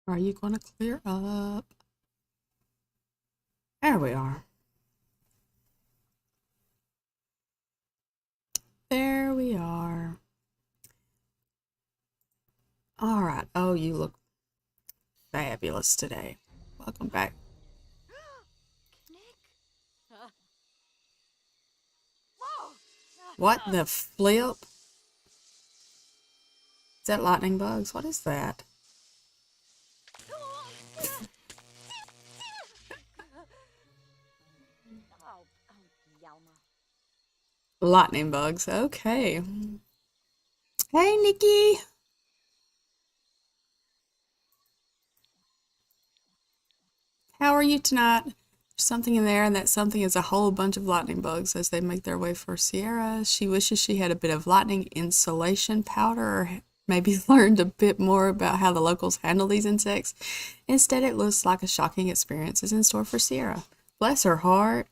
Are you going to clear up? There we are. There we are. All right. Oh, you look fabulous today. Welcome back. What the flip? Is that lightning bugs? What is that? Lightning bugs. Okay. Hey, Nikki. How are you tonight? There's something in there, and that something is a whole bunch of lightning bugs as they make their way for Sierra. She wishes she had a bit of lightning insulation powder or maybe learned a bit more about how the locals handle these insects. Instead, it looks like a shocking experience is in store for Sierra. Bless her heart.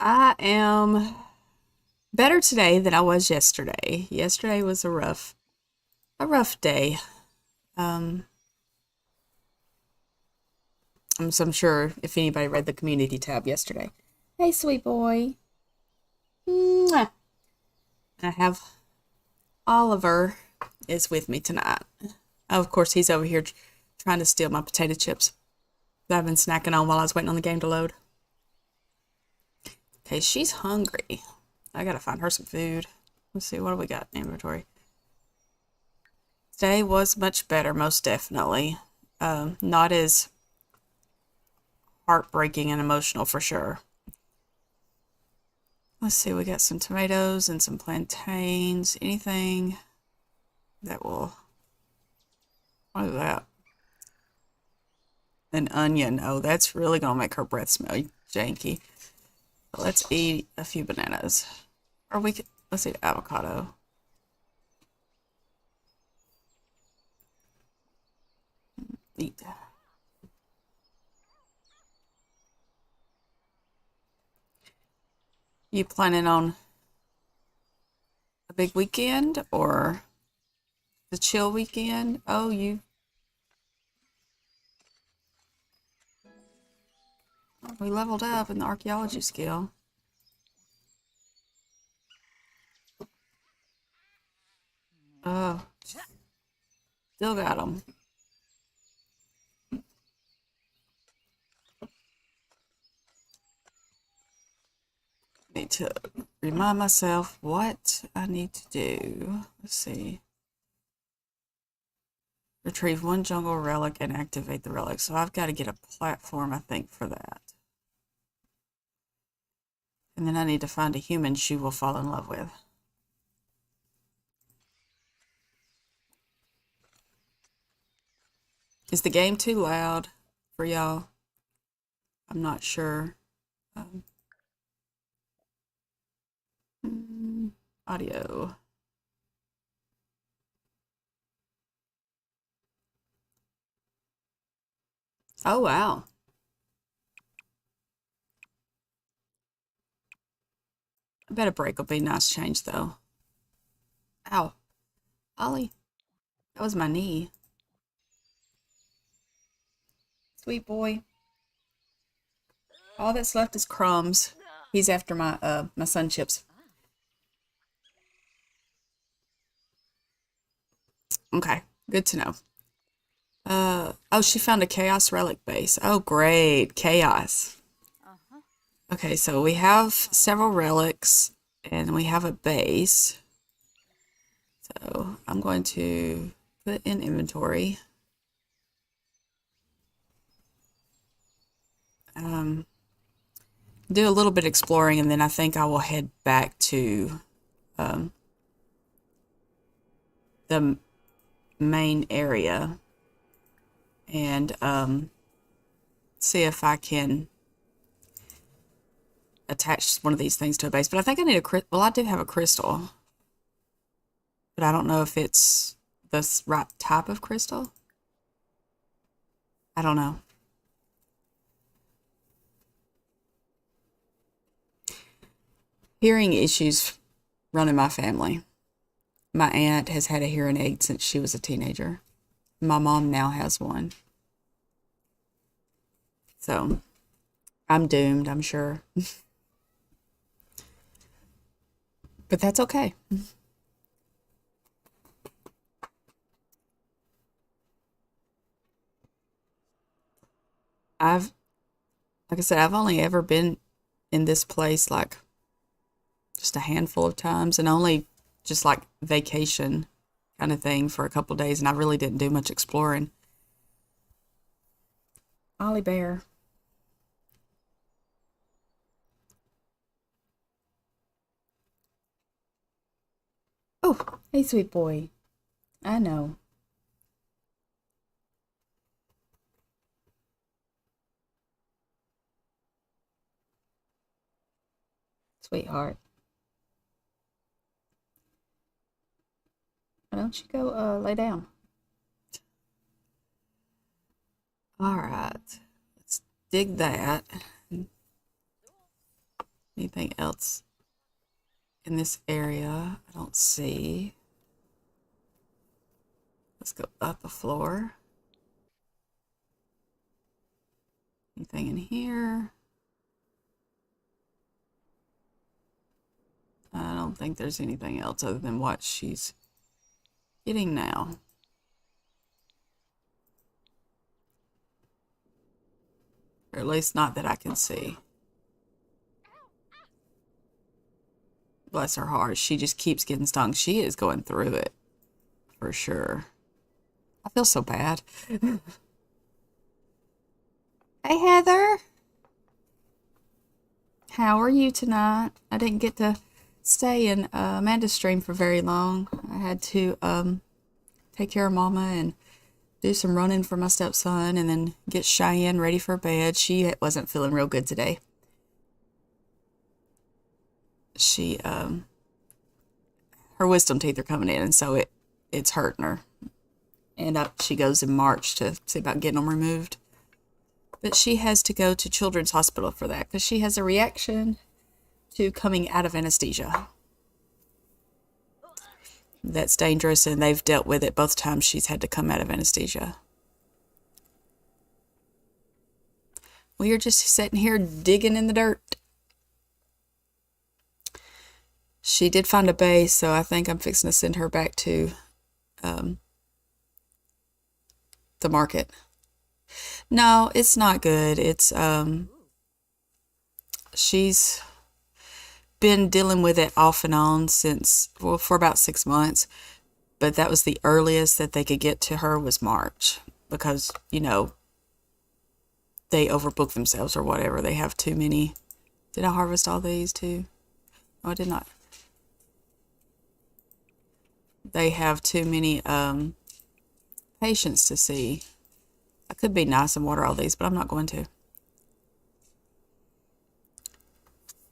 I am better today than I was yesterday. Yesterday was a rough day. Um, so I'm sure if anybody read the community tab yesterday. Hey, sweet boy. Mwah. I have Oliver is with me tonight. Oh, of course, he's over here trying to steal my potato chips that I've been snacking on while I was waiting on the game to load. Okay, she's hungry. I gotta find her some food. Let's see, what do we got in inventory? Today was much better, most definitely. Not as heartbreaking and emotional for sure. Let's see, we got some tomatoes and some plantains. Anything that will. What is that? An onion. Oh, that's really gonna make her breath smell janky. But let's eat a few bananas. Or we could, let's eat avocado. Eat. You planning on a big weekend or the chill weekend? Oh, we leveled up in the archaeology skill. Oh, still got them. Need to remind myself what I need to do. Let's see. Retrieve one jungle relic and activate the relic. So I've got to get a platform, I think, for that. And then I need to find a human she will fall in love with. Is the game too loud for y'all? I'm not sure. Um, audio. Oh, wow. I bet a break will be a nice change, though. Ow. Ollie, that was my knee. Sweet boy. All that's left is crumbs. He's after my sun chips. Okay, good to know. Oh, she found a chaos relic base. Oh, great. Chaos. Okay, so we have several relics and we have a base. So I'm going to put in inventory. Um, do a little bit exploring and then I think I will head back to um, the main area and see if I can attach one of these things to a base. But I think I need a well, I do have a crystal, but I don't know if it's the right type of crystal. I don't know. Hearing issues run in my family. My aunt has had a hearing aid since she was a teenager. My mom now has one. So I'm doomed, I'm sure. But that's okay. I've, like I said, I've only ever been in this place like just a handful of times and only just like vacation kind of thing for a couple days. And I really didn't do much exploring. Ollie Bear. Oh, hey, sweet boy. I know. Sweetheart. Why don't you go lay down? All right. Let's dig that. Anything else in this area? I don't see. Let's go up a floor. Anything in here? I don't think there's anything else other than what she's getting now. Or at least not that I can see. Bless her heart. She just keeps getting stung. She is going through it for sure. I feel so bad. Hey, Heather. How are you tonight? I didn't get to stay in Amanda's stream for very long. I had to take care of Mama and do some running for my stepson and then get Cheyenne ready for bed. She wasn't feeling real good today. She her wisdom teeth are coming in, and so it's hurting her. And she goes in March to see about getting them removed. But she has to go to Children's Hospital for that because she has a reaction to coming out of anesthesia. That's dangerous, and they've dealt with it both times she's had to come out of anesthesia. We are just sitting here digging in the dirt. She did find a base, so I think I'm fixing to send her back to the market. No, it's not good. It's she's been dealing with it off and on since, well, for about 6 months. But that was the earliest that they could get to her was March because, they overbook themselves or whatever. They have too many. Did I harvest all these too? Oh, I did not. They have too many patients to see. I could be nice and water all these, but I'm not going to.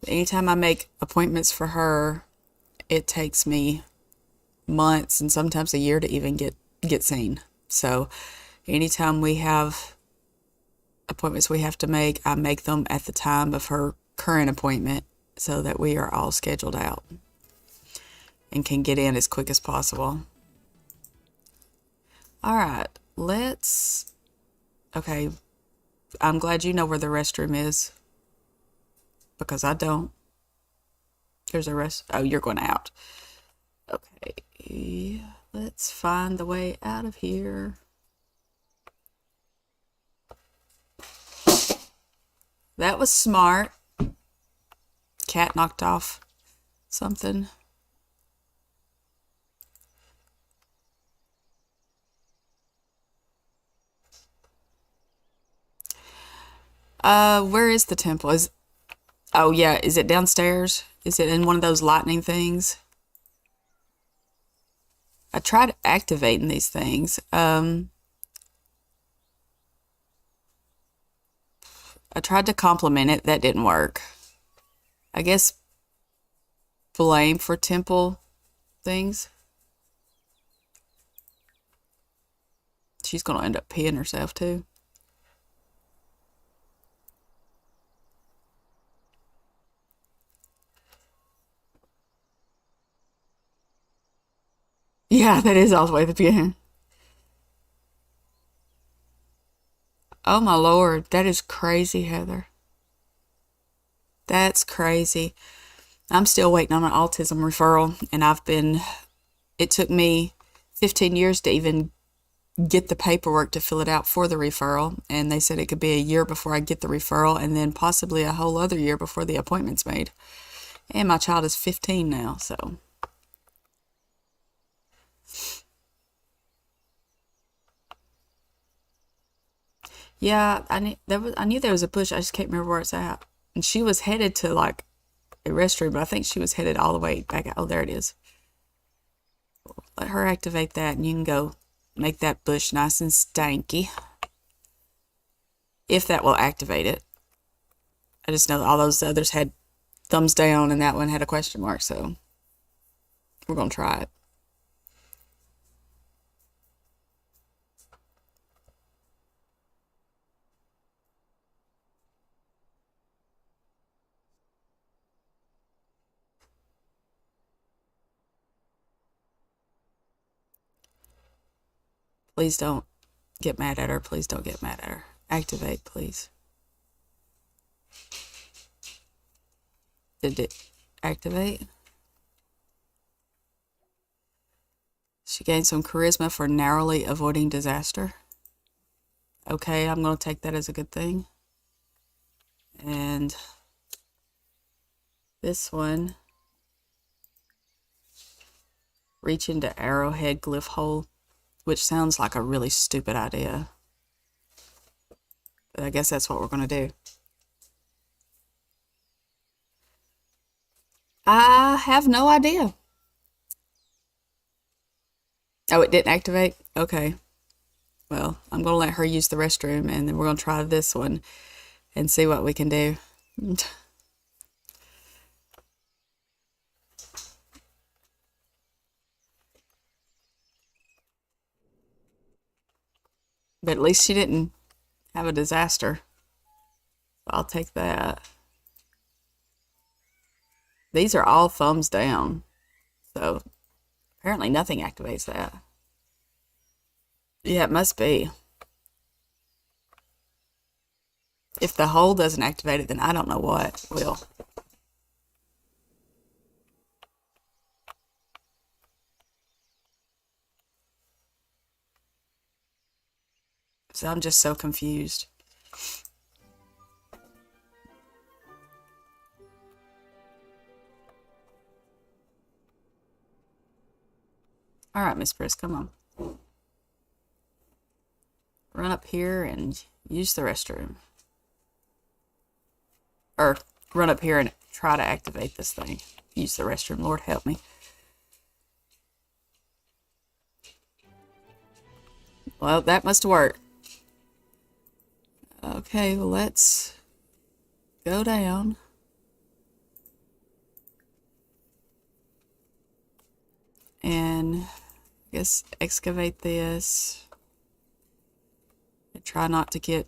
Anytime I make appointments for her, it takes me months and sometimes a year to even get seen. So anytime we have appointments we have to make, I make them at the time of her current appointment so that we are all scheduled out and can get in as quick as possible. All right, okay, I'm glad you know where the restroom is because I don't. There's a oh, you're going out. Okay, let's find the way out of here. That was smart. Cat knocked off something. Where is the temple? Oh yeah, is it downstairs? Is it in one of those lightning things? I tried activating these things. I tried to compliment it. That didn't work. I guess blame for temple things. She's going to end up peeing herself too. Yeah, that is all the way at the beginning. Oh my Lord, that is crazy, Heather. That's crazy. I'm still waiting on an autism referral, and it took me 15 years to even get the paperwork to fill it out for the referral. And they said it could be a year before I get the referral, and then possibly a whole other year before the appointment's made. And my child is 15 now, so yeah, I knew there was a push. I just can't remember where it's at. And she was headed to like a restroom, but I think she was headed all the way back out. Oh, there it is. Let her activate that, and you can go make that bush nice and stanky. If that will activate it. I just know that all those others had thumbs down, and that one had a question mark, so we're gonna try it. Please don't get mad at her. Please don't get mad at her. Activate, please. Did it activate? She gained some charisma for narrowly avoiding disaster. Okay, I'm going to take that as a good thing. And this one, reach into arrowhead glyph hole, which sounds like a really stupid idea. But I guess that's what we're going to do. I have no idea. Oh, it didn't activate? Okay. Well, I'm going to let her use the restroom, and then we're going to try this one and see what we can do. But at least she didn't have a disaster. I'll take that. These are all thumbs down. So apparently nothing activates that. Yeah, it must be. If the hole doesn't activate it, then I don't know what will. So I'm just so confused. All right, Miss Brisk, come on. Run up here and use the restroom. Or run up here and try to activate this thing. Use the restroom. Lord help me. Well, that must work. Okay, well, let's go down. And I guess excavate this. And try not to get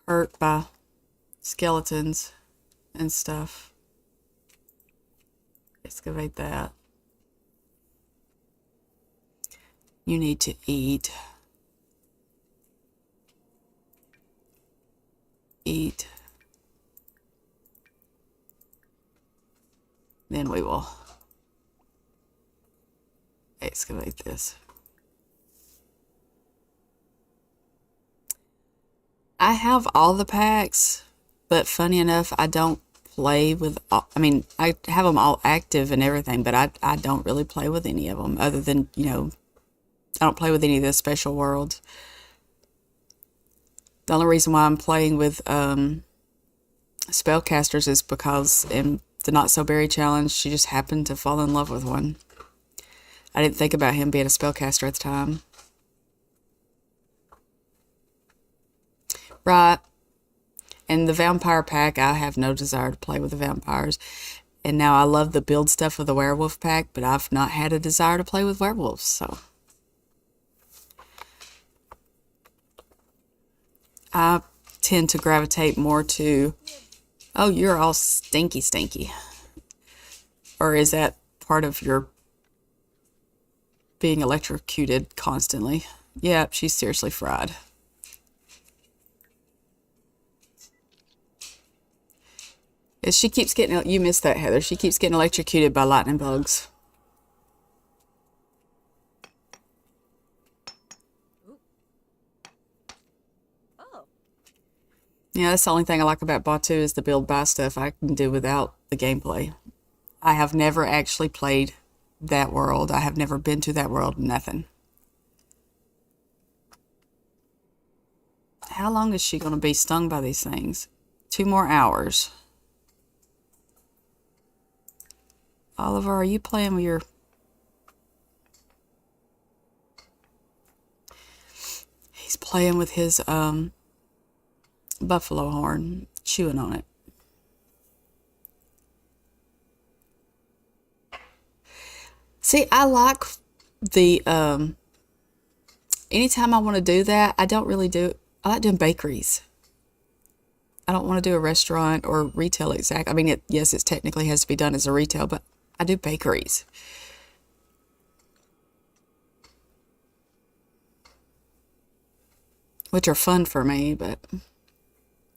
hurt by skeletons and stuff. Excavate that. You need to eat. Eat. Then we will excavate this. I have all the packs, but funny enough, I don't play with I mean, I have them all active and everything, but I don't really play with any of them other than, I don't play with any of the special worlds. The only reason why I'm playing with spellcasters is because in the Not So Berry challenge, she just happened to fall in love with one. I didn't think about him being a spellcaster at the time. Right. And the vampire pack, I have no desire to play with the vampires. And now I love the build stuff of the werewolf pack, but I've not had a desire to play with werewolves, so. I tend to gravitate more to, oh, you're all stinky, stinky. Or is that part of your being electrocuted constantly. Yep, she's seriously fried. She keeps getting, you missed that, Heather. She keeps getting electrocuted by lightning bugs. Yeah, that's the only thing I like about Batu is the build buy stuff I can do without the gameplay. I have never actually played that world. I have never been to that world, nothing. How long is she going to be stung by these things? 2 more hours. Oliver, are you playing with your... He's playing with his buffalo horn, chewing on it. See, I like the, anytime I want to do that, I don't really do, I like doing bakeries. I don't want to do a restaurant or retail exact. I mean, yes, it technically has to be done as a retail, but I do bakeries. Which are fun for me, but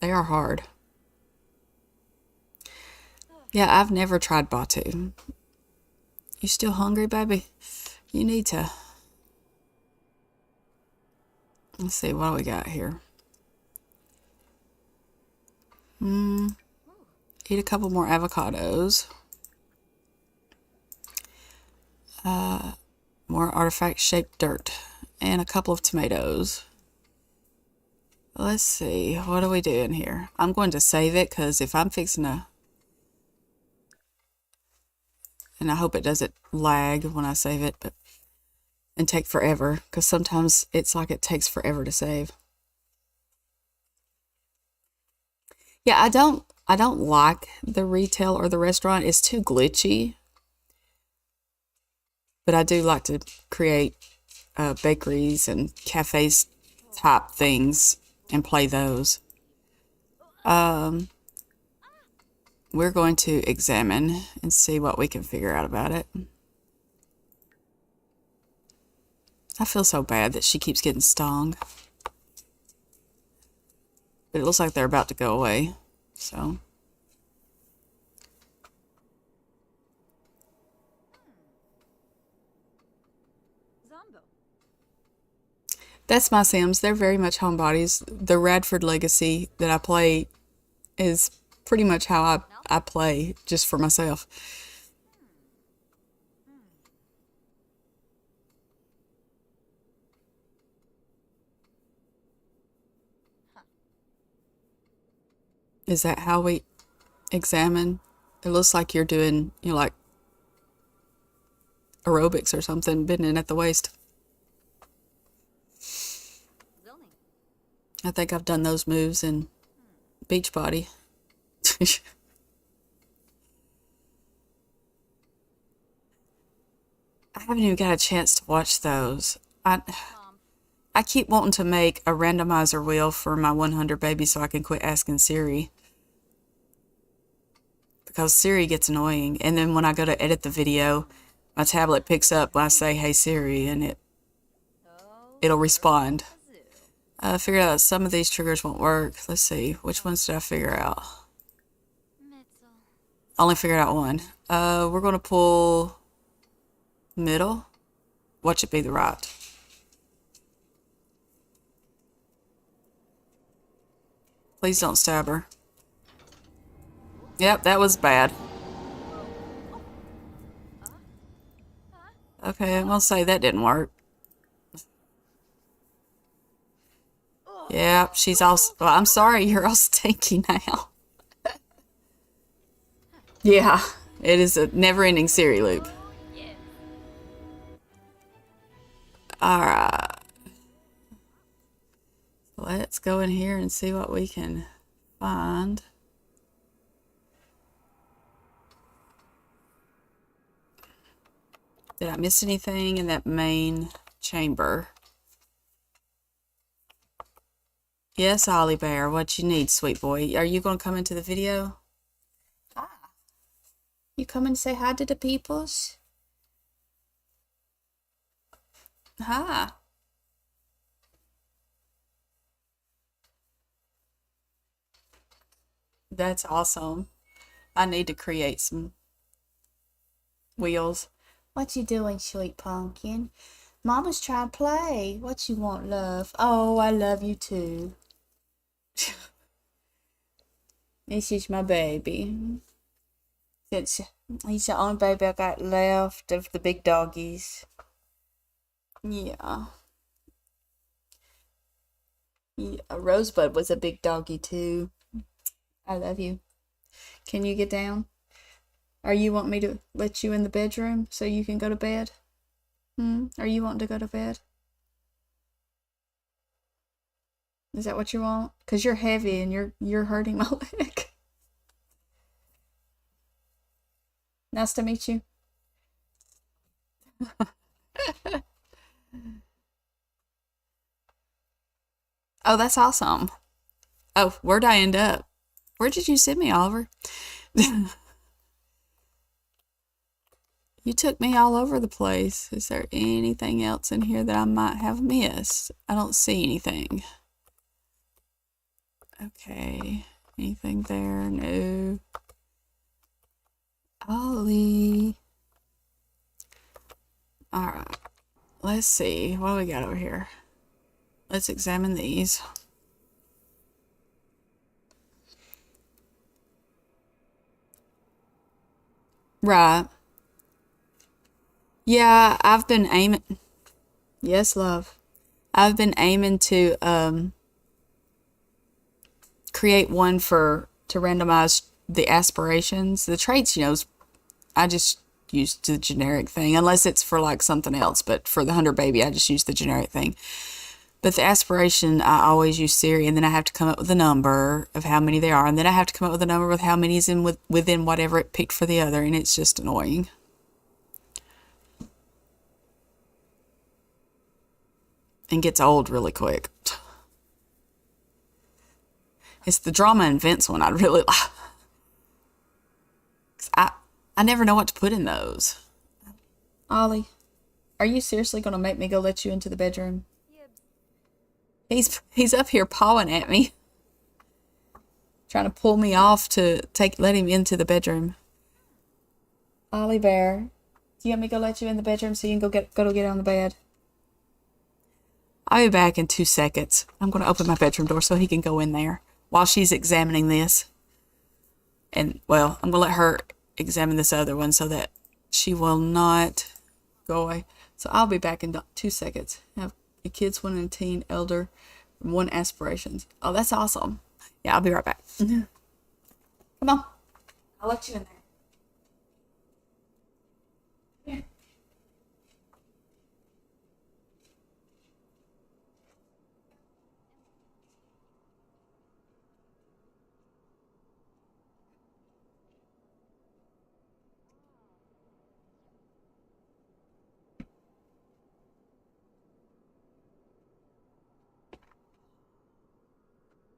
they are hard. Yeah, I've never tried Batu. You still hungry, baby? You need to. Let's see, what do we got here? Eat a couple more avocados. More artifact-shaped dirt. And a couple of tomatoes. Let's see, what are we doing here? I'm going to save it, because if I'm fixing to... And I hope it doesn't lag when I save it, but... And take forever, because sometimes it's like it takes forever to save. Yeah, I don't like the retail or the restaurant. It's too glitchy. But I do like to create bakeries and cafes type things and play those. We're going to examine and see what we can figure out about it. I feel so bad that she keeps getting stung. But it looks like they're about to go away. So. That's my Sims. They're very much homebodies. The Radford Legacy that I play is pretty much how I play, just for myself. Is that how we examine? It looks like you're doing, like aerobics or something, bending at the waist. I think I've done those moves in Beachbody. I haven't even got a chance to watch those. I keep wanting to make a randomizer wheel for my 100 babies so I can quit asking Siri. Because Siri gets annoying. And then when I go to edit the video, my tablet picks up when I say, "Hey Siri," and it'll respond. I figured out that some of these triggers won't work. Let's see. Which ones did I figure out? Only figured out one. We're going to pull middle. Watch it be the right. Please don't stab her. Yep, that was bad. Okay, I'm gonna say that didn't work. Yeah, she's all... Well, I'm sorry, you're all stinky now. Yeah, it is a never-ending Siri loop. Alright. Let's go in here and see what we can find. Did I miss anything in that main chamber? Yes, Ollie Bear, what you need, sweet boy? Are you going to come into the video? Ah. You come and say hi to the peoples? Hi. That's awesome. I need to create some wheels. What you doing, sweet pumpkin? Mama's trying to play. What you want, love? Oh, I love you too. This is my baby. Since he's the only baby I got left of the big doggies. Yeah. Yeah. Rosebud was a big doggy too. I love you. Can you get down? Or you want me to let you in the bedroom so you can go to bed? Are you wanting to go to bed? Is that what you want? Because you're heavy and you're hurting my leg. Nice to meet you. Oh, that's awesome. Oh, where'd I end up? Where did you send me, Oliver? You took me all over the place. Is there anything else in here that I might have missed? I don't see anything. Okay. Anything there? No. Ollie. All right. Let's see. What do we got over here? Let's examine these. Right. Yeah, I've been aiming. Yes, love. I've been aiming to create one for to randomize the aspirations. The traits, I just use the generic thing unless it's for like something else. But for the hunter baby, I just use the generic thing. But the aspiration, I always use Siri, and then I have to come up with a number of how many there are, and then I have to come up with a number with how many is within whatever it picked for the other, and it's just annoying and gets old really quick. It's the drama and Vince one I really like. I never know what to put in those. Ollie, are you seriously gonna make me go let you into the bedroom? He's up here pawing at me, trying to pull me off to let him into the bedroom. Ollie Bear, do you want me to go let you in the bedroom so you can go get on the bed? I'll be back in 2 seconds. I'm gonna open my bedroom door so he can go in there while she's examining this. And well, I'm gonna let her examine this other one so that she will not go away. So I'll be back in 2 seconds. I have a kids, one and a teen, elder, one aspirations. Oh, that's awesome. Yeah, I'll be right back. Come on. I'll let you in there. Here.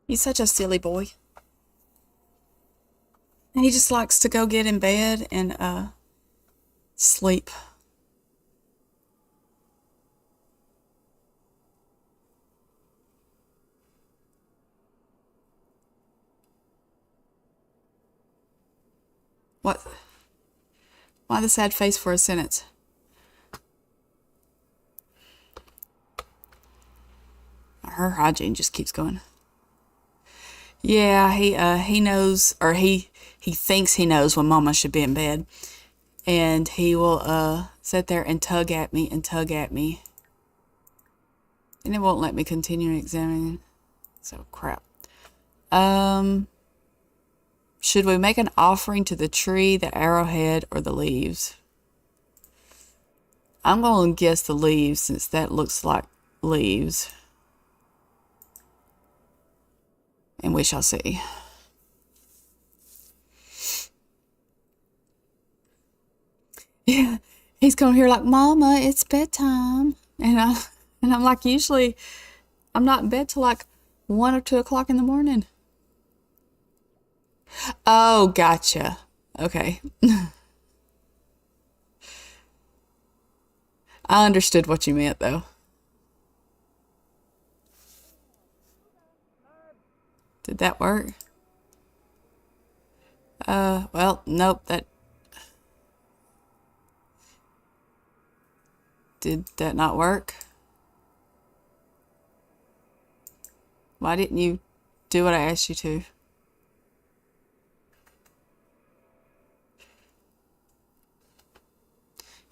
He's such a silly boy. And he just likes to go get in bed and sleep. What? Why the sad face for a sentence? Her hygiene just keeps going. Yeah, he knows, or he thinks he knows when Mama should be in bed, and he will sit there and tug at me and tug at me, and it won't let me continue examining. So crap. Um, should we make an offering to the tree, the arrowhead, or the leaves? I'm gonna guess the leaves since that looks like leaves, and we shall see. Yeah, he's coming here like, Mama, it's bedtime. And I'm like, usually I'm not in bed till like 1 or 2 o'clock in the morning. Oh, gotcha. Okay. I understood what you meant though. Did that work? Well, nope, that... Did that not work? Why didn't you do what I asked you to?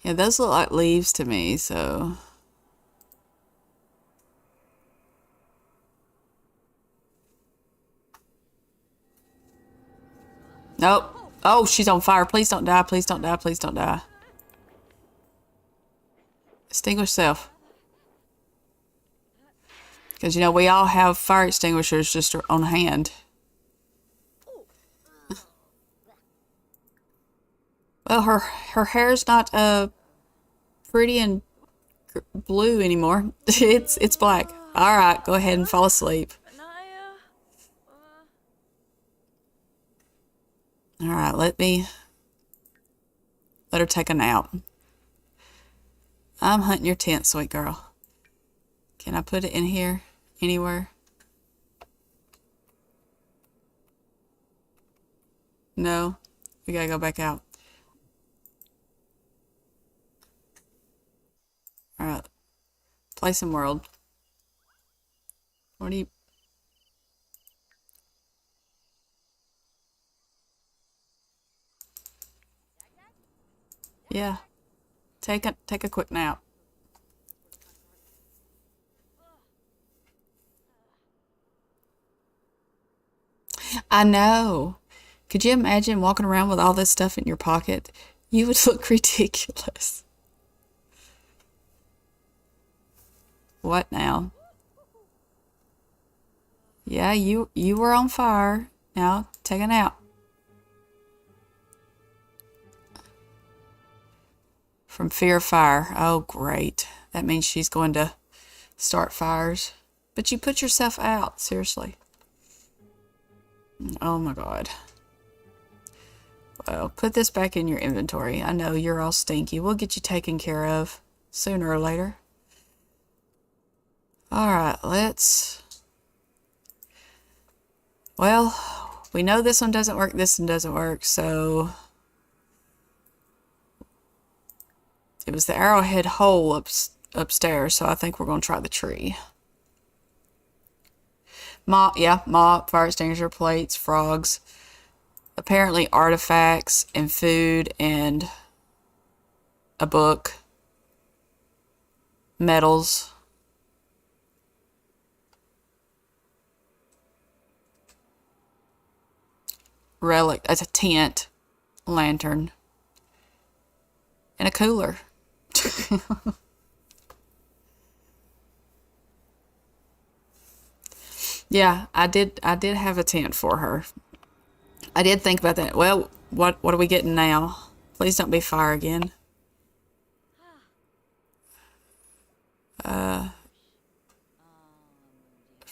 Yeah, those look like leaves to me, so... Nope. Oh, she's on fire. Please don't die. Please don't die. Please don't die. Extinguish self. Because, you know, we all have fire extinguishers just on hand. Well, her hair's not pretty and blue anymore. It's black. All right, go ahead and fall asleep. All right, let her take a nap. I'm hunting your tent, sweet girl. Can I put it in here anywhere? No, we gotta go back out. All right, play some world. What do you... Yeah, take a quick nap. I know. Could you imagine walking around with all this stuff in your pocket? You would look ridiculous. What now? Yeah, you were on fire. Now take a nap. From fear of fire. Oh, great. That means she's going to start fires. But you put yourself out, seriously. Oh my God. Well, put this back in your inventory. I know you're all stinky. We'll get you taken care of sooner or later. All right, let's... Well, we know this one doesn't work, this one doesn't work, so... It was the arrowhead hole upstairs, so I think we're going to try the tree. Mop, fire extinguisher, plates, frogs. Apparently artifacts and food and a book. Medals. Relic. That's a tent. Lantern. And a cooler. Yeah, I did have a tent for her. I did think about that. Well, what are we getting now? Please don't be fire again. For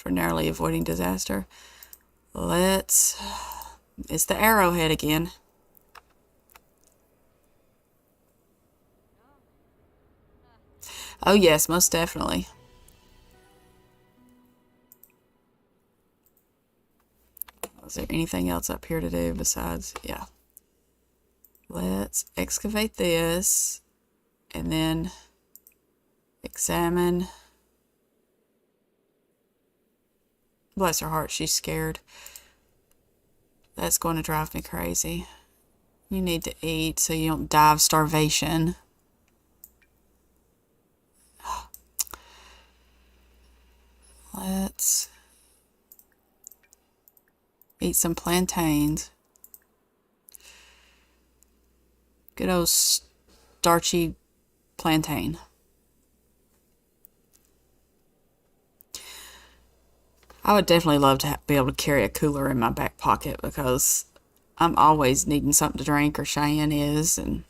narrowly avoiding disaster. It's the arrowhead again. Oh yes, most definitely. Is there anything else up here to do besides, yeah. Let's excavate this and then examine. Bless her heart, she's scared. That's going to drive me crazy. You need to eat so you don't die of starvation. Let's eat some plantains. Good old starchy plantain. I would definitely love to be able to carry a cooler in my back pocket because I'm always needing something to drink, or Cheyenne is, and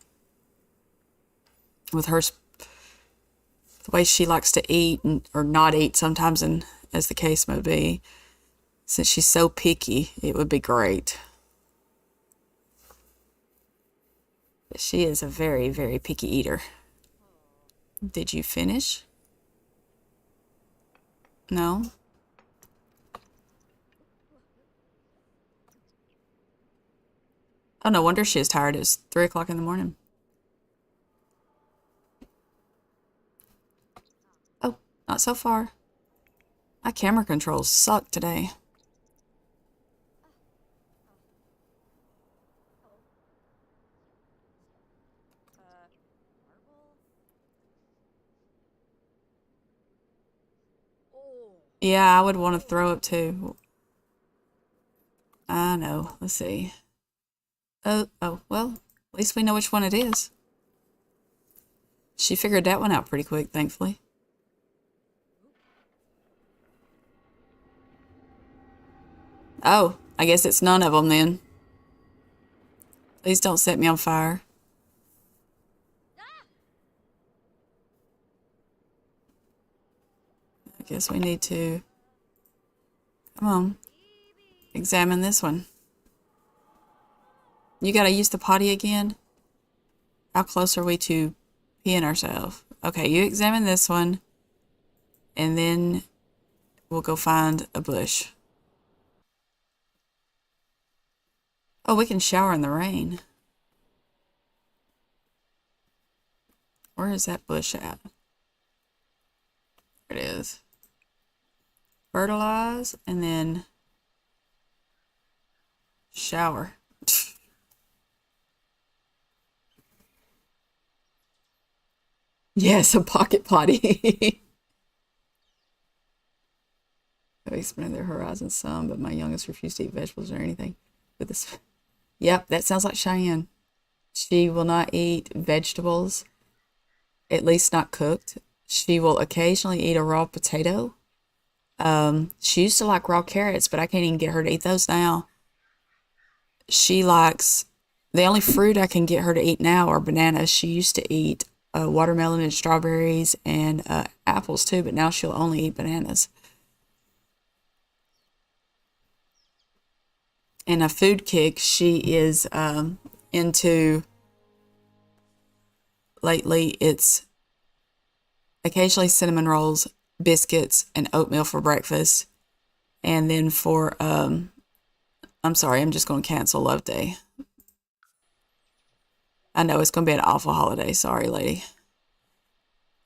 with her the way she likes to eat or not eat sometimes, and as the case may be, since she's so picky, it would be great. But she is a very, very picky eater. Did you finish? No? Oh, no wonder she is tired. It's 3 o'clock in the morning. Oh, not so far. My camera controls suck today. Yeah, I would want to throw up too. I know. Let's see. Oh, well, at least we know which one it is. She figured that one out pretty quick, thankfully. Oh, I guess it's none of them then. Please don't set me on fire. I guess we need to, come on, examine this one. You gotta use the potty again? How close are we to peeing ourselves? Okay, you examine this one, and then we'll go find a bush. Oh, we can shower in the rain. Where is that bush at? There it is. Fertilize, and then shower. Yes, a pocket potty. I've expanded their horizons some, but my youngest refused to eat vegetables or anything. With this, yep, that sounds like Cheyenne. She will not eat vegetables, at least not cooked. She will occasionally eat a raw potato. She used to like raw carrots, but I can't even get her to eat those now. She likes the only fruit I can get her to eat now are bananas. She used to eat watermelon and strawberries and apples too, but now she'll only eat bananas. And a food kick she is into lately. It's occasionally cinnamon rolls, biscuits, and oatmeal for breakfast. And then for, I'm sorry, I'm just going to cancel Love Day. I know it's going to be an awful holiday. Sorry, lady.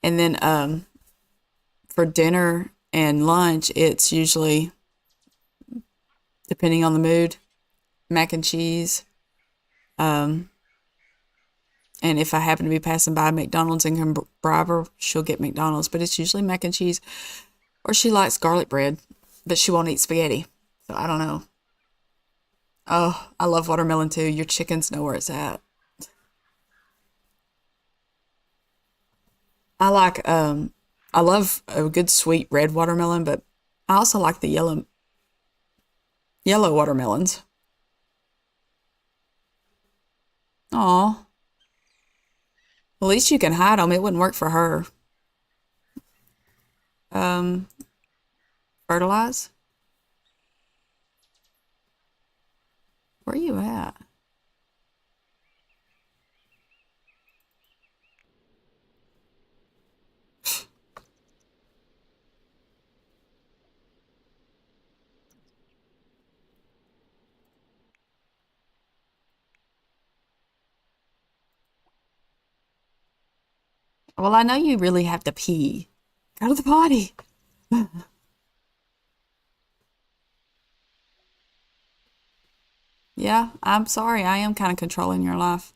And then for dinner and lunch, it's usually, depending on the mood, mac and cheese. Um, and if I happen to be passing by McDonald's and can bribe her, she'll get McDonald's. But it's usually mac and cheese. Or she likes garlic bread, but she won't eat spaghetti. So I don't know. Oh, I love watermelon too. Your chickens know where it's at. I like I love a good sweet red watermelon, but I also like the yellow watermelons. Aw, at least you can hide them. It wouldn't work for her. Um, Fertilize? Where are you at? Well, I know you really have to pee. Go to the potty. Yeah, I'm sorry. I am kind of controlling your life.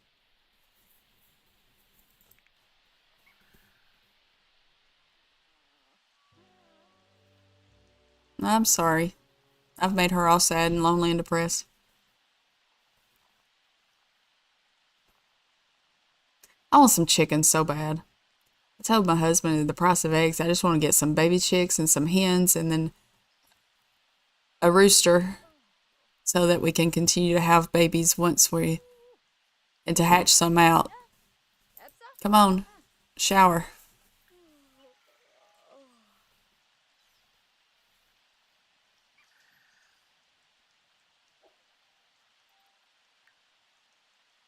I'm sorry. I've made her all sad and lonely and depressed. I want some chicken so bad. I told my husband the price of eggs. I just want to get some baby chicks and some hens and then a rooster so that we can continue to have babies once we and to hatch some out. Come on, shower.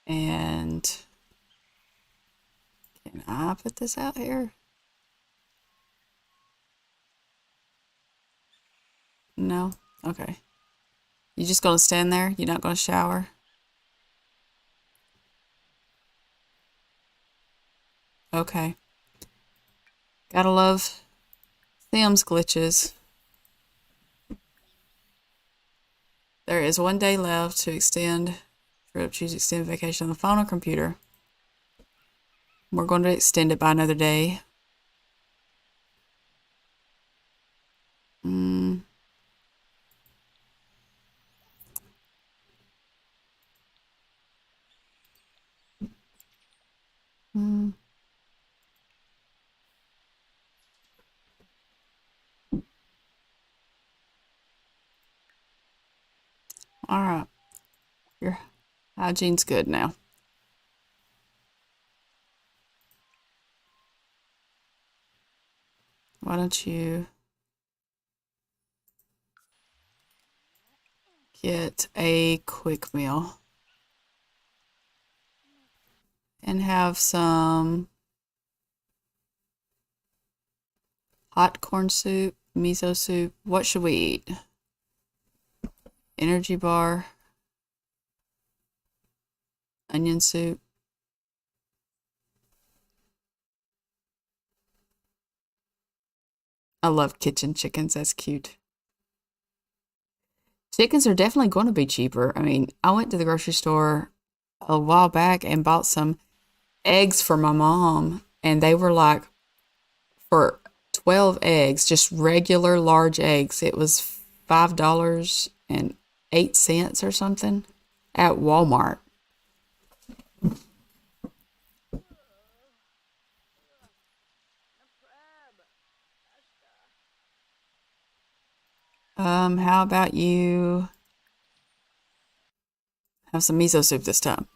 And can I put this out here? No? Okay. You just gonna stand there? You're not gonna shower? Okay. Gotta love Sims glitches. There is 1 day left to extend trip. Choose extend vacation on the phone or computer. We're going to extend it by another day. Mm, mm. All right. Your hygiene's good now. Why don't you get a quick meal and have some hot corn soup, miso soup. What should we eat? Energy bar, onion soup. I love kitchen chickens. That's cute. Chickens are definitely going to be cheaper. I mean, I went to the grocery store a while back and bought some eggs for my mom, and they were like for 12 eggs, just regular large eggs. It was $5.08 or something at Walmart. How about you have some miso soup this time?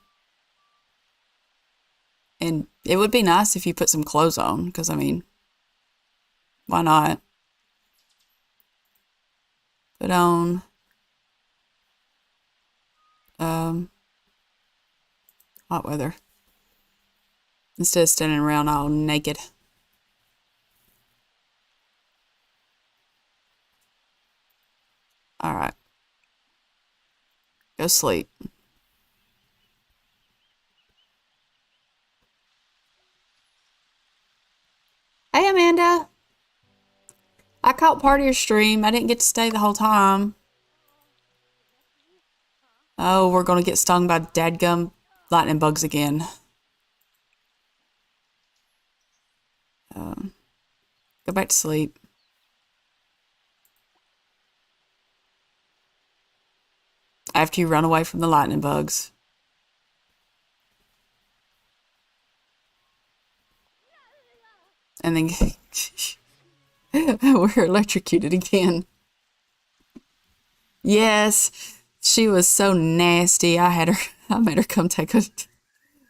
And it would be nice if you put some clothes on, because I mean, why not? Put on um, hot weather instead of standing around all naked. All right, go sleep. Hey, Amanda. I caught part of your stream. I didn't get to stay the whole time. Oh, we're gonna get stung by dadgum lightning bugs again. Um, Go back to sleep. After you run away from the lightning bugs. And then we're electrocuted again. Yes, she was so nasty. I made her come take a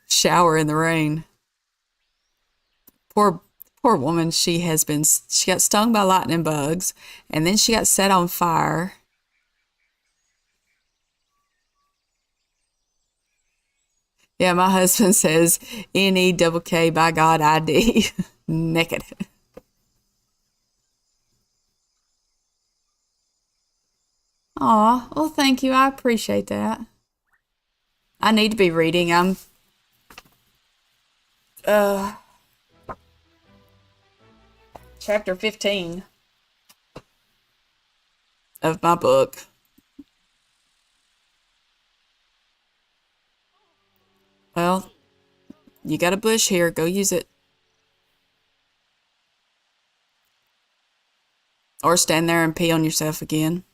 shower in the rain. Poor, poor woman. She got stung by lightning bugs, and then she got set on fire. Yeah, my husband says NE by God ID. Naked. Aw, well, thank you. I appreciate that. I need to be reading. I'm uh chapter 15 of my book. Well, you got a bush here. Go use it. Or stand there and pee on yourself again.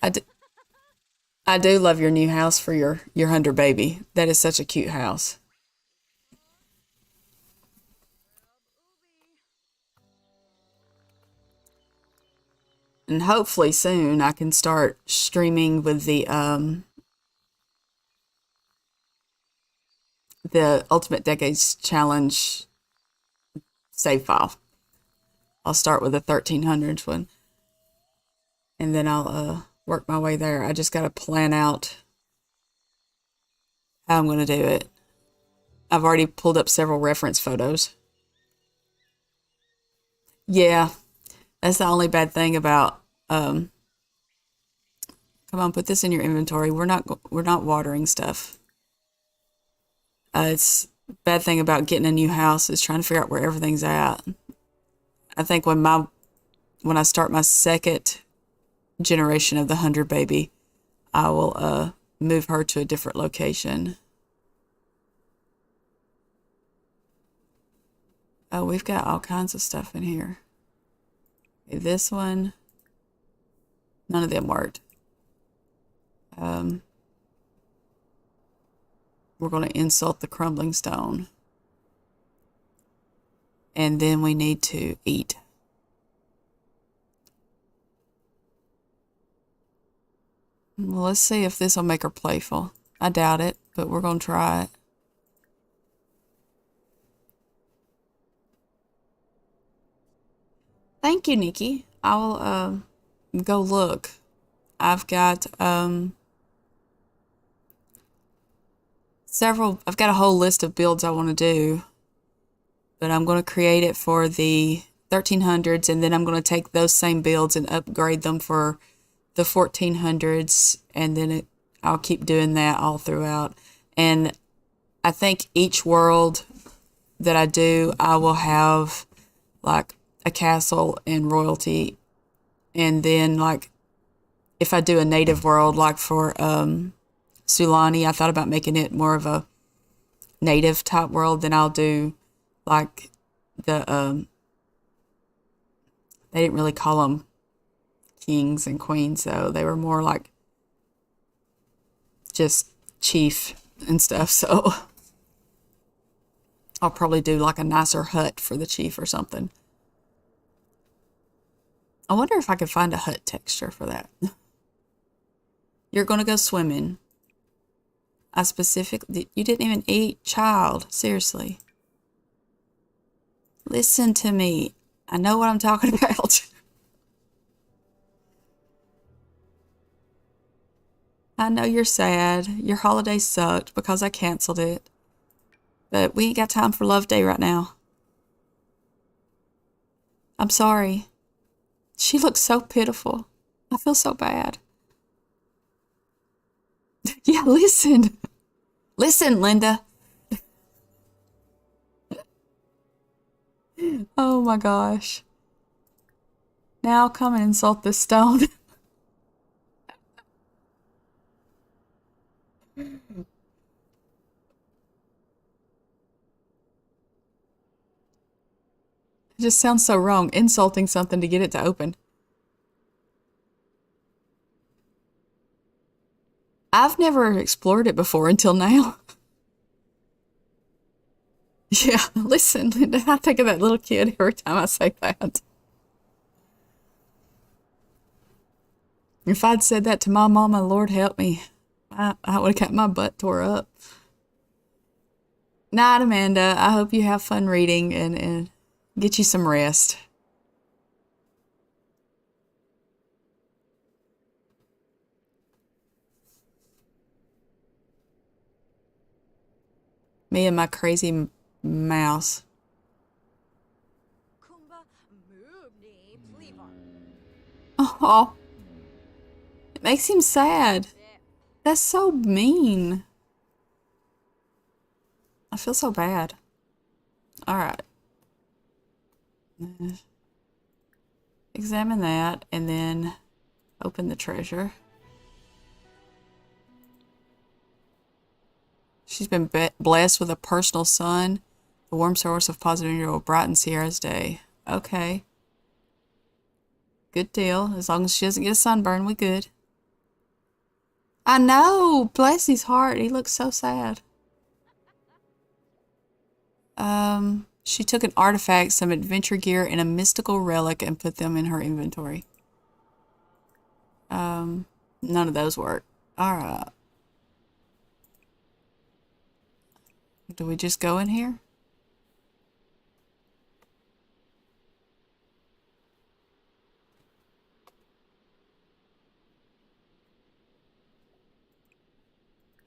I do, I do love your new house for your hunter baby. That is such a cute house. And hopefully soon I can start streaming with the Ultimate Decades Challenge save file. I'll start with the 1300s one, and then I'll work my way there. I just got to plan out how I'm going to do it. I've already pulled up several reference photos. Yeah, that's the only bad thing about Come on, put this in your inventory. We're not watering stuff. It's bad thing about getting a new house is trying to figure out where everything's at. I think when I start my second generation of the 100 baby, I will move her to a different location. Oh, we've got all kinds of stuff in here. Okay, this one, none of them worked. We're going to insult the crumbling stone. And then we need to eat. Well, let's see if this will make her playful. I doubt it, but we're going to try it. Thank you, Nikki. I'll go look. I've got I've got a whole list of builds I want to do, but I'm going to create it for the 1300s, and then I'm going to take those same builds and upgrade them for the 1400s, and then I'll keep doing that all throughout. And I think each world that I do, I will have like a castle and royalty, and then like if I do a native world, like for Sulani, I thought about making it more of a native type world. Then I'll do like they didn't really call them kings and queens, though. They were more like just chief and stuff. So I'll probably do like a nicer hut for the chief or something. I wonder if I could find a hut texture for that. You're going to go swimming. You didn't even eat, child. Seriously. Listen to me. I know what I'm talking about. I know you're sad. Your holiday sucked because I canceled it. But we ain't got time for Love Day right now. I'm sorry. She looks so pitiful. I feel so bad. Yeah, listen. Listen, Linda. Oh my gosh. Now come and insult this stone. It just sounds so wrong, insulting something to get it to open. I've never explored it before until now. Yeah, listen, Linda, I think of that little kid every time I say that. If I'd said that to my mama, Lord help me, I would have got my butt tore up. Night, Amanda. I hope you have fun reading and get you some rest. Me and my crazy mouse. Oh, it makes him sad. That's so mean. I feel so bad. All right. Examine that and then open the treasure. She's been blessed with a personal son. The warm source of positivity will brighten Sierra's day. Okay. Good deal. As long as she doesn't get a sunburn, we good. I know. Bless his heart. He looks so sad. She took an artifact, some adventure gear, and a mystical relic and put them in her inventory. None of those work. All right. Do we just go in here?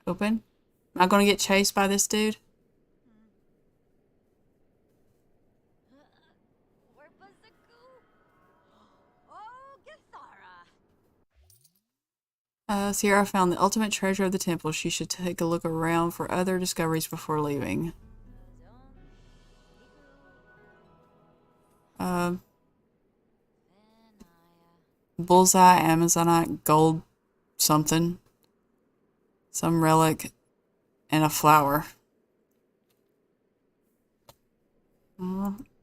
Open? Am I gonna get chased by this dude? Sierra found the ultimate treasure of the temple. She should take a look around for other discoveries before leaving. Uh, Bullseye, Amazonite, gold something. Some relic, and a flower.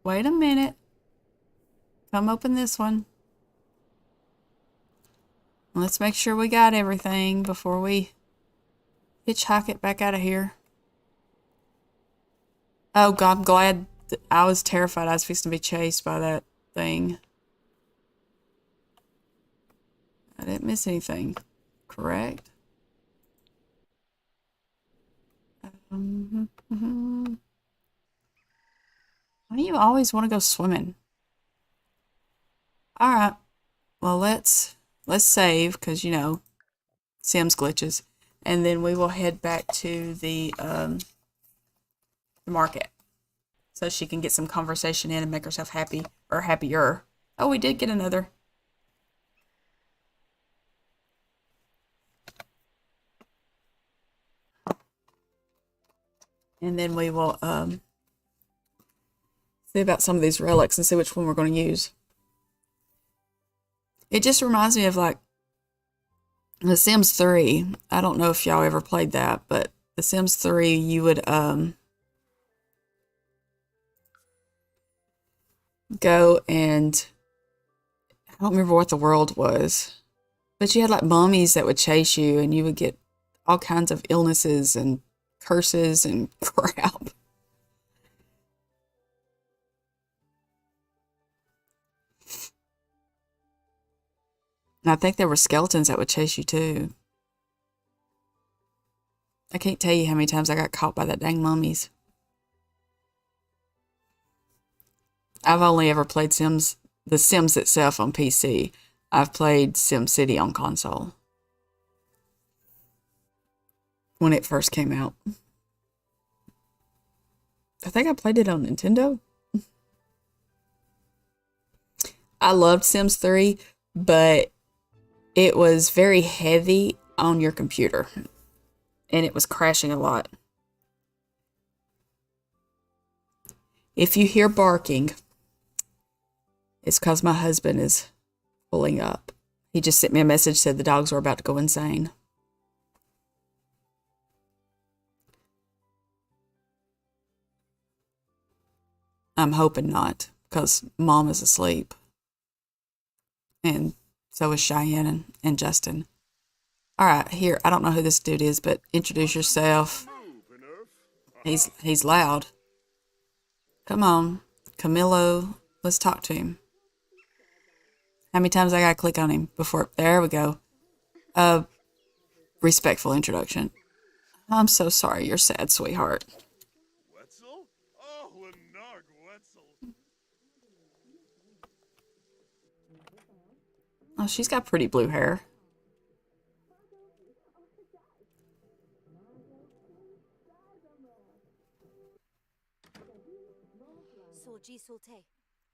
Wait a minute. Come open this one. Let's make sure we got everything before we hitchhike it back out of here. Oh God, I'm glad. I was terrified I was fixing to be chased by that thing. I didn't miss anything, correct? Why do you always want to go swimming? All right. Well, let's save because Sims glitches, and then we will head back to the market so she can get some conversation in and make herself happy or happier. Oh, we did get another. And then we will see about some of these relics and see which one we're going to use. It just reminds me of like The Sims 3. I don't know if y'all ever played that, but The Sims 3, you would go and I don't remember what the world was, but you had like mummies that would chase you and you would get all kinds of illnesses and curses and crap. And I think there were skeletons that would chase you too. I can't tell you how many times I got caught by that dang mummies. I've only ever played Sims, The Sims itself on PC. I've played SimCity on console when it first came out. I think I played it on Nintendo. I loved Sims 3, but it was very heavy on your computer and it was crashing a lot. If you hear barking, it's because my husband is pulling up. He just sent me a message, said the dogs were about to go insane. I'm hoping not, because Mom is asleep. And so is Cheyenne and Justin. All right, here, I don't know who this dude is, but introduce yourself. He's loud. Come on, Camilo, let's talk to him. How many times I gotta click on him before, there we go. Respectful introduction. I'm so sorry, you're sad, sweetheart. Oh, she's got pretty blue hair.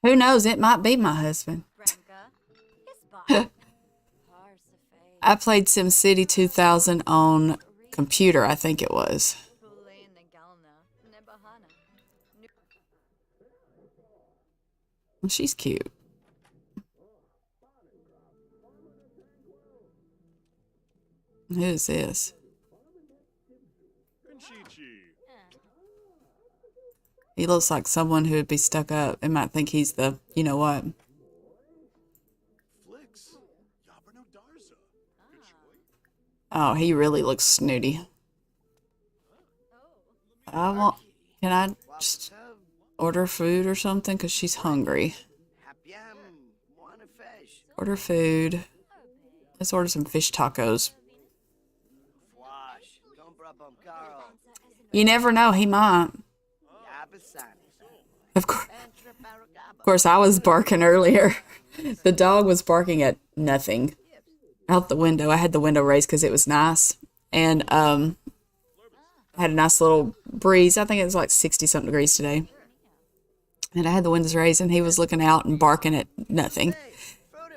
Who knows? It might be my husband. I played SimCity 2000 on computer, I think it was. Well, she's cute. Who is this? He looks like someone who would be stuck up and might think he's the, you know what. Oh, he really looks snooty. Can I just order food or something? Because she's hungry. Order food. Let's order some fish tacos. You never know, he might. Of course, I was barking earlier. The dog was barking at nothing. Out the window. I had the window raised because it was nice. And I had a nice little breeze. I think it was like 60-something degrees today. And I had the windows raised and he was looking out and barking at nothing.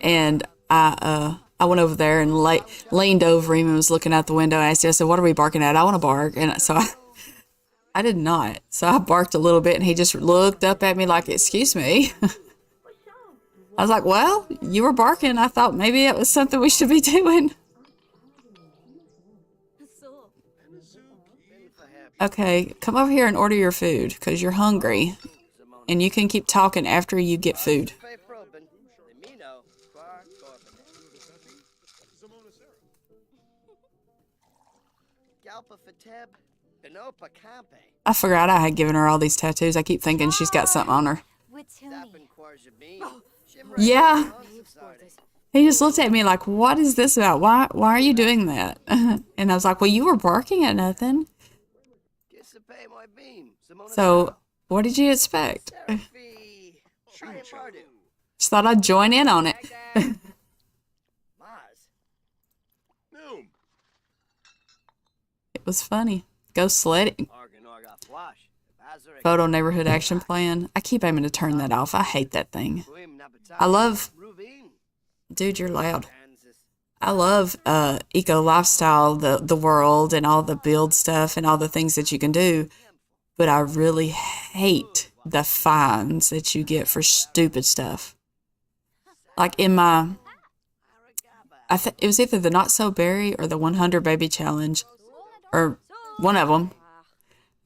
And I I went over there and leaned over him and was looking out the window. And I said, "What are we barking at?" "I want to bark." And so I did not. So I barked a little bit and he just looked up at me like, "Excuse me." I was like, "Well, you were barking. I thought maybe it was something we should be doing." Okay, come over here and order your food because you're hungry. And you can keep talking after you get food. I forgot I had given her all these tattoos. I keep thinking she's got something on her. Yeah. He just looked at me like, "What is this about? Why are you doing that?" And I was like, "Well, you were barking at nothing." So, what did you expect? Just thought I'd join in on it. It was funny. Go sledding. Photo neighborhood action plan. I keep aiming to turn that off. I hate that thing. I love, dude, you're loud. I love eco lifestyle, the world and all the build stuff and all the things that you can do. But I really hate the fines that you get for stupid stuff. Like in my, it was either the Not So Berry or the 100 Baby Challenge, or one of them.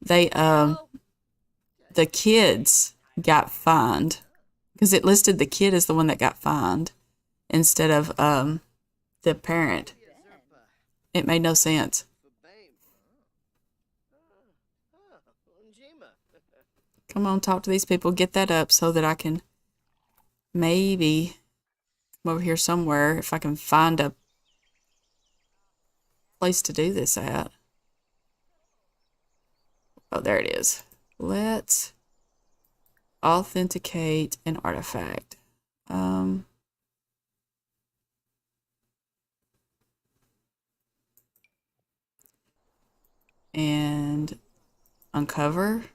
They, the kids got fined because it listed the kid as the one that got fined instead of the parent. It made no sense. Come on, talk to these people. Get that up so that I can maybe come over here somewhere if I can find a place to do this at. Oh, there it is. Let's authenticate an artifact. And uncover.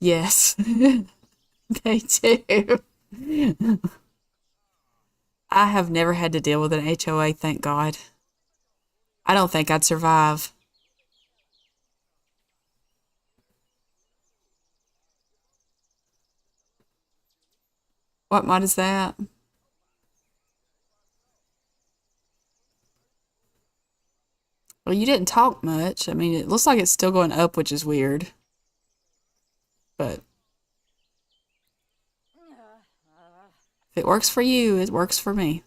Yes, they do. I have never had to deal with an HOA, thank God. I don't think I'd survive. What mod is that? Well, you didn't talk much. I mean, it looks like it's still going up, which is weird. But if it works for you, it works for me.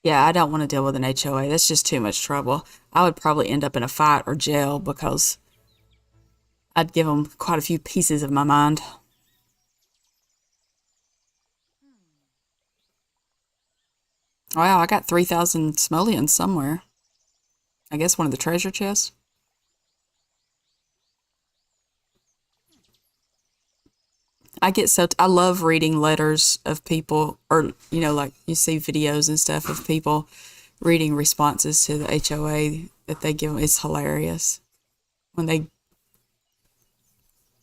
Yeah, I don't want to deal with an HOA. That's just too much trouble. I would probably end up in a fight or jail because I'd give them quite a few pieces of my mind. Wow, I got 3,000 simoleons somewhere. I guess one of the treasure chests. I love reading letters of people, or, like you see videos and stuff of people reading responses to the HOA that they give them. It's hilarious when they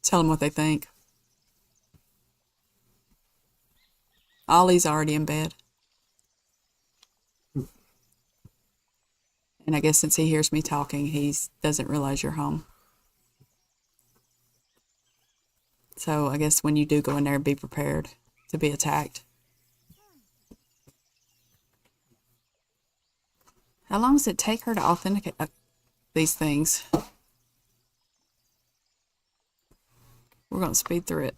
tell them what they think. Ollie's already in bed. And I guess since he hears me talking, he doesn't realize you're home. So I guess when you do go in there, be prepared to be attacked. How long does it take her to authenticate these things? We're going to speed through it.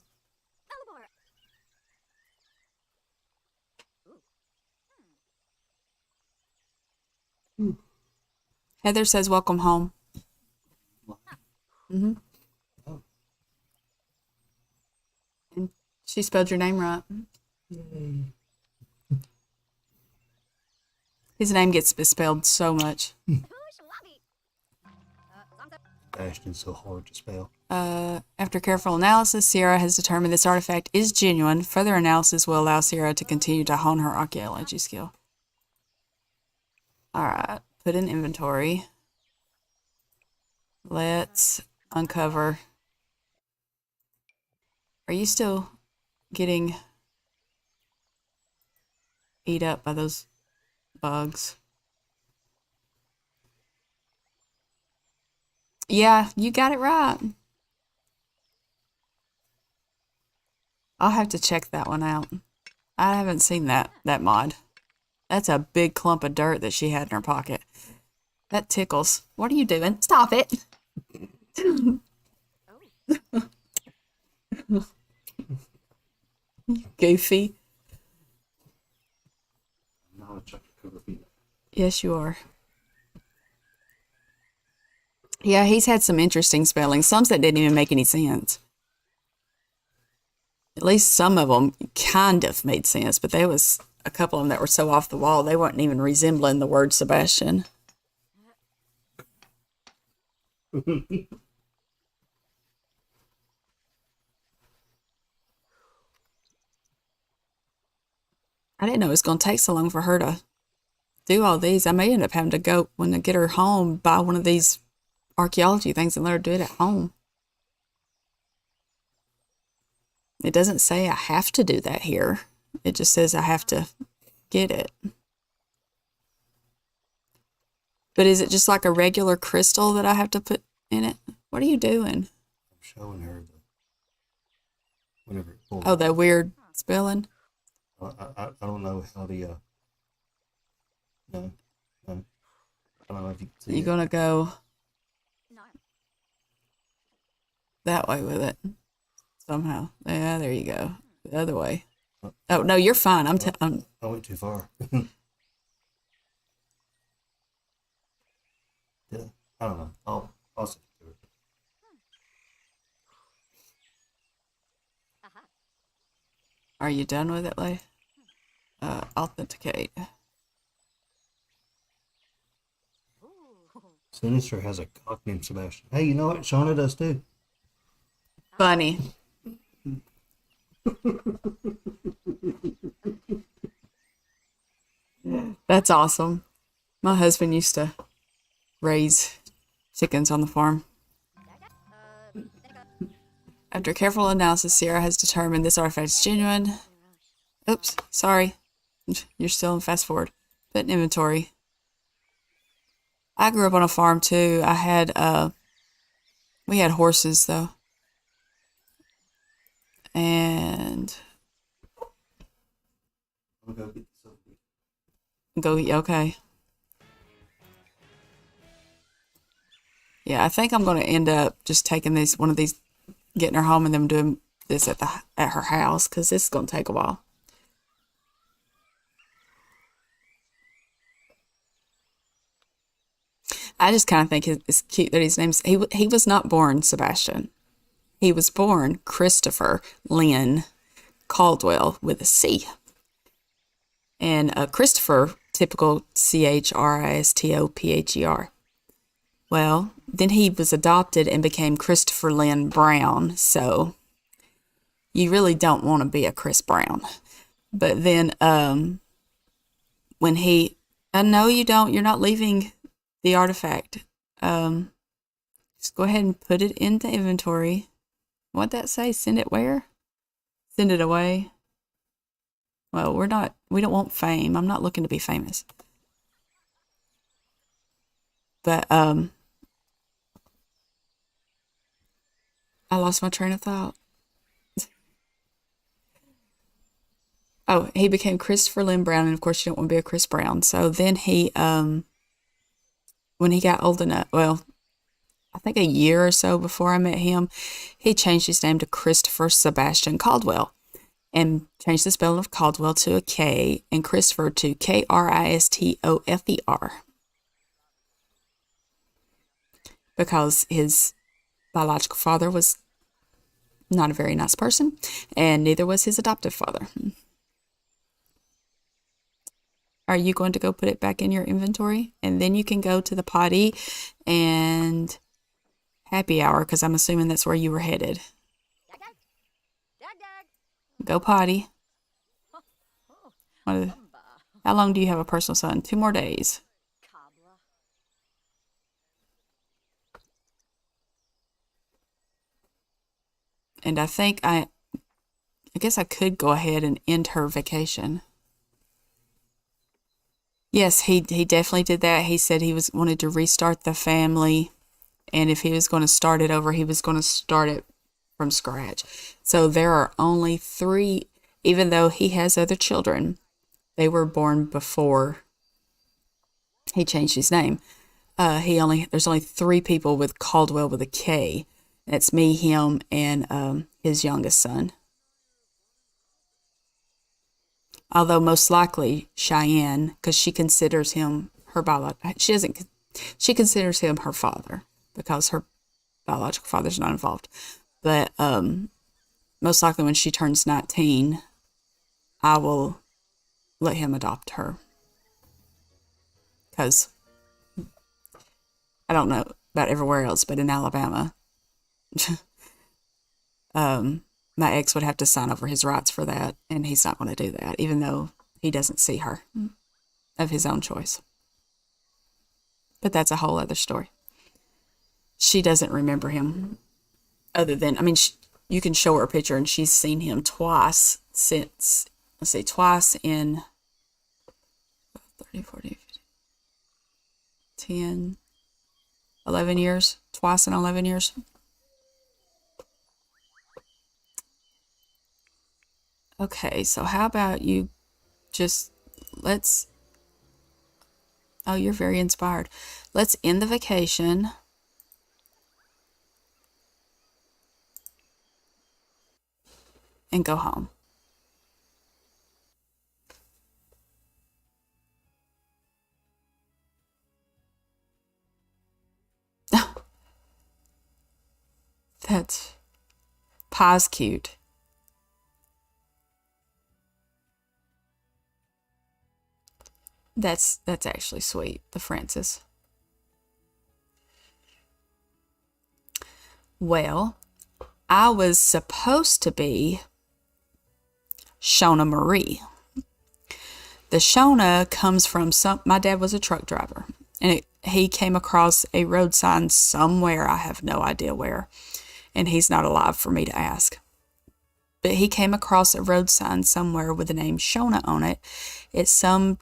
Heather says, "Welcome home." Mm-hmm. And she spelled your name right. His name gets misspelled so much. Ashton's so hard to spell. After careful analysis, Sierra has determined this artifact is genuine. Further analysis will allow Sierra to continue to hone her archaeology skill. Alright, put in inventory. Let's uncover. Are you still getting eat up by those bugs? Yeah, you got it right. I'll have to check that one out. I haven't seen that mod. That's a big clump of dirt that she had in her pocket. That tickles. What are you doing? Stop it. Goofy. Now I check the cover feet. Yes, you are. Yeah, he's had some interesting spellings. Some that didn't even make any sense. At least some of them kind of made sense, but there was a couple of them that were so off the wall, they weren't even resembling the word Sebastian. I didn't know it was going to take so long for her to do all these. I may end up having to go, when I get her home, buy one of these archaeology things and let her do it at home. It doesn't say I have to do that here. It just says I have to get it. But is it just like a regular crystal that I have to put in it? What are you doing? I'm showing her the whenever it pulls. Oh, that weird spelling? I don't know how the no, no. I don't know if you can see You're it. gonna go that way with it somehow. Yeah, there you go. The other way. Oh no, you're fine. I'm I went too far. Yeah, I don't know. I'll stick to it. Are you done with it, Lay? Authenticate. Sinister has a cock named Sebastian. Hey, you know what? Shauna does too. Funny. That's awesome. My husband used to raise chickens on the farm. After careful analysis, Sierra has determined this artifact is genuine. Oops, sorry. You're still in fast forward. Put in inventory. I grew up on a farm too. We had horses though. And I'm gonna go get the silver. okay. Yeah, I think I'm going to end up just taking one of these, getting her home and then doing this at her house because this is going to take a while. I just kind of think it's cute that his name's he was not born Sebastian. He was born Christopher Lynn Caldwell with a C. And Christopher, typical Chrisistopher. Well, then he was adopted and became Christopher Lynn Brown. So you really don't want to be a Chris Brown. But then when no, you don't. You're not leaving the artifact. Just go ahead and put it into inventory. What'd that say? Send it where? Send it away. Well, we don't want fame. I'm not looking to be famous. But I lost my train of thought. Oh, he became Christopher Lynn Brown, and of course you don't want to be a Chris Brown. So then he when he got old enough, well, I think a year or so before I met him, he changed his name to Christopher Sebastian Caldwell and changed the spelling of Caldwell to a K and Christopher to Kristofer because his biological father was not a very nice person and neither was his adoptive father. Are you going to go put it back in your inventory? And then you can go to the potty and happy hour, because I'm assuming that's where you were headed. Go potty. How long do you have a personal son? 2 more days. And I guess I could go ahead and end her vacation. Yes, he definitely did that. He said he was wanted to restart the family, and if he was going to start it over, he was going to start it from scratch. So there are only three, even though he has other children, they were born before he changed his name. There's only three people with Caldwell with a K. That's me, him, and his youngest son. Although most likely Cheyenne, because she considers him her biological. She doesn't. She considers him her father because her biological father's not involved. But most likely when she turns 19, I will let him adopt her because I don't know about everywhere else, but in Alabama, my ex would have to sign over his rights for that, and he's not going to do that, even though he doesn't see her of his own choice. But that's a whole other story. She doesn't remember him, other than, I mean, you can show her a picture, and she's seen him twice since, let's see, twice in 30, 40, 50, 10, 11 years, twice in 11 years. Okay, so how about you just let's, oh, you're very inspired. Let's end the vacation and go home. That's Pie's cute. That's actually sweet, the Francis. Well, I was supposed to be Shona Marie. The Shona comes from my dad was a truck driver, and he came across a road sign somewhere, I have no idea where, and he's not alive for me to ask. But he came across a road sign somewhere with the name Shona on it. It's some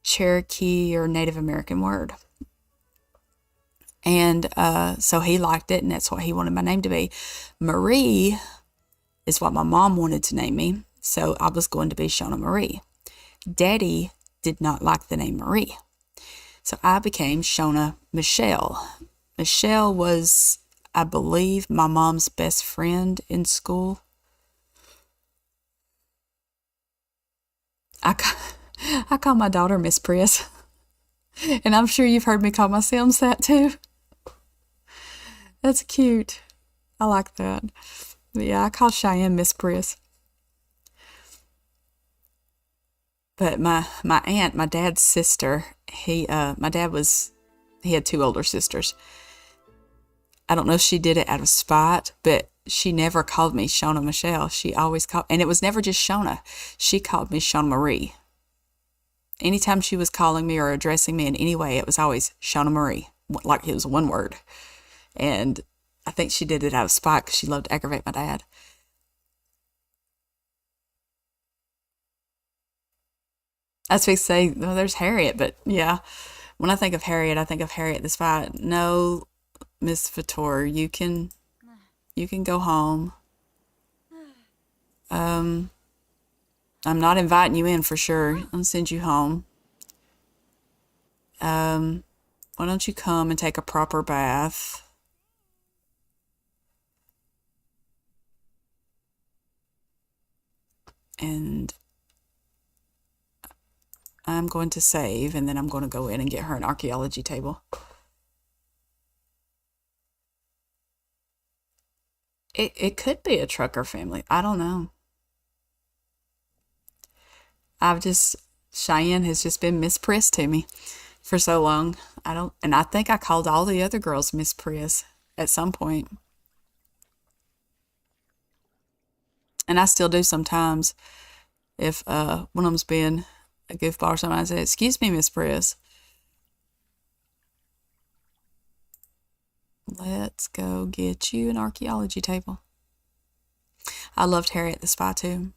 Cherokee or Native American word. And so he liked it, and that's what he wanted my name to be. Marie is what my mom wanted to name me, so I was going to be Shona Marie. Daddy did not like the name Marie, so I became Shona Michelle. Michelle was, I believe, my mom's best friend in school. I call my daughter Miss Priss, and I'm sure you've heard me call my Sims that too. That's cute. I like that. But yeah, I call Cheyenne Miss Priss. But my aunt, my dad's sister, my dad he had two older sisters. I don't know if she did it out of spite, but she never called me Shona Michelle. She always called, and it was never just Shona. She called me Shona Marie. Anytime she was calling me or addressing me in any way, it was always Shona Marie, like it was one word. And I think she did it out of spite because she loved to aggravate my dad. I was supposed to say, well, there's Harriet, but yeah, when I think of Harriet, I think of Harriet the Spy. No, Miss Vitor, you can go home. Um, I'm not inviting you in for sure. I'll send you home. Um, why don't you come and take a proper bath? And I'm going to save, and then I'm going to go in and get her an archaeology table. It could be a trucker family. I don't know. I've just Cheyenne has just been Miss Priss to me for so long. And I think I called all the other girls Miss Priss at some point. And I still do sometimes. If one of them's being a goofball or something, I say, "Excuse me, Miss Priss." Let's go get you an archaeology table. I loved Harriet the Spy too.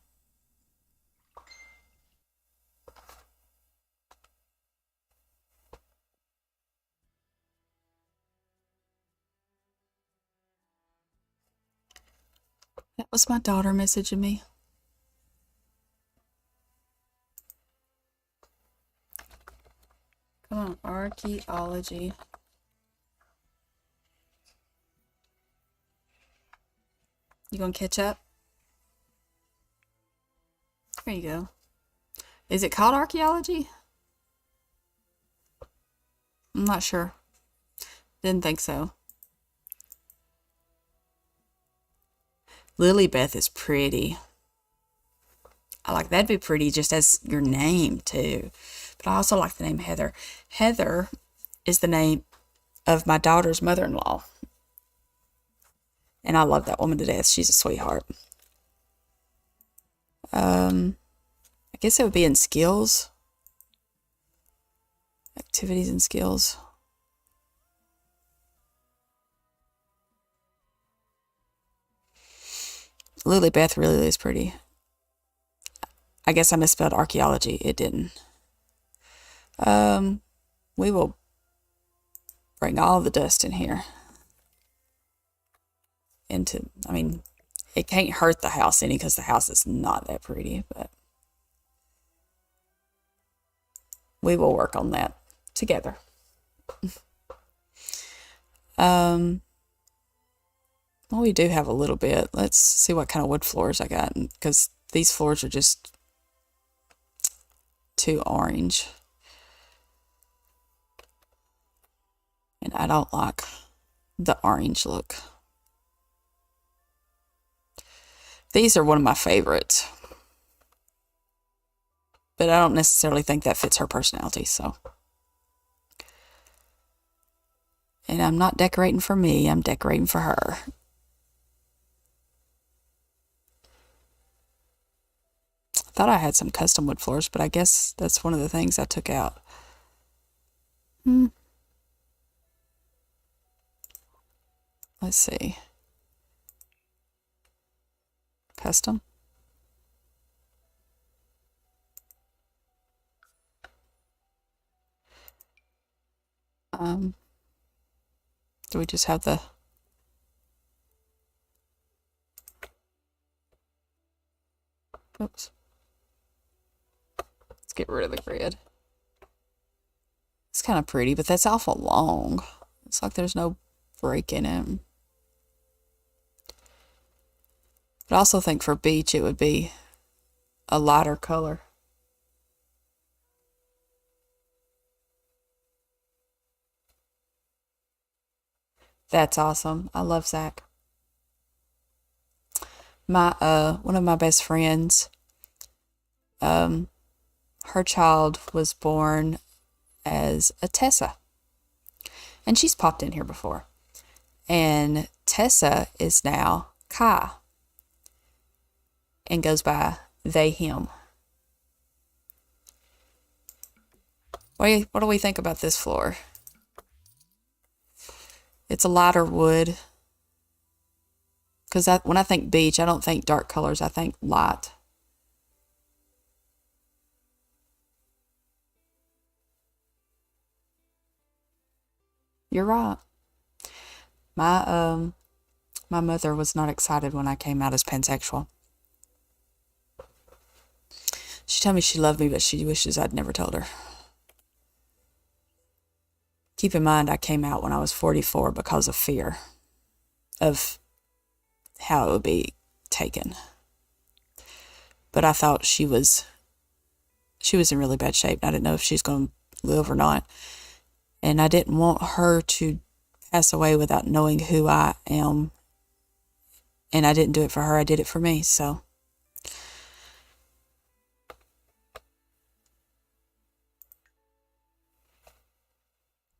That was my daughter messaging me. Come on, archaeology. You gonna catch up? There you go. Is it called archaeology? I'm not sure. Didn't think so. Lilybeth is pretty. I like that'd be pretty just as your name too. But I also like the name Heather. Heather is the name of my daughter's mother-in-law. And I love that woman to death. She's a sweetheart. I guess it would be in skills. Activities and skills. Lilybeth really is pretty. I guess I misspelled archaeology. It didn't. We will bring all the dust in here. I mean, it can't hurt the house any because the house is not that pretty, but we will work on that together. Well, we do have a little bit. Let's see what kind of wood floors I got, because these floors are just too orange. And I don't like the orange look. These are one of my favorites. But I don't necessarily think that fits her personality, so. And I'm not decorating for me, I'm decorating for her. I thought I had some custom wood floors, but I guess that's one of the things I took out. Let's see. Custom. Do we just have the oops. Let's get rid of the grid. It's kind of pretty, but that's awful long. It's like there's no break in it. But I also think for beach it would be a lighter color. That's awesome. I love Zach. My one of my best friends, her child was born as a Tessa. And she's popped in here before. And Tessa is now Kai and goes by they, him. What do we think about this floor? It's a lighter wood. Because when I think beach, I don't think dark colors. I think light. You're right. My mother was not excited when I came out as pansexual. She told me she loved me, but she wishes I'd never told her. Keep in mind, I came out when I was 44 because of fear of how it would be taken. But I thought she was in really bad shape. I didn't know if she's going to live or not. And I didn't want her to pass away without knowing who I am. And I didn't do it for her. I did it for me. So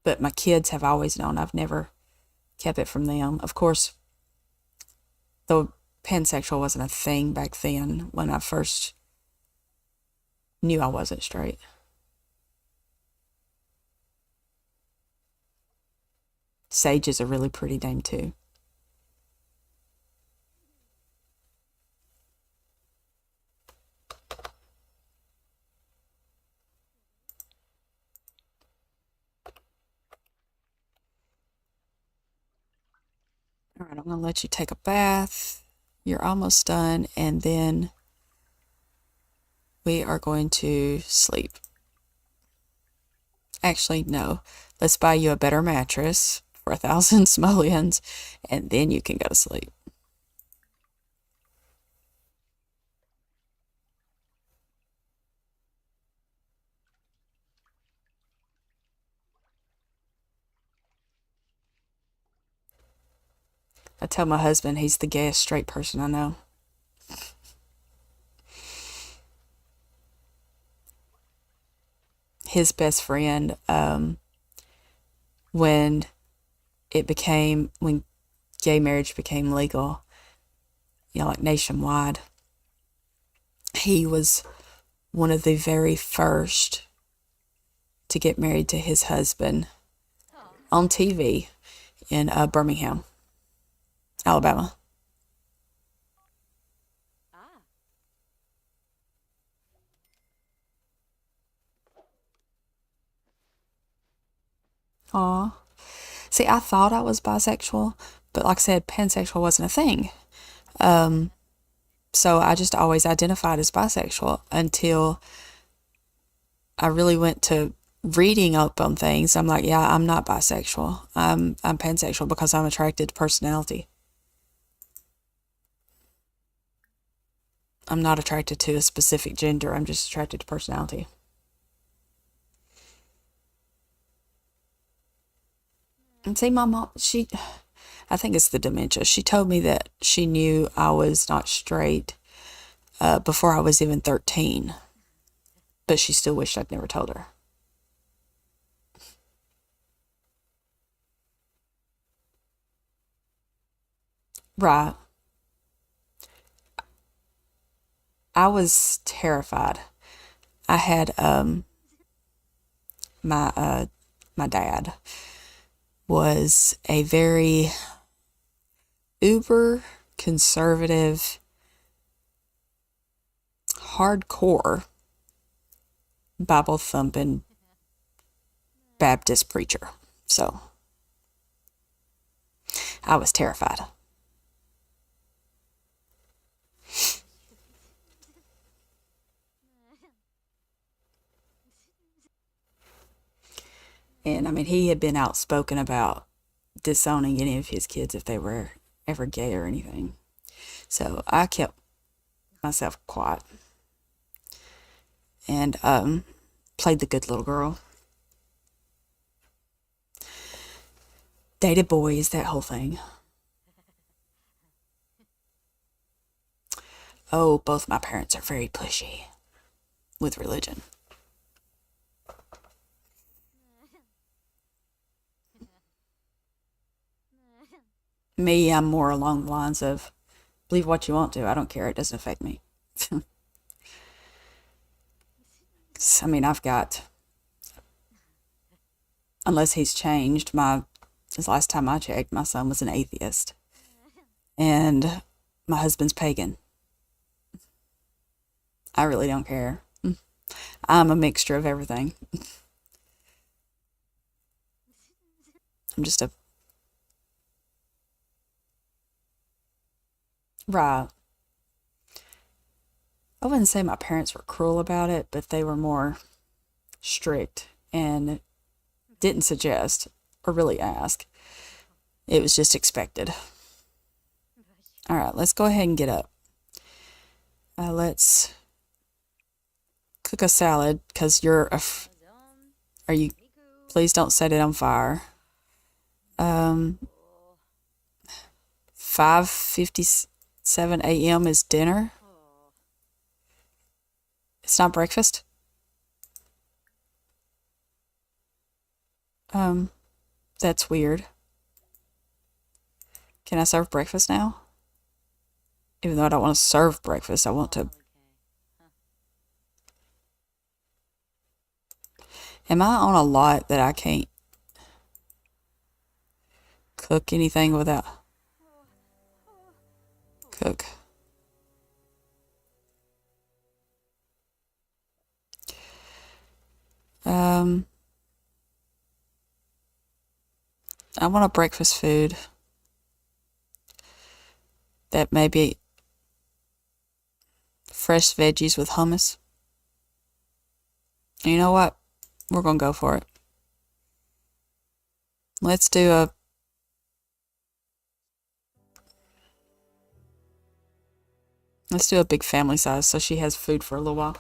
But my kids have always known. I've never kept it from them. Of course, the pansexual wasn't a thing back then when I first knew I wasn't straight. Sage is a really pretty name too. All right, I'm going to let you take a bath. You're almost done, and then we are going to sleep. Actually, no. Let's buy you a better mattress for 1,000 simoleons, and then you can go to sleep. I tell my husband he's the gayest straight person I know. His best friend, when when gay marriage became legal, like nationwide, he was one of the very first to get married to his husband on TV in Birmingham, Alabama. Aw. See, I thought I was bisexual, but like I said, pansexual wasn't a thing. Um, so I just always identified as bisexual until I really went to reading up on things. I'm like, yeah, I'm not bisexual. I'm pansexual because I'm attracted to personality. I'm not attracted to a specific gender. I'm just attracted to personality. And see, my mom, I think it's the dementia. She told me that she knew I was not straight before I was even 13, but she still wished I'd never told her. Right. I was terrified. I had my my dad was a very uber conservative, hardcore Bible thumping Baptist preacher. So I was terrified. And I mean, he had been outspoken about disowning any of his kids if they were ever gay or anything. So I kept myself quiet and played the good little girl. Dated boys, that whole thing. Oh, both my parents are very pushy with religion. Me, I'm more along the lines of believe what you want to. I don't care. It doesn't affect me. I mean, I've got, unless he's changed, this last time I checked, my son was an atheist. And my husband's pagan. I really don't care. I'm a mixture of everything. I'm just a, right. I wouldn't say my parents were cruel about it, but they were more strict and didn't suggest or really ask. It was just expected. All right, let's go ahead and get up. Let's cook a salad because are you, please don't set it on fire. 5:57 a.m. is dinner. It's not breakfast. That's weird. Can I serve breakfast now? Even though I don't want to serve breakfast, I want to. Am I on a lot that I can't cook anything without cook? Um, I want a breakfast food that may be fresh veggies with hummus. And you know what? We're gonna go for it. Let's do a let's do a big family size so she has food for a little while.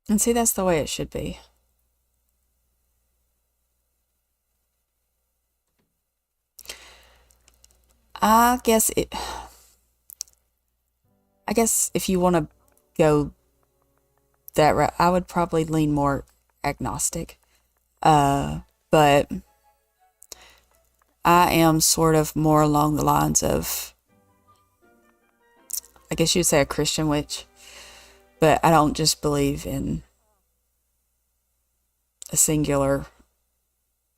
And see, that's the way it should be. I guess it. I guess if you want to go that route, I would probably lean more agnostic. But I am sort of more along the lines of, I guess you'd say a Christian witch, but I don't just believe in a singular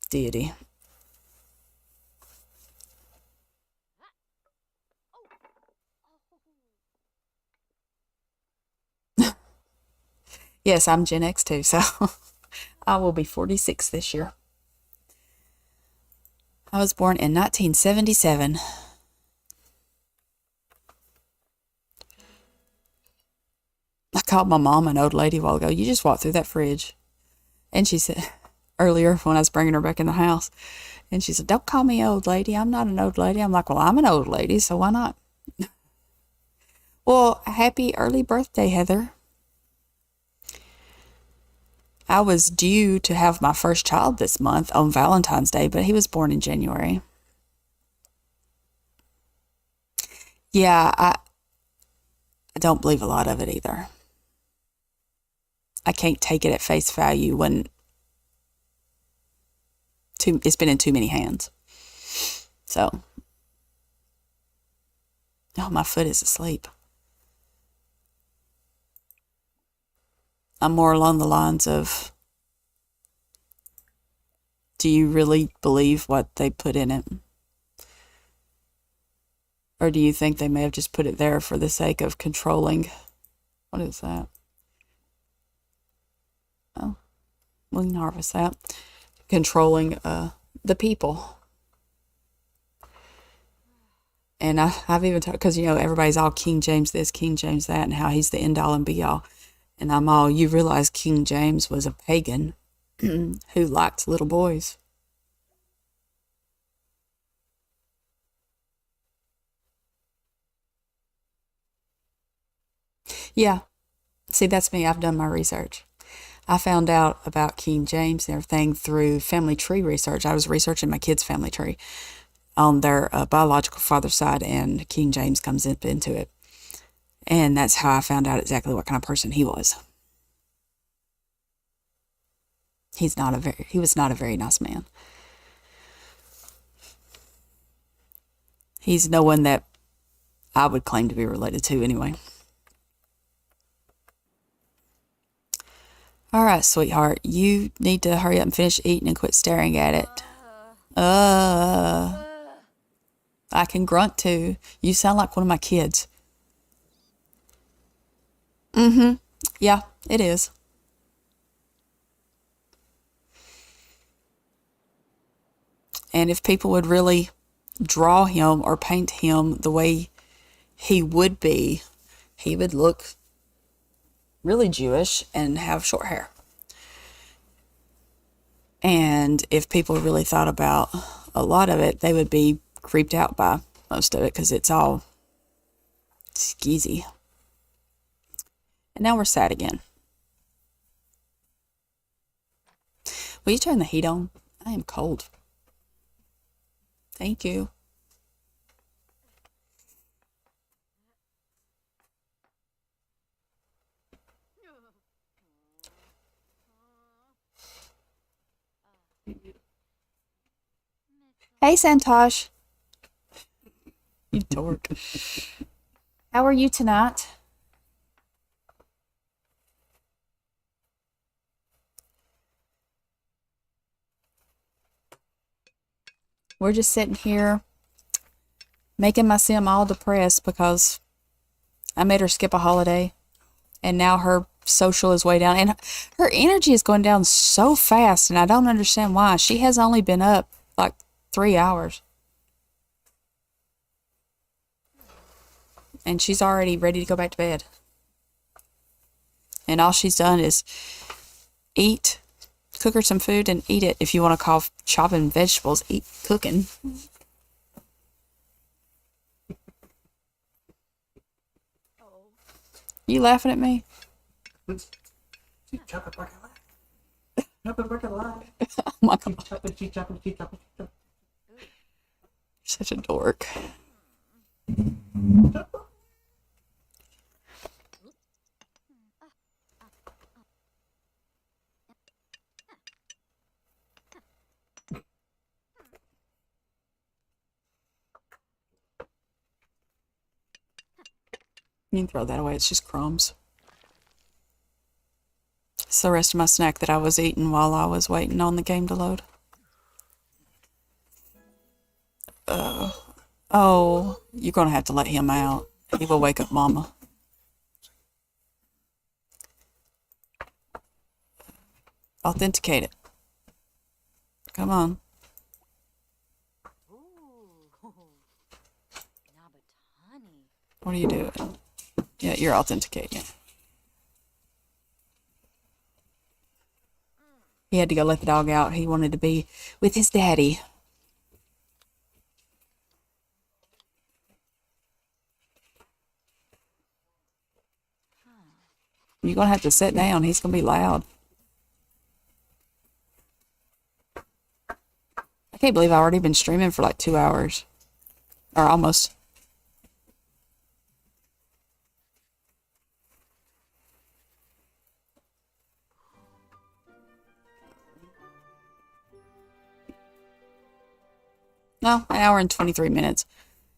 deity. Yes, I'm Gen X too, so I will be 46 this year. I was born in 1977. I called my mom an old lady a while ago. You just walked through that fridge. And she said, earlier when I was bringing her back in the house, and she said, "Don't call me old lady. I'm not an old lady." I'm like, "Well, I'm an old lady, so why not?" Well, happy early birthday, Heather. I was due to have my first child this month on Valentine's Day, but he was born in January. Yeah, I don't believe a lot of it either. I can't take it at face value when it's been in too many hands. So, oh, my foot is asleep. I'm more along the lines of, do you really believe what they put in it? Or do you think they may have just put it there for the sake of controlling? What is that? Oh, we can harvest that. Controlling the people. And I've even talked, because, everybody's all King James this, King James that, and how he's the end all and be all. And I'm all, you realize King James was a pagan who liked little boys. Yeah, see, that's me. I've done my research. I found out about King James and everything through family tree research. I was researching my kids' family tree on their biological father's side, and King James comes into it. And that's how I found out exactly what kind of person he was. He was not a very nice man. He's no one that I would claim to be related to anyway. All right, sweetheart, you need to hurry up and finish eating and quit staring at it. I can grunt too. You sound like one of my kids. Yeah, it is. And if people would really draw him or paint him the way he would be, he would look really Jewish and have short hair. And if people really thought about a lot of it, they would be creeped out by most of it because it's all skeezy. And now we're sad again. Will you turn the heat on? I am cold. Thank you. Hey, Santosh. You dork. How are you tonight? We're just sitting here making my sim all depressed because I made her skip a holiday and now her social is way down and her energy is going down so fast and I don't understand why. She has only been up like 3 hours and she's already ready to go back to bed. And all she's done is eat, cook her some food and eat it. If you want to call chopping vegetables, eat cooking. You laughing at me? Oh my God. Such a dork. You can throw that away. It's just crumbs. It's the rest of my snack that I was eating while I was waiting on the game to load. Oh, you're going to have to let him out. He will wake up Mama. Authenticate it. Come on. What are you doing? Yeah, you're authenticating it. He had to go let the dog out. He wanted to be with his daddy. You're going to have to sit down. He's going to be loud. I can't believe I've already been streaming for like 2 hours. Or almost. No, an hour and 23 minutes.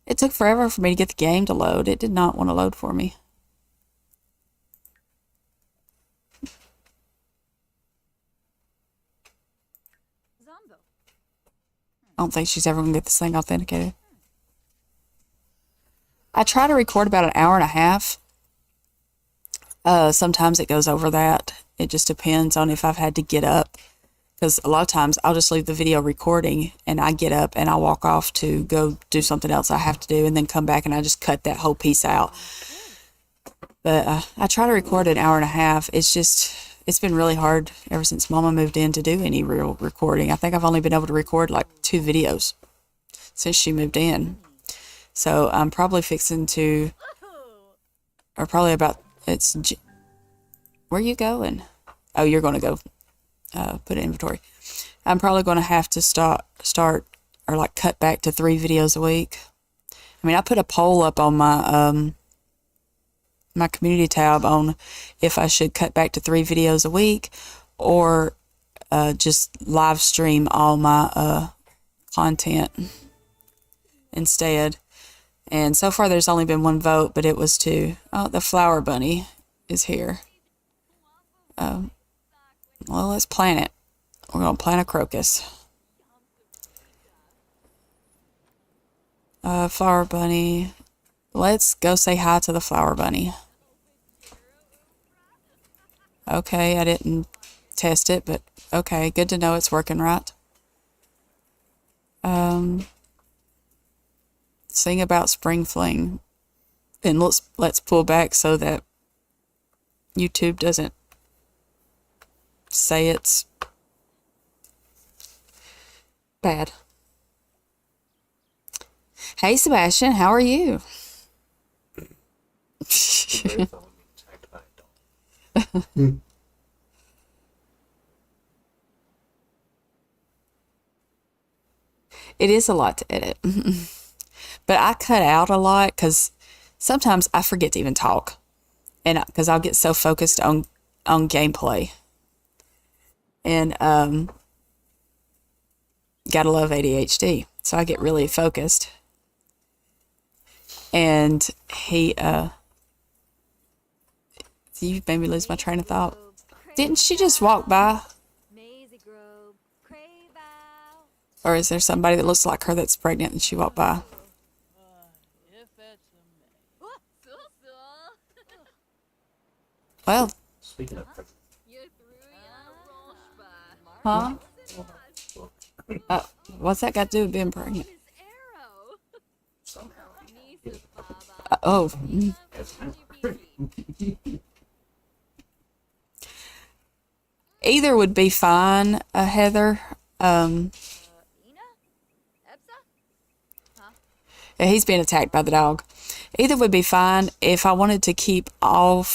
It took forever for me to get the game to load. It did not want to load for me. I don't think she's ever going to get this thing authenticated. I try to record about an hour and a half. Sometimes it goes over that. It just depends on if I've had to get up. Because a lot of times I'll just leave the video recording and I get up and I walk off to go do something else I have to do and then come back and I just cut that whole piece out. But I try to record an hour and a half. It's been really hard ever since Mama moved in to do any real recording. I think I've only been able to record like 2 videos since she moved in. So I'm probably fixing to, or probably about, where are you going? Oh, you're going to go put in inventory. I'm probably going to have to start or like cut back to 3 videos a week. I mean, I put a poll up on my my community tab on if I should cut back to 3 videos a week or just live stream all my content instead. And so far there's only been 1 vote, but it was the flower bunny is here. Well, let's plant it. We're going to plant a crocus. Flower bunny. Let's go say hi to the flower bunny. Okay, I didn't test it, but okay, good to know it's working right. Sing about spring fling. And let's pull back so that YouTube doesn't say it's bad. Hey Sebastian, how are you? It is a lot to edit. But I cut out a lot because sometimes I forget to even talk. And because I'll get so focused on gameplay. And gotta love ADHD. So I get really focused. And you made me lose my train of thought. Didn't she just walk by? Or is there somebody that looks like her that's pregnant and she walked by? Well, Speaking of huh? Uh, what's that got to do with being pregnant? somehow, Oh, either would be fine, Heather. Yeah, he's being attacked by the dog. Either would be fine if I wanted to keep all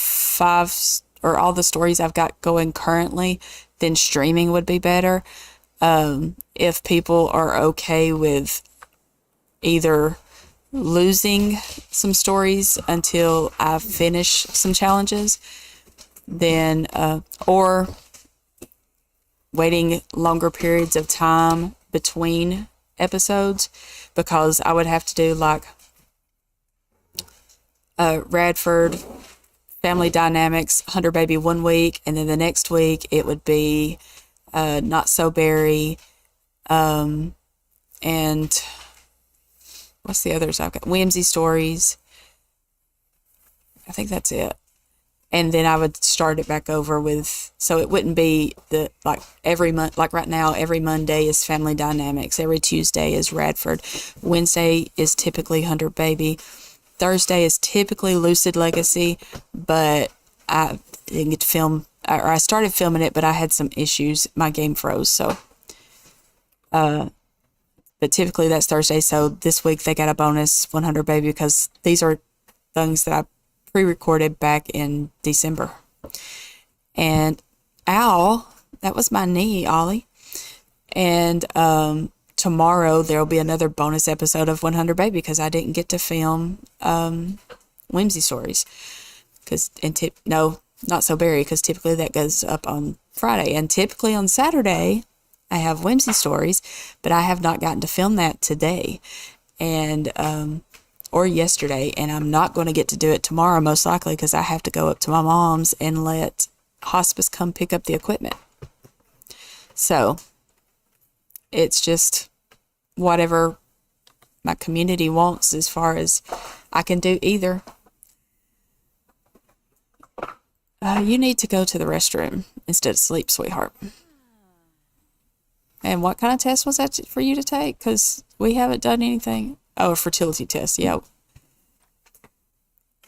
or all the stories I've got going currently, then streaming would be better. If people are okay with either losing some stories until I finish some challenges, then, or waiting longer periods of time between episodes, because I would have to do like Radford, Family Dynamics, Hunter Baby 1 week, and then the next week it would be Not So Berry, and what's the others I've got? Whimsy Stories. I think that's it. And then I would start it back over with, so it wouldn't be like every month, like right now, every Monday is Family Dynamics, every Tuesday is Radford, Wednesday is typically Hunter Baby, Thursday is typically Lucid Legacy, but I didn't get to film, or I started filming it, but I had some issues. My game froze, so, but typically that's Thursday. So this week they got a bonus 100 Baby because these are things that I pre-recorded back in December. And ow, that was my knee, Ollie. And tomorrow there'll be another bonus episode of 100 Baby because I didn't get to film Whimsy Stories. No, Not So Berry, because typically that goes up on Friday. And typically on Saturday I have Whimsy Stories, but I have not gotten to film that today. And or yesterday, and I'm not going to get to do it tomorrow, most likely, because I have to go up to my mom's and let hospice come pick up the equipment. So it's just whatever my community wants as far as I can do either. You need to go to the restroom instead of sleep, sweetheart. And what kind of test was that for you to take? Because we haven't done anything. Oh, a fertility test, yeah.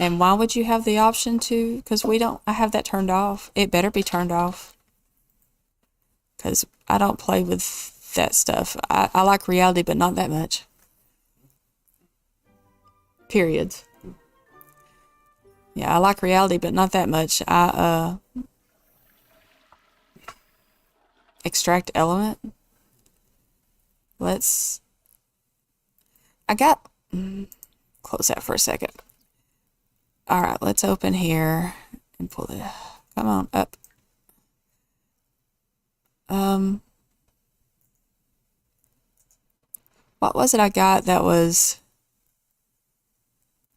And why would you have the option to? Because I have that turned off. It better be turned off. Because I don't play with that stuff. I like reality, but not that much. Period. Yeah, I like reality, but not that much. Extract element. Close that for a second. All right, let's open here and pull it. Come on, up. What was it I got that was,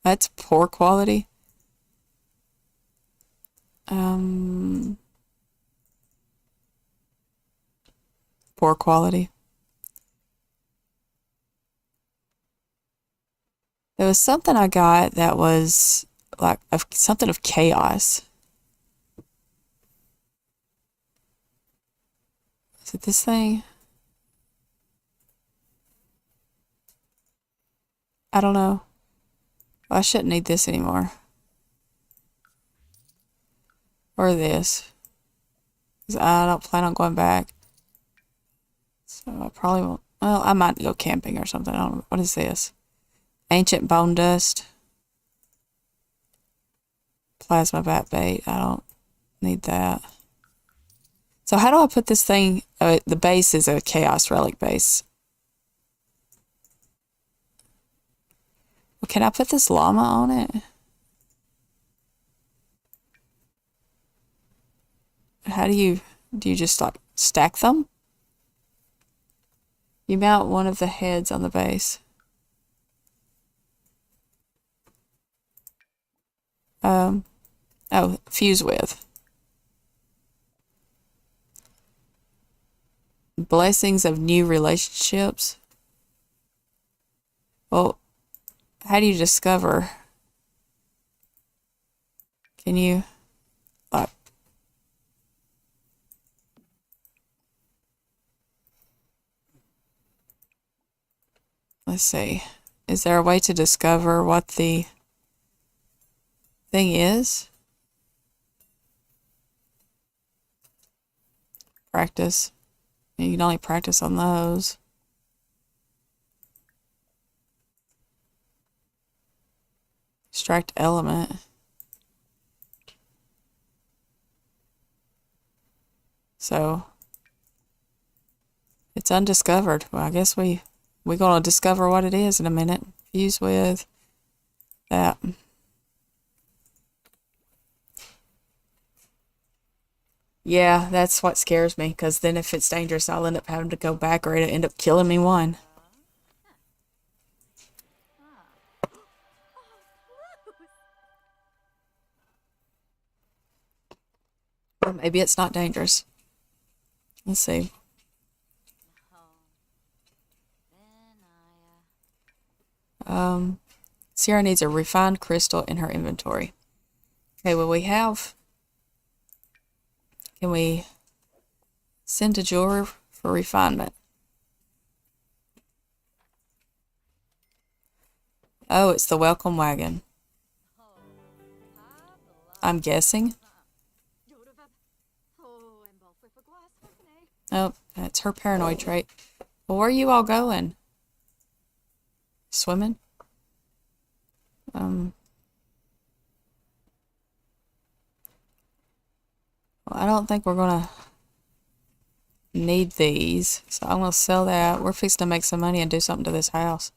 that's poor quality? Poor quality. There was something I got that was like something of chaos. Is it this thing? I don't know. Well, I shouldn't need this anymore. Or this. 'Cause I don't plan on going back. So I probably won't. Well, I might go camping or something. I don't know. What is this? Ancient bone dust. Plasma bat bait. I don't need that. So how do I put this thing? The base is a chaos relic base. Well, can I put this llama on it? How do you just like stack them? You mount one of the heads on the base. Oh, fuse with. Blessings of new relationships. Well, how do you discover? Can you, like, let's see. Is there a way to discover what the thing is? Practice. You can only practice on those. Extract element. So it's undiscovered. Well, I guess we're gonna discover what it is in a minute. Fuse with that. Yeah, that's what scares me, because then if it's dangerous, I'll end up having to go back, or it'll end up killing me one. Or maybe it's not dangerous. Let's see. Sierra needs a refined crystal in her inventory. Okay, well, can we send a jeweler for refinement? Oh, it's the welcome wagon. I'm guessing. Oh, that's her paranoid trait. Well, where are you all going? Swimming? Well, I don't think we're gonna need these, so I'm gonna sell that. We're fixing to make some money and do something to this house.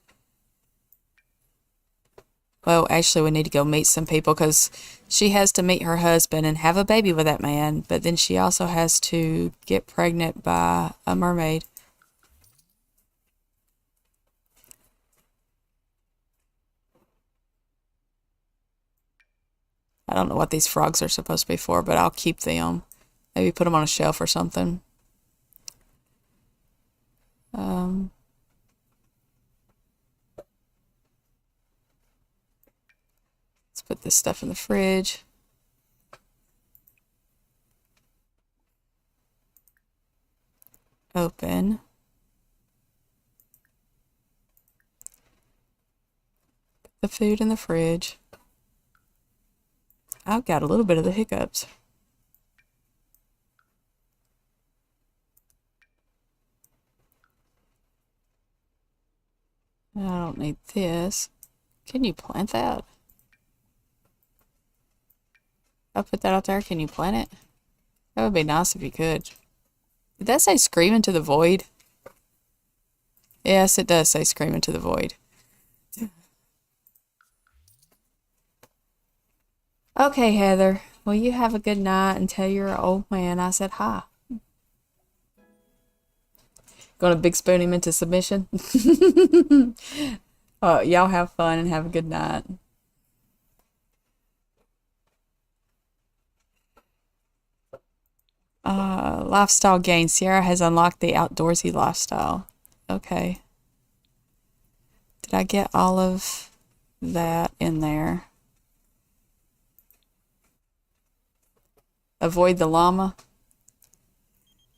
Well, actually, we need to go meet some people, because she has to meet her husband and have a baby with that man, but then she also has to get pregnant by a mermaid. I don't know what these frogs are supposed to be for, but I'll keep them. Maybe put them on a shelf or something. Let's put this stuff in the fridge. Open. Put the food in the fridge. I've got a little bit of the hiccups. I don't need this. Can you plant that? I'll put that out there. Can you plant it? That would be nice if you could. Did that say scream into the void? Yes, it does say scream into the void. Okay, Heather. Well, you have a good night and tell your old man I said hi. Gonna big spoon him into submission? Y'all have fun and have a good night. Lifestyle gain. Sierra has unlocked the outdoorsy lifestyle. Okay. Did I get all of that in there? Avoid the llama.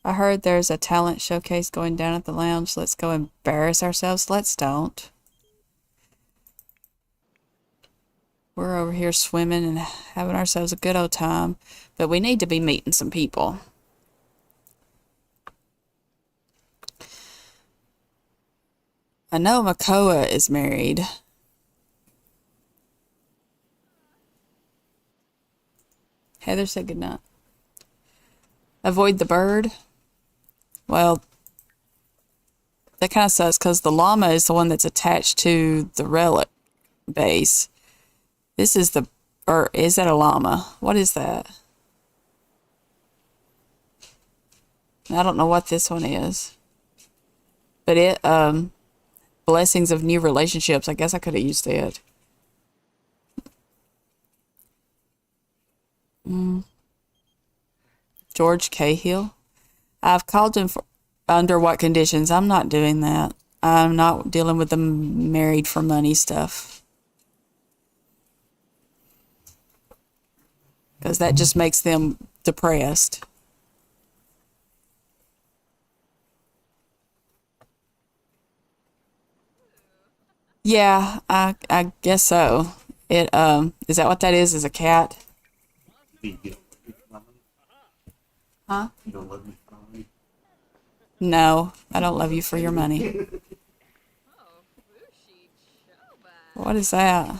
I heard there's a talent showcase going down at the lounge. Let's go embarrass ourselves. Let's don't. We're over here swimming and having ourselves a good old time, but we need to be meeting some people. I know Makoa is married. Heather said goodnight. Avoid the bird. Well, that kind of sucks, because the llama is the one that's attached to the relic base. This is the, or is that a llama? What is that? I don't know what this one is. But blessings of new relationships. I guess I could have used it. George Cahill. I've called him for under what conditions? I'm not doing that. I'm not dealing with the married for money stuff. Because that just makes them depressed. Yeah, I guess so. It is that what that is? Is a cat? You don't love me for my money? Huh? You don't love me for my money? No, I don't love you for your money. What is that?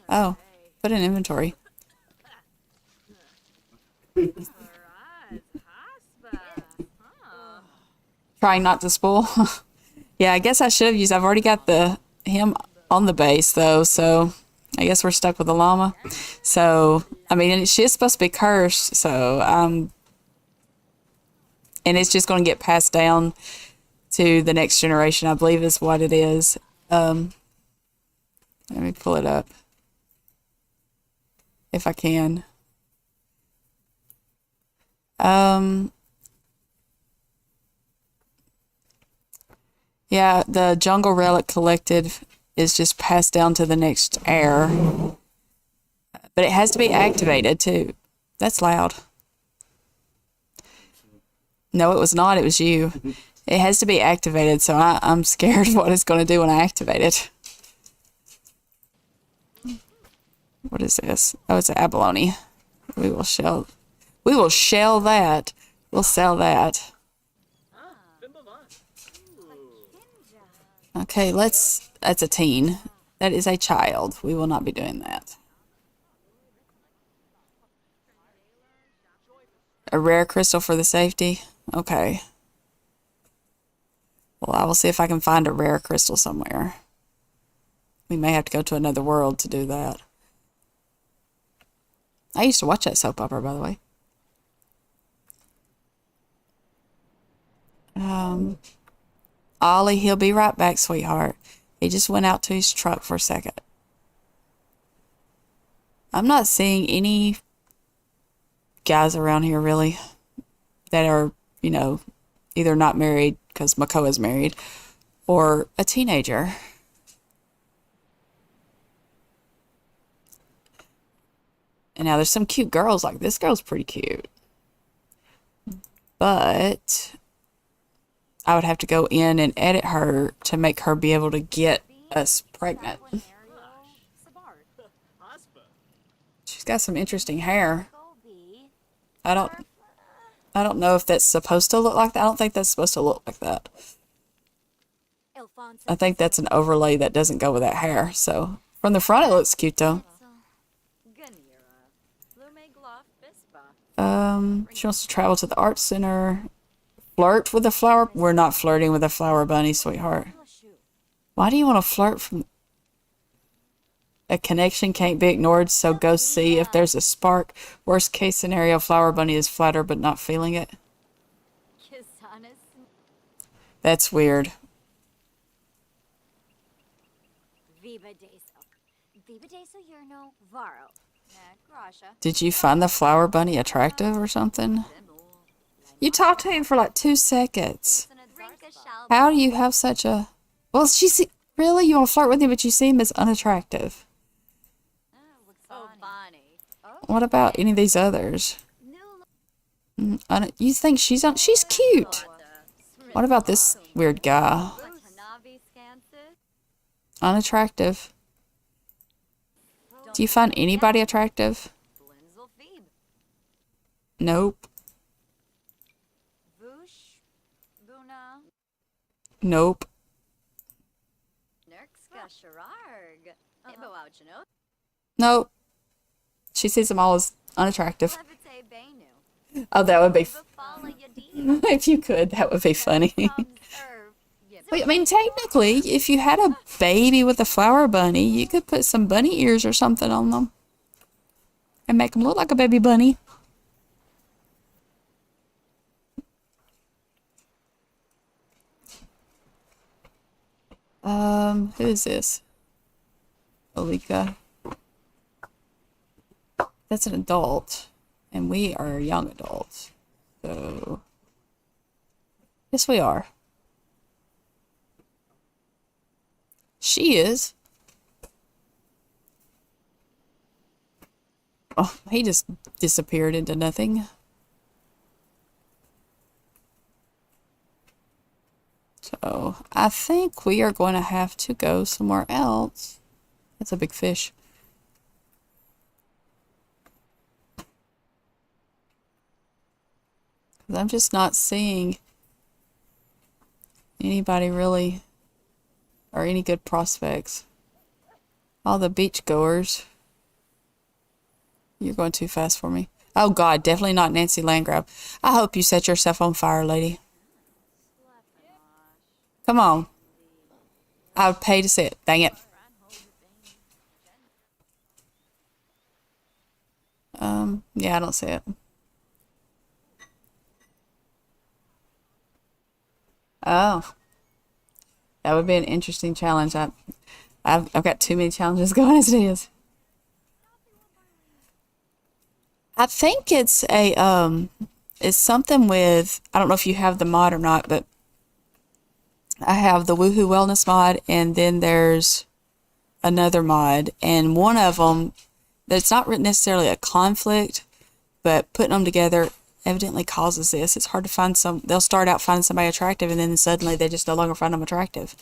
Oh, put in inventory. Trying not to spoil. Yeah, I guess I should have used. I've already got him on the base though, so I guess we're stuck with the llama. So I mean, and she is supposed to be cursed, so and it's just going to get passed down to the next generation, I believe is what it is. Let me pull it up if I can. Yeah, the jungle relic collected is just passed down to the next heir. But it has to be activated too. That's loud. No, it was not. It was you. It has to be activated, so I'm scared of what it's going to do when I activate it. What is this? Oh, it's an abalone. We will shell. We will shell that. We'll sell that. Okay, that's a teen. That is a child. We will not be doing that. A rare crystal for the safety? Okay. Well, I will see if I can find a rare crystal somewhere. We may have to go to another world to do that. I used to watch that soap opera, by the way. Ollie, he'll be right back, sweetheart. He just went out to his truck for a second. I'm not seeing any guys around here, really, that are, either not married, because Makoa's married, or a teenager. And now there's some cute girls, like this girl's pretty cute. But I would have to go in and edit her to make her be able to get us pregnant. She's got some interesting hair. I don't know if that's supposed to look like that. I don't think that's supposed to look like that. I think that's an overlay that doesn't go with that hair. So from the front it looks cute though. She wants to travel to the art center. Flirt with a flower? We're not flirting with a flower bunny, sweetheart. Why do you want to flirt from... A connection can't be ignored, so go see if there's a spark. Worst case scenario, flower bunny is flattered but not feeling it. That's weird. Did you find the flower bunny attractive or something? You talked to him for like 2 seconds. How do you have such a... Well, really? You want to flirt with him, but you see him as unattractive. What about any of these others? You think she's cute. What about this weird guy? Unattractive. Do you find anybody attractive? Nope. Nope. Nope. She sees them all as unattractive. Oh, that would be... If you could, that would be funny. Wait, I mean, technically, if you had a baby with a flower bunny, you could put some bunny ears or something on them. And make them look like a baby bunny. Who is this? Alika. That's an adult, and we are young adults. So, yes, we are. She is. Oh, he just disappeared into nothing. So, I think we are going to have to go somewhere else. That's a big fish. 'Cause I'm just not seeing anybody really, or any good prospects. All the beach goers. You're going too fast for me. Oh God, definitely not Nancy Landgrab. I hope you set yourself on fire, lady. Come on. I would pay to see it. Dang it. Yeah, I don't see it. Oh, that would be an interesting challenge. I've got too many challenges going as it is. I think it's something with, I don't know if you have the mod or not, but I have the Woohoo Wellness mod, and then there's another mod, and one of them that's not necessarily a conflict, but putting them together evidently causes this. It's hard to find they'll start out finding somebody attractive, and then suddenly they just no longer find them attractive.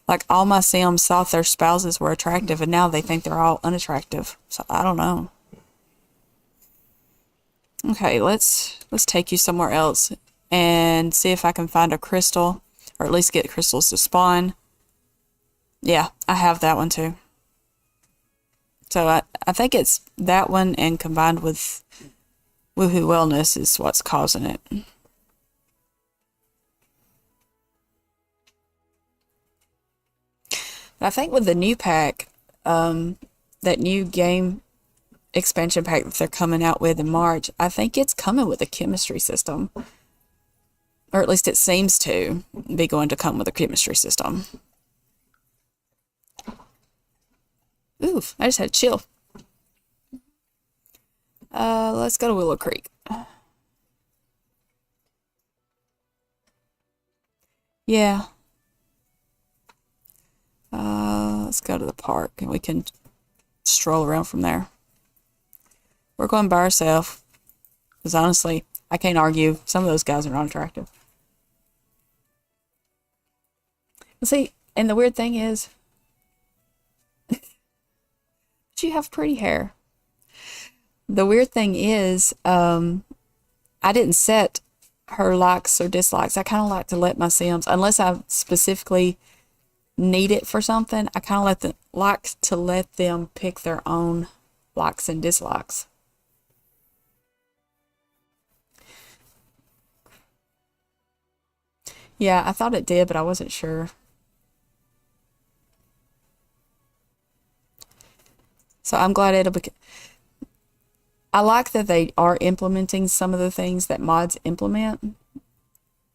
Like all my Sims thought their spouses were attractive, and now they think they're all unattractive. So I don't know. Okay, let's take you somewhere else and see if I can find a crystal, or at least get crystals to spawn. Yeah, I have that one too. So I think it's that one, and combined with Woohoo Wellness is what's causing it. But I think with the new pack, that new game expansion pack that they're coming out with in March, I think it's coming with a chemistry system. Or at least it seems to be going to come with a chemistry system. Ooh, I just had to chill. Let's go to Willow Creek. Yeah. Let's go to the park, and we can stroll around from there. We're going by ourselves, because honestly, I can't argue. Some of those guys are not attractive. See, and the weird thing is, you have pretty hair. The weird thing is, I didn't set her likes or dislikes. I kind of like to let my Sims, unless I specifically need it for something, I kind of like to let them pick their own likes and dislikes. Yeah, I thought it did, but I wasn't sure. So I'm glad it'll be. I like that they are implementing some of the things that mods implement,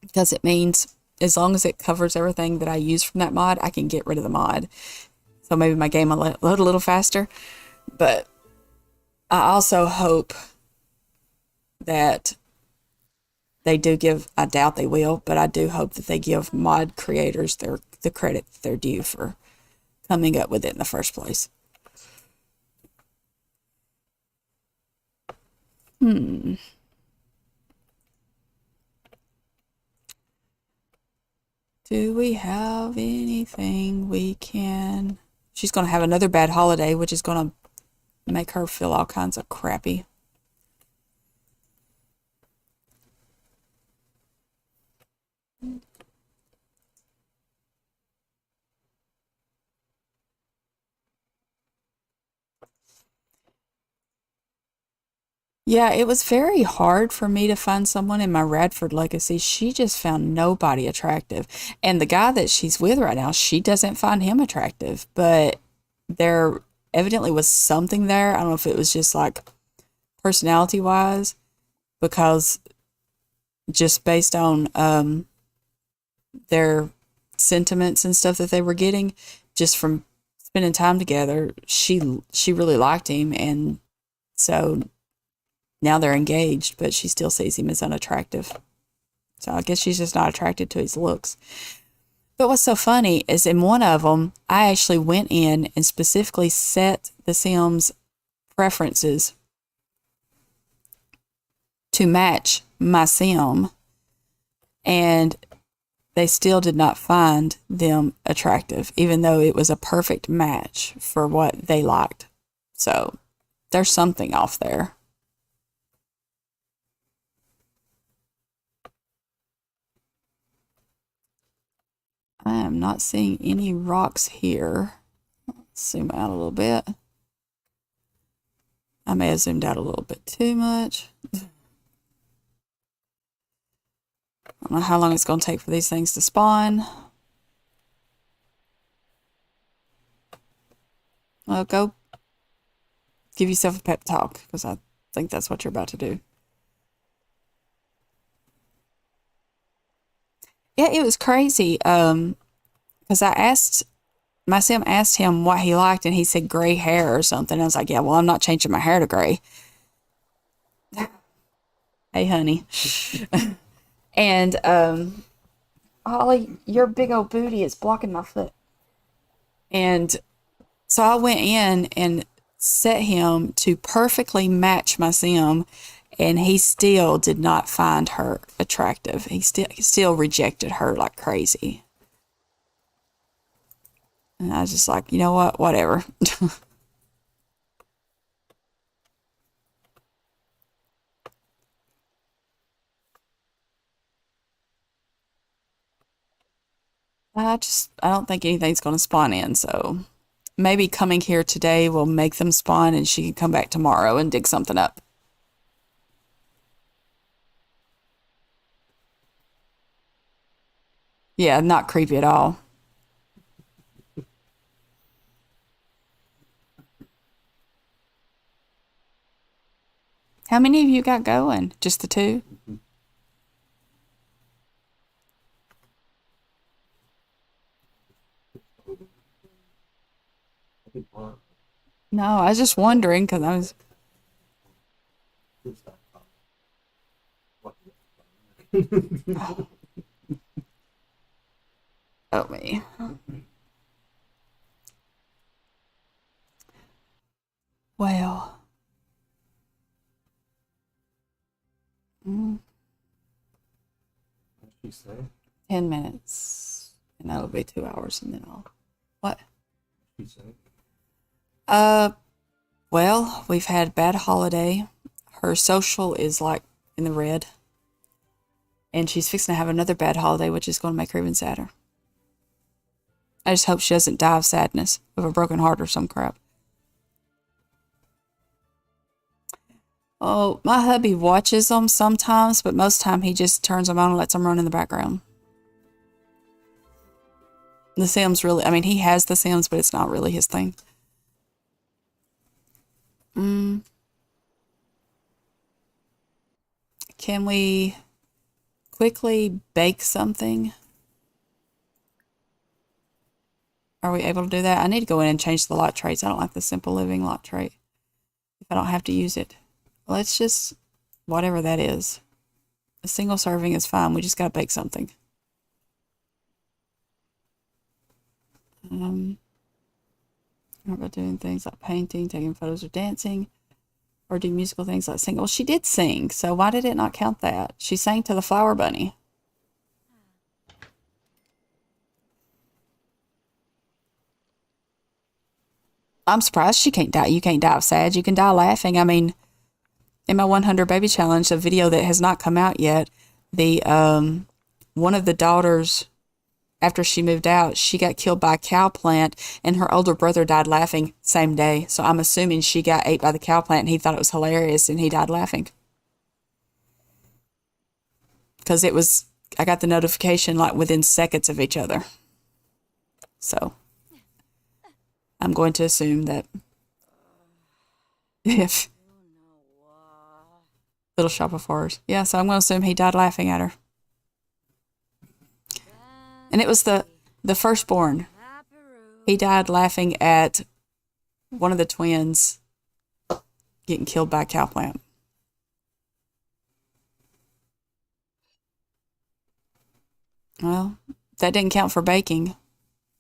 because it means as long as it covers everything that I use from that mod, I can get rid of the mod. So maybe my game will load a little faster. But I also hope that they do give, I doubt they will, but I do hope that they give mod creators the credit they're due for coming up with it in the first place. Do we have anything we can... She's going to have another bad holiday, which is going to make her feel all kinds of crappy. Yeah, it was very hard for me to find someone in my Radford legacy. She just found nobody attractive. And the guy that she's with right now, she doesn't find him attractive. But there evidently was something there. I don't know if it was just like personality wise, because just based on their sentiments and stuff that they were getting just from spending time together. She really liked him, and so now they're engaged, but she still sees him as unattractive. So I guess she's just not attracted to his looks. But what's so funny is in one of them, I actually went in and specifically set the Sims preferences to match my Sim, and they still did not find them attractive, even though it was a perfect match for what they liked. So there's something off there. I am not seeing any rocks here. Let's zoom out a little bit. I may have zoomed out a little bit too much. I don't know how long it's going to take for these things to spawn. Well, go give yourself a pep talk, because I think that's what you're about to do. Yeah, it was crazy. Because my Sim asked him what he liked, and he said gray hair or something. I was like, yeah, well, I'm not changing my hair to gray. Hey, honey. And, Ollie, your big old booty is blocking my foot. And so I went in and set him to perfectly match my Sim, and he still did not find her attractive. He still rejected her like crazy. And I was just like, you know what? Whatever. I don't think anything's going to spawn in, so maybe coming here today will make them spawn, and she can come back tomorrow and dig something up. Yeah, not creepy at all. How many of you got going? Just the two? I think one. No, I was just wondering because I was. Oh, me. Well, mm, What she say? 10 minutes. And that'll be 2 hours, and then I'll. What? She say? Uh, well, we've had a bad holiday. Her social is like in the red. And she's fixing to have another bad holiday, which is going to make her even sadder. I just hope she doesn't die of sadness, of a broken heart or some crap. Oh, my hubby watches them sometimes, but most time he just turns them on and lets them run in the background. The Sims really, I mean, he has the Sims, but it's not really his thing. Can we quickly bake something? Are we able to do that? I need to go in and change the lot traits. I don't like the simple living lot trait if I don't have to use it. Let's just, whatever that is. A single serving is fine. We just got to bake something. What about doing things like painting, taking photos, or dancing? Or do musical things like singing? Well, she did sing, so why did it not count that? She sang to the flower bunny. I'm surprised she can't die. You can't die of sad. You can die laughing. I mean, in my 100 baby challenge, a video that has not come out yet, the one of the daughters, after she moved out, she got killed by a cow plant, and her older brother died laughing same day. So I'm assuming she got ate by the cow plant, and he thought it was hilarious, and he died laughing. Because I got the notification like within seconds of each other. So I'm going to assume that if Little Shop of Horrors. Yeah, so I'm going to assume he died laughing at her. And it was The firstborn. He died laughing at one of the twins getting killed by a cow plant. Well, that didn't count for baking.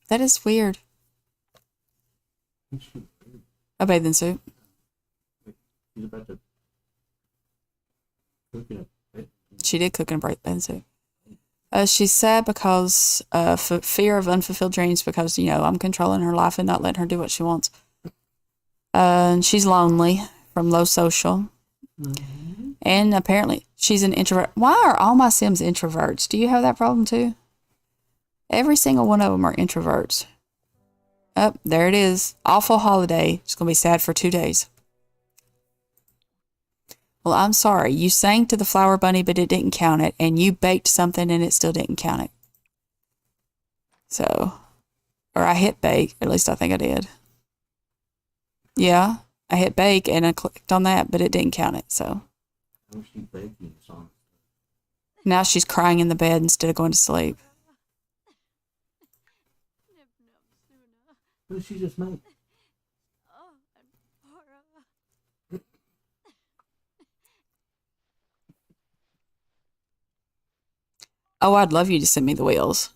That is weird. A bathing suit. She's about to cook in a She did cook in a bathing suit. She's sad because fear of unfulfilled dreams because, I'm controlling her life and not letting her do what she wants. And she's lonely from low social. Mm-hmm. And apparently she's an introvert. Why are all my Sims introverts? Do you have that problem too? Every single one of them are introverts. Oh, there it is. Awful holiday. It's going to be sad for 2 days. Well, I'm sorry. You sang to the flower bunny, but it didn't count it. And you baked something and it still didn't count it. So, or I hit bake. At least I think I did. Yeah, I hit bake and I clicked on that, but it didn't count it. So How is she baking song? now she's crying in the bed instead of going to sleep. What did she just make? Oh, I'd love you to send me the wheels.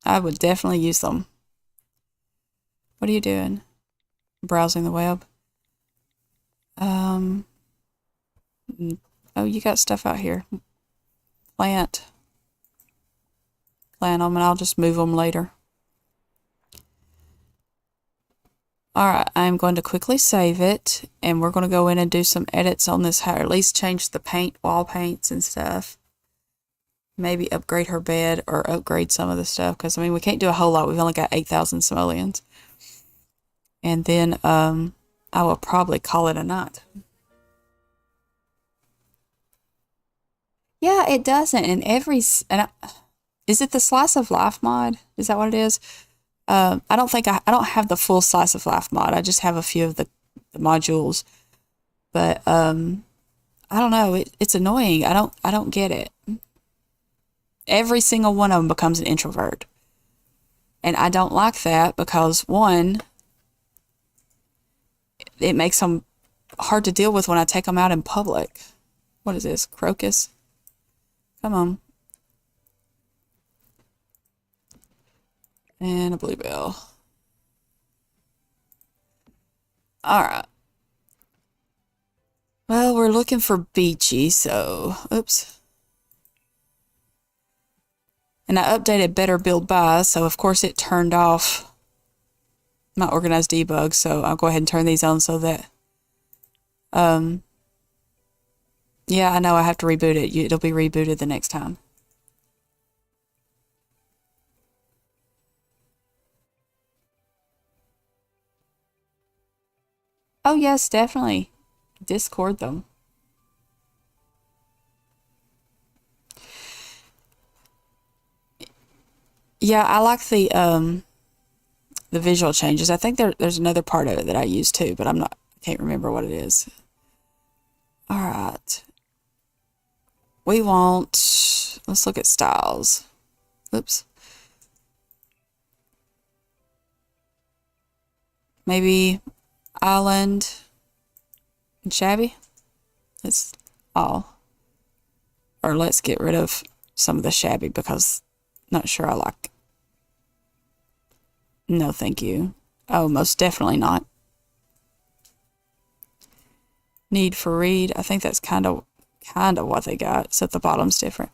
I would definitely use them. What are you doing? Browsing the web. Oh, you got stuff out here. Plant them, and I'll just move them later. All right, I'm going to quickly save it, and we're going to go in and do some edits on this, or at least change the paint, wall paints and stuff. Maybe upgrade her bed or upgrade some of the stuff, because, we can't do a whole lot. We've only got 8,000 simoleons. And then I will probably call it a night. Yeah, it doesn't. And is it the slice of life mod? Is that what it is? I don't have the full slice of life mod. I just have a few of the modules. But I don't know. It's annoying. I don't get it. Every single one of them becomes an introvert. And I don't like that because, one, it makes them hard to deal with when I take them out in public. What is this? Crocus? Come on. And a bluebell. Alright. Well, we're looking for beachy, so... Oops. And I updated better build by, so of course it turned off my organized debug, so I'll go ahead and turn these on so that... Yeah, I know I have to reboot it. It'll be rebooted the next time. Oh, yes, definitely. Discord them. Yeah, I like the visual changes. I think there's another part of it that I use too, but I can't remember what it is. All right. Let's look at styles. Oops. Maybe island and shabby. Let's get rid of some of the shabby because not sure I like. No, thank you. Oh, most definitely not. Need for read. I think that's kind of what they got, except the bottom's different.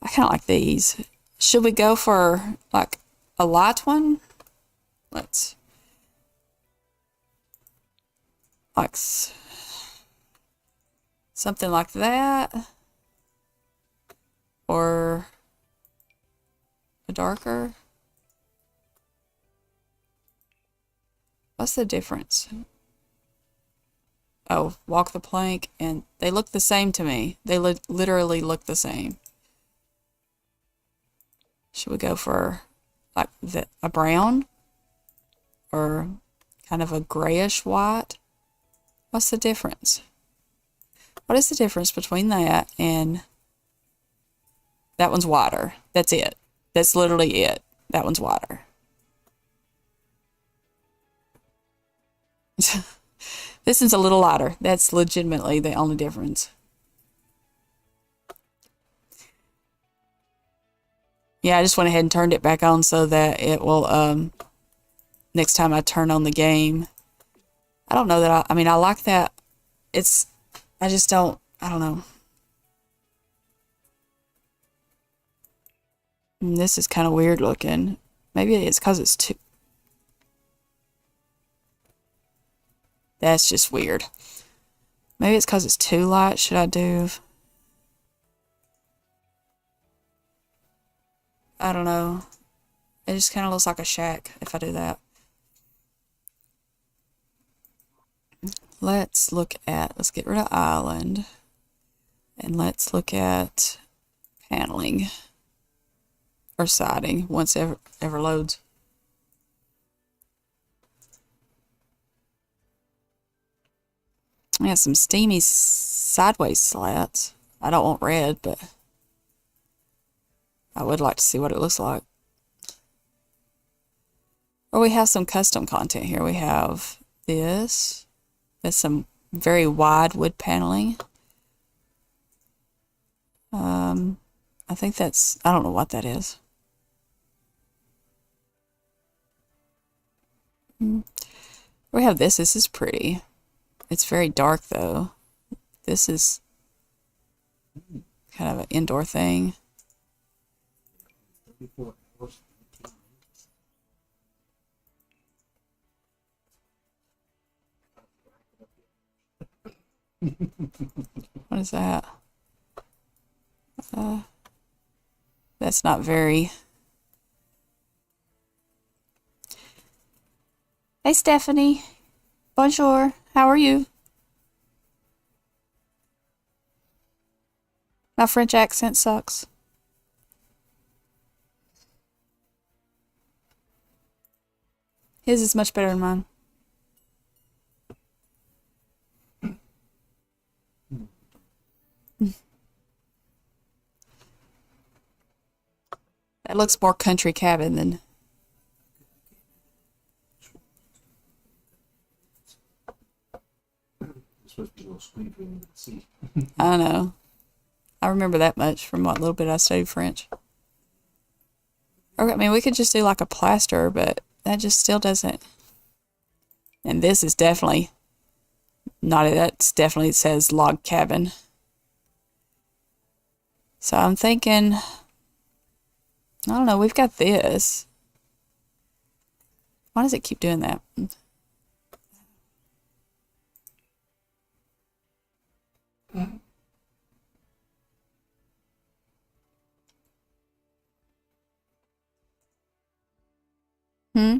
I kind of like these. Should we go for like a light one? Let's like something like that, or a darker. What's the difference? Oh, walk the plank, and they look the same to me. They literally look the same. Should we go for like a brown or kind of a grayish white? What's the difference? What is the difference between that and that one's wider? That's it. That's literally it. That one's wider. This one's a little lighter. That's legitimately the only difference. Yeah, I just went ahead and turned it back on so that it will, next time I turn on the game. I don't know that I mean, I like that. I just don't, I don't know. This is kind of weird looking. Maybe it's because it's too, that's just weird. Maybe it's because it's too light. Should I do, I don't know. It just kind of looks like a shack if I do that. Let's get rid of island. And let's look at paneling. Or siding once ever loads. I got some steamy sideways slats. I don't want red, but I would like to see what it looks like. Or we have some custom content here. We have this. There's some very wide wood paneling. I think that's, I don't know what that is. We have this. This is pretty. It's very dark though. This is kind of an indoor thing. What is that? That's not very. Hey, Stephanie. Bonjour. How are you? My French accent sucks. His is much better than mine. That looks more country cabin than. It's supposed to be a little sweet when you can see. I know. I remember that much from what little bit I studied French. Okay, I mean, we could just do like a plaster, but that just still doesn't. And this is definitely not it. That's definitely, it says log cabin. So I'm thinking, I don't know, we've got this. Why does it keep doing that? Hmm?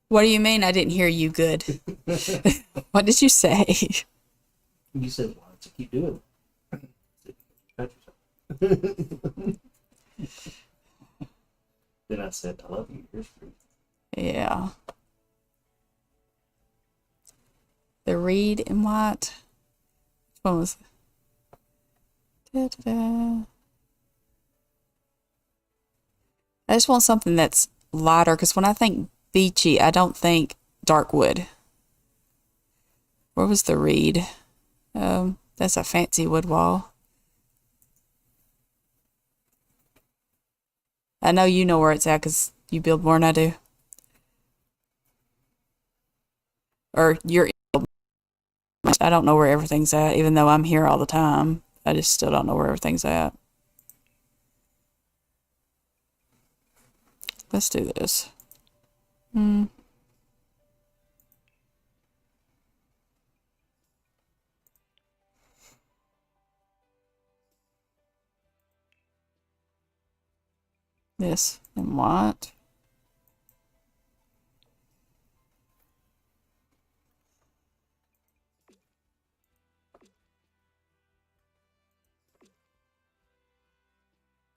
What do you mean I didn't hear you good? What did you say? You said, why don't you keep doing it? Cut yourself. Then I said, I love you. Here's free. Yeah. The reed in white. Which one was it? Da-da-da. I just want something that's lighter because when I think beachy, I don't think dark wood. Where was the reed? That's a fancy wood wall. I know you know where it's at because you build more than I do. Or you're. I don't know where everything's at, even though I'm here all the time. I just still don't know where everything's at. Let's do this. This and white.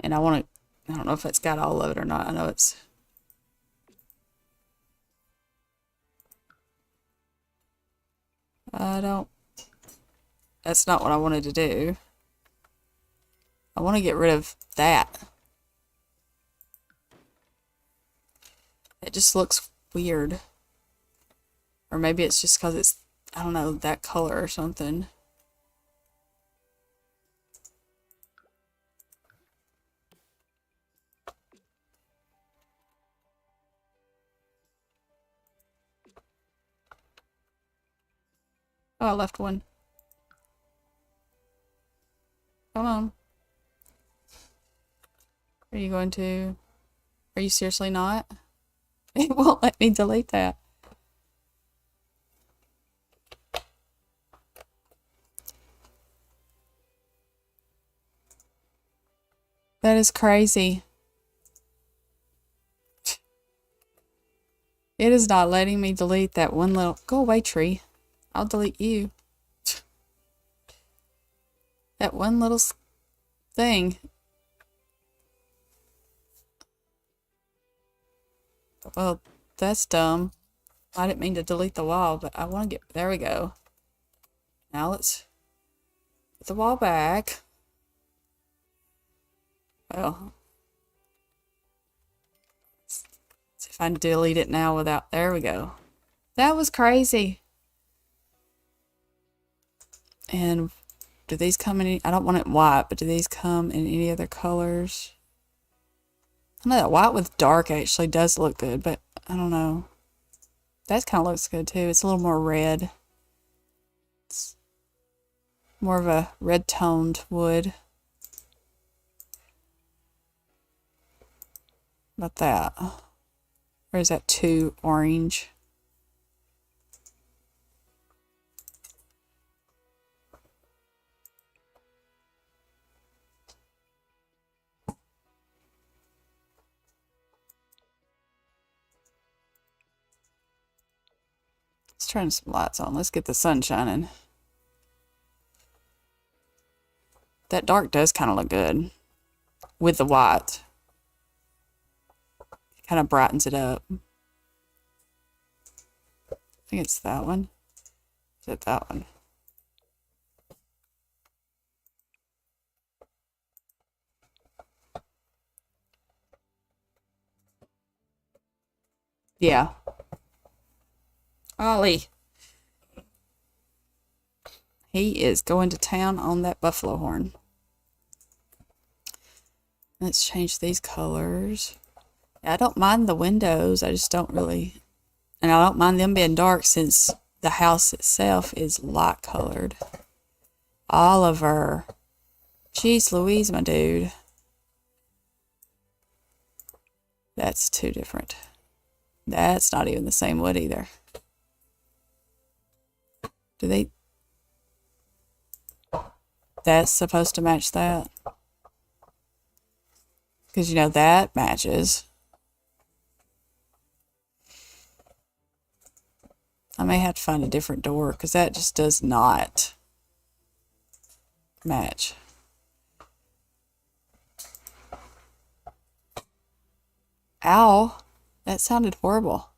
And I don't know if it's got all of it or not. I know it's. I don't. that's not what I wanted to do. I want to get rid of that. It just looks weird. Or maybe it's just because it's, I don't know, that color or something. Oh, I left one. Come on. Are you going to? Are you seriously not? It won't let me delete that. That is crazy. It is not letting me delete that one little... Go away, tree. I'll delete you. That one little thing. Well, that's dumb. I didn't mean to delete the wall, but I want to get... There we go. Now let's put the wall back. Well, let's see if I can delete it now without... There we go. That was crazy. And do these come in any... I don't want it white, but do these come in any other colors? I know that white with dark actually does look good, but I don't know. That kind of looks good too. It's a little more red. It's more of a red toned wood. About that. Or is that too orange? Let's turn some lights on. Let's get the sun shining. That dark does kind of look good with the white. It kind of brightens it up. I think it's that one. Is it that one? Yeah. Ollie. He is going to town on that buffalo horn. Let's change these colors. I don't mind the windows. I just don't really... And I don't mind them being dark since the house itself is light colored. Oliver. Jeez Louise, my dude. That's too different. That's not even the same wood either. Do they... That's supposed to match that. Because, you know, that matches. I may have to find a different door because that just does not match. Ow. That sounded horrible.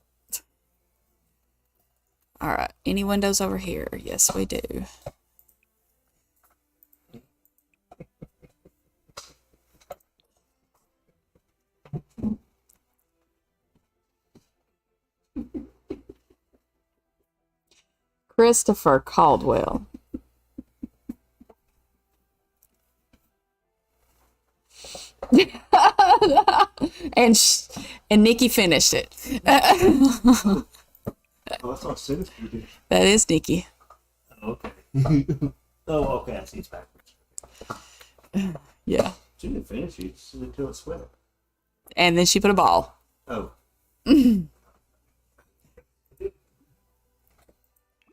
All right. Any windows over here? Yes, we do. Christopher Caldwell. and Nikki finished it. Oh, that's not sinister. That is Nikki. Okay. Oh, okay. I see it's backwards. Yeah. She didn't finish. She just until it sweat. And then she put a ball. Oh.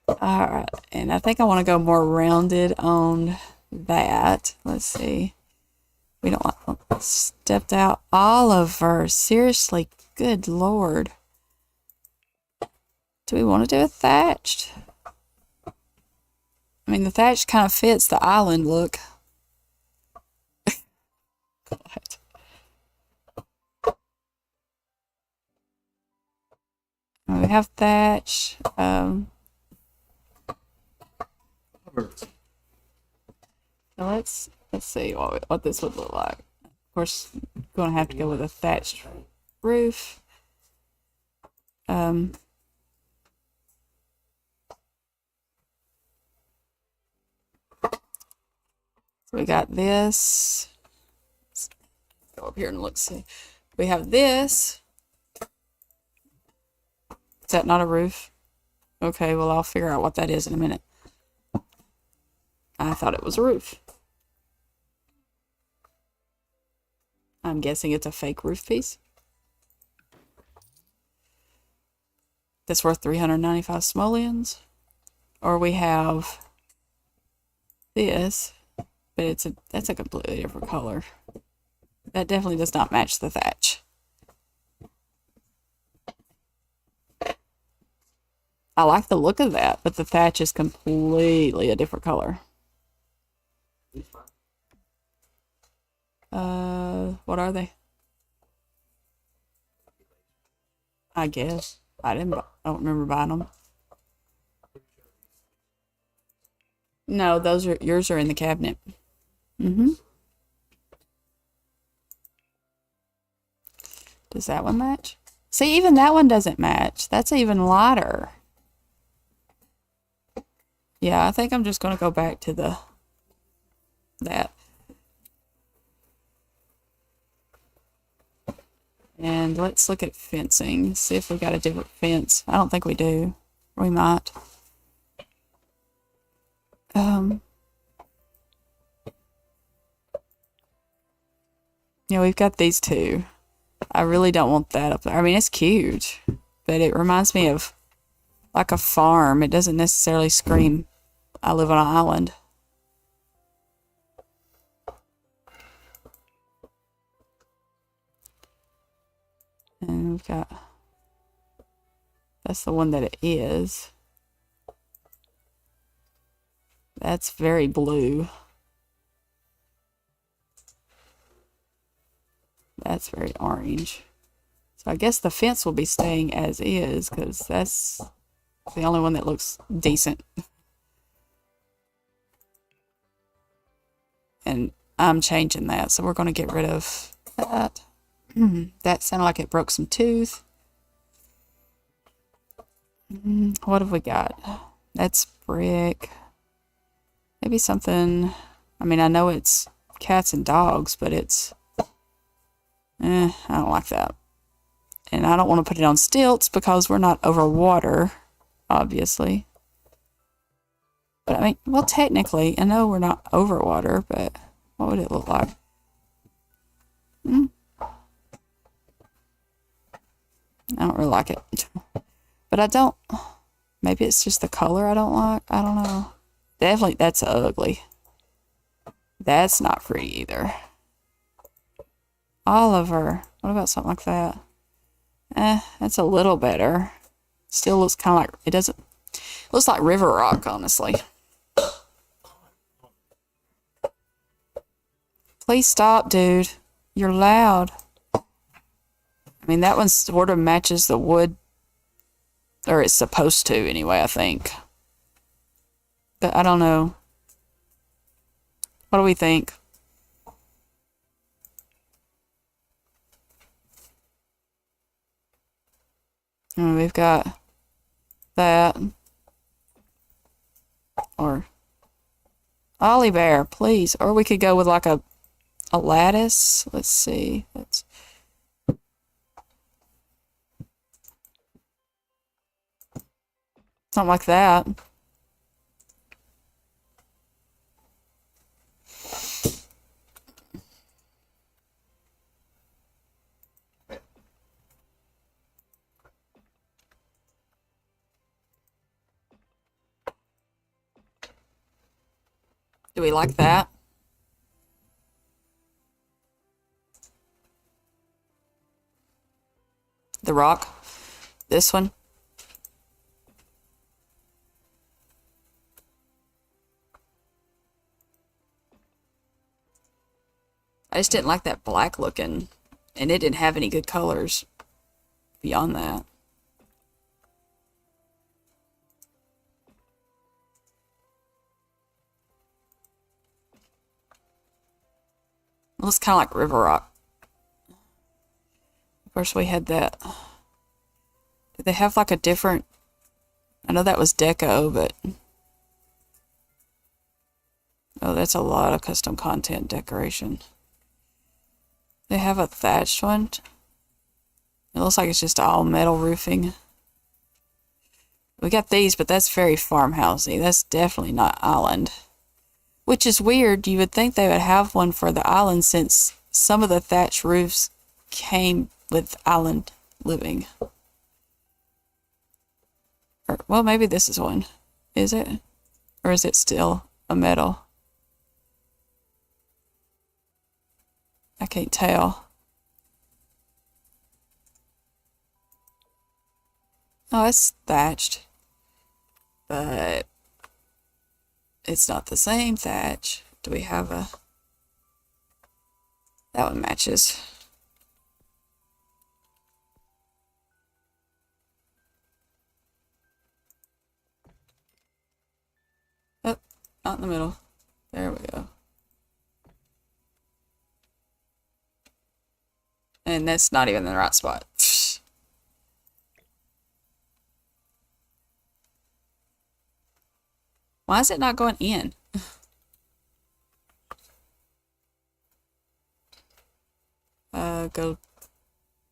All right. And I think I want to go more rounded on that. Let's see. We don't want stepped out. Oliver. Seriously. Good Lord. Do we want to do a thatched? I mean, the thatch kind of fits the island look. God. We have thatch. So let's see what this would look like. Of course, going to have to go with a thatched roof. So we got this. Let's go up here and look. See, we have this. Is that not a roof? Okay, well I'll figure out what that is in a minute. I thought it was a roof. I'm guessing it's a fake roof piece. That's worth 395 simoleons. Or we have this, but that's a completely different color. That definitely does not match the thatch. I like the look of that, but the thatch is completely a different color. What are they? I guess. I don't remember buying them. No, yours are in the cabinet. Does that one match? See, even that one doesn't match. That's even lighter. Yeah, I think I'm just going to go back to that. And let's look at fencing. See if we got a different fence. I don't think we do. We might. Yeah, we've got these two. I really don't want that up there. I mean, it's cute, but it reminds me of like a farm. It doesn't necessarily scream, I live on an island. And we've got, that's the one that it is. That's very blue. That's very orange. So I guess the fence will be staying as is because that's the only one that looks decent. And I'm changing that, so we're going to get rid of that. That sounded like it broke some tooth. What have we got? That's brick. Maybe something, I mean, I know it's cats and dogs, but it's, I don't like that. And I don't want to put it on stilts because we're not over water, obviously. But I mean, well, technically, I know we're not over water, but what would it look like? I don't really like it. But I don't, maybe it's just the color I don't like. I don't know. Definitely, that's ugly. That's not pretty either. Oliver, what about something like that? That's a little better. Still looks kind of like, it looks like river rock, honestly. Please stop, dude. You're loud. I mean, that one sort of matches the wood, or it's supposed to anyway, I think. But I don't know. What do we think? And we've got that. Or Ollie Bear, please. Or we could go with like a lattice. Let's see. Something like that. Do we like that? The rock? This one? I just didn't like that black looking, and it didn't have any good colors beyond that. It looks kind of like River Rock. Of course, we had that. Did they have like a different? I know that was deco, but oh, that's a lot of custom content decoration. They have a thatched one. It looks like it's just all metal roofing. We got these, but that's very farmhousey. That's definitely not island. Which is weird. You would think they would have one for the island since some of the thatch roofs came with island living. Or, well, maybe this is one. Is it? Or is it still a metal? I can't tell. Oh, it's thatched. But it's not the same thatch. Do we have a... That one matches. Oh, not in the middle. There we go. And that's not even in the right spot. Why is it not going in? Go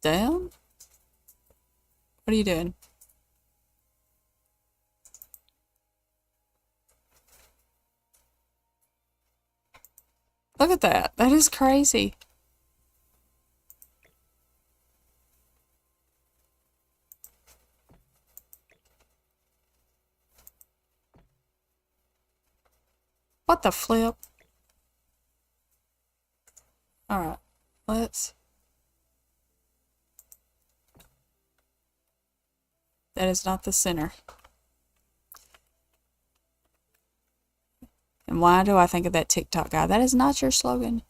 down? What are you doing? Look at that. That is crazy. What the flip? Alright, let's... That is not the center. And why do I think of that TikTok guy? That is not your slogan.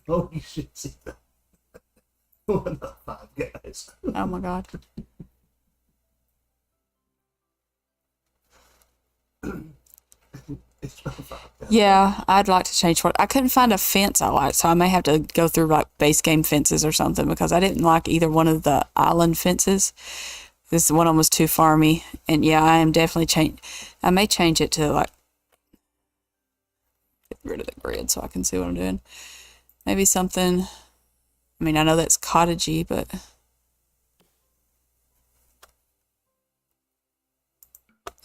Oh, you should see that. One of five guys. Oh my god. It's not five guys. Yeah, I'd like to change what I couldn't find a fence I liked, so I may have to go through like base game fences or something because I didn't like either one of the island fences. This one of them was too farmy, and yeah, I am definitely change. I may change it to like get rid of the grid so I can see what I'm doing. Maybe something. I mean, I know that's cottagey, but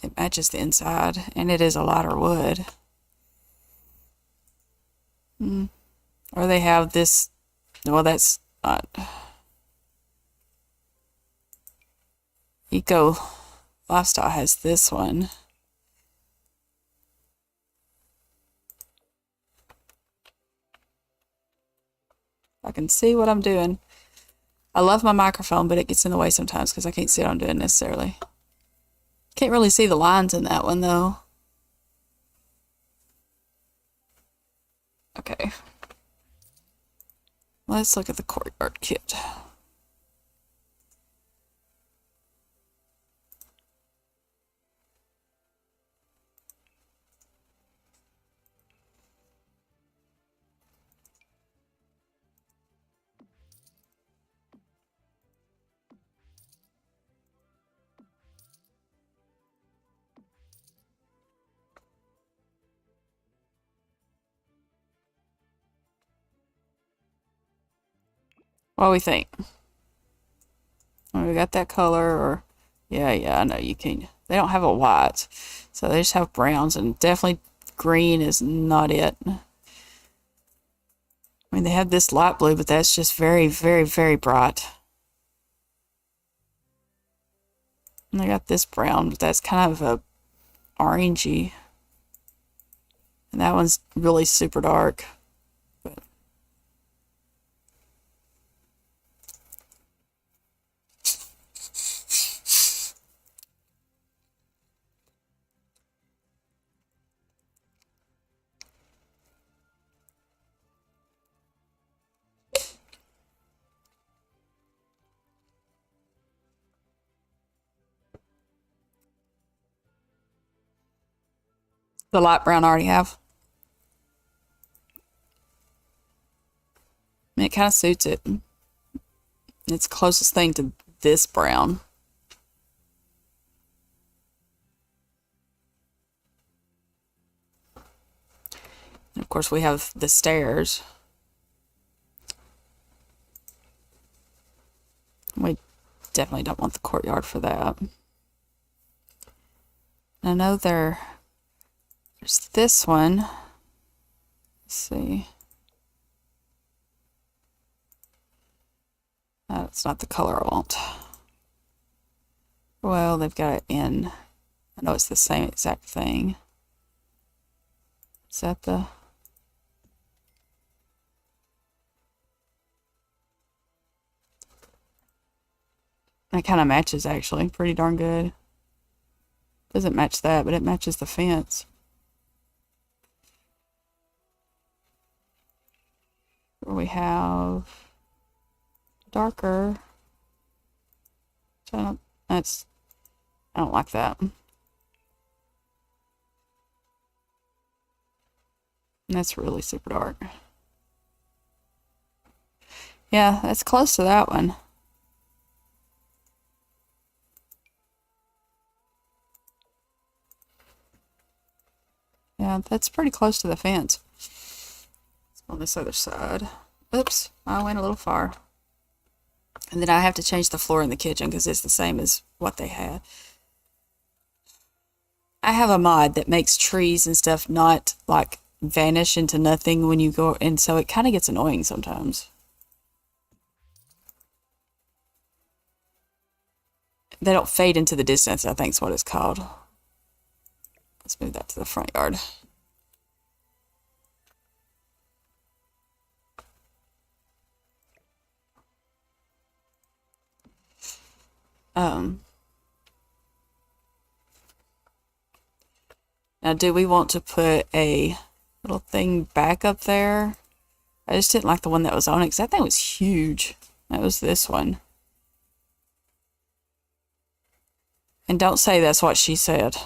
it matches the inside, and it is a lighter wood. Or they have this. Well, that's not. Eco Lifestyle has this one. I can see what I'm doing. I love my microphone, but it gets in the way sometimes because I can't see what I'm doing necessarily. Can't really see the lines in that one though. Okay. Let's look at the courtyard kit. What do we think? Oh, we got that color, or yeah, I know you can. They don't have a white, so they just have browns, and definitely green is not it. I mean, they have this light blue, but that's just very, very, very bright. And they got this brown, but that's kind of a orangey. And that one's really super dark. But the light brown I already have. it kind of suits it. It's the closest thing to this brown. And of course, we have the stairs. We definitely don't want the courtyard for that. I know there's this one. Let's see. That's not the color I want. Well, they've got it in. I know it's the same exact thing. Is that the... It kind of matches, actually. Pretty darn good. Doesn't match that, but it matches the fence. We have darker. I don't like that. And that's really super dark. Yeah, that's close to that one. Yeah, that's pretty close to the fence. It's on this other side. Oops, I went a little far. And then I have to change the floor in the kitchen because it's the same as what they had. I have a mod that makes trees and stuff not like vanish into nothing when you go, and so it kind of gets annoying sometimes. They don't fade into the distance, I think is what it's called. Let's move that to the front yard. Now, do we want to put a little thing back up there? I just didn't like the one that was on it because that thing was huge. That was this one. And don't say that's what she said.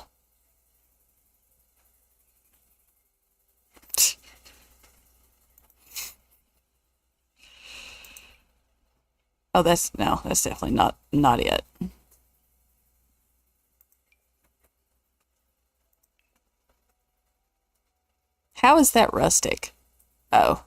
Oh, that's definitely not it. How is that rustic? Oh.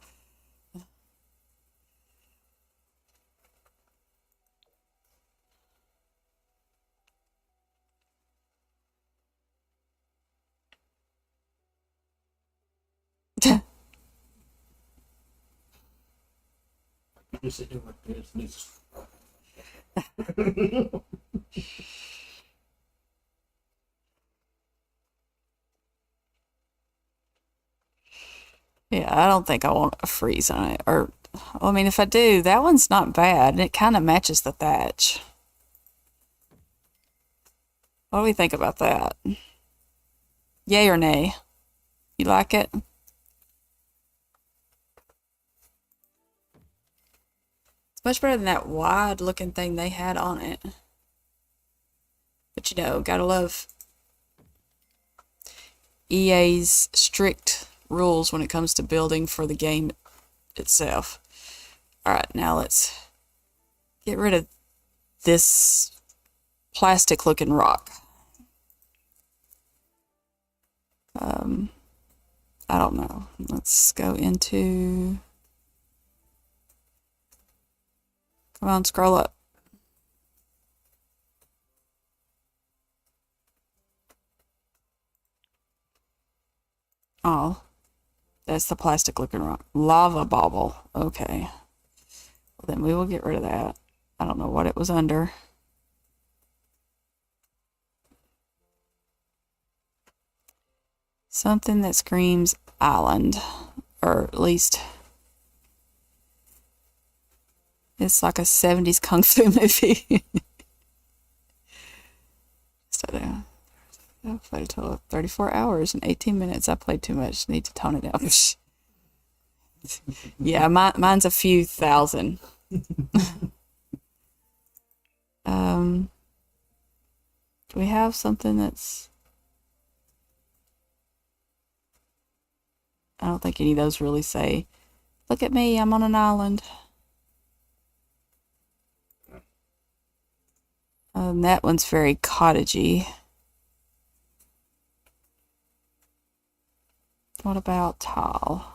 You're sitting like this. Yeah, I don't think I want a freeze on it. Or, I mean, if I do, that one's not bad. And it kind of matches the thatch. What do we think about that? Yay or nay? You like it? It's much better than that wide looking thing they had on it. But you know, gotta love EA's strict rules when it comes to building for the game itself. Alright, now let's get rid of this plastic looking rock. I don't know. Let's go into... Come on, scroll up. Oh, that's the plastic looking rock. Lava bauble. Okay. Well, then we will get rid of that. I don't know what it was under. Something that screams island. Or at least it's like a 70s kung fu movie. So there. I played a total of 34 hours and 18 minutes. I played too much. Need to tone it down. Yeah, mine's a few thousand. Do we have something that's... I don't think any of those really say, look at me, I'm on an island. That one's very cottagey. What about tile?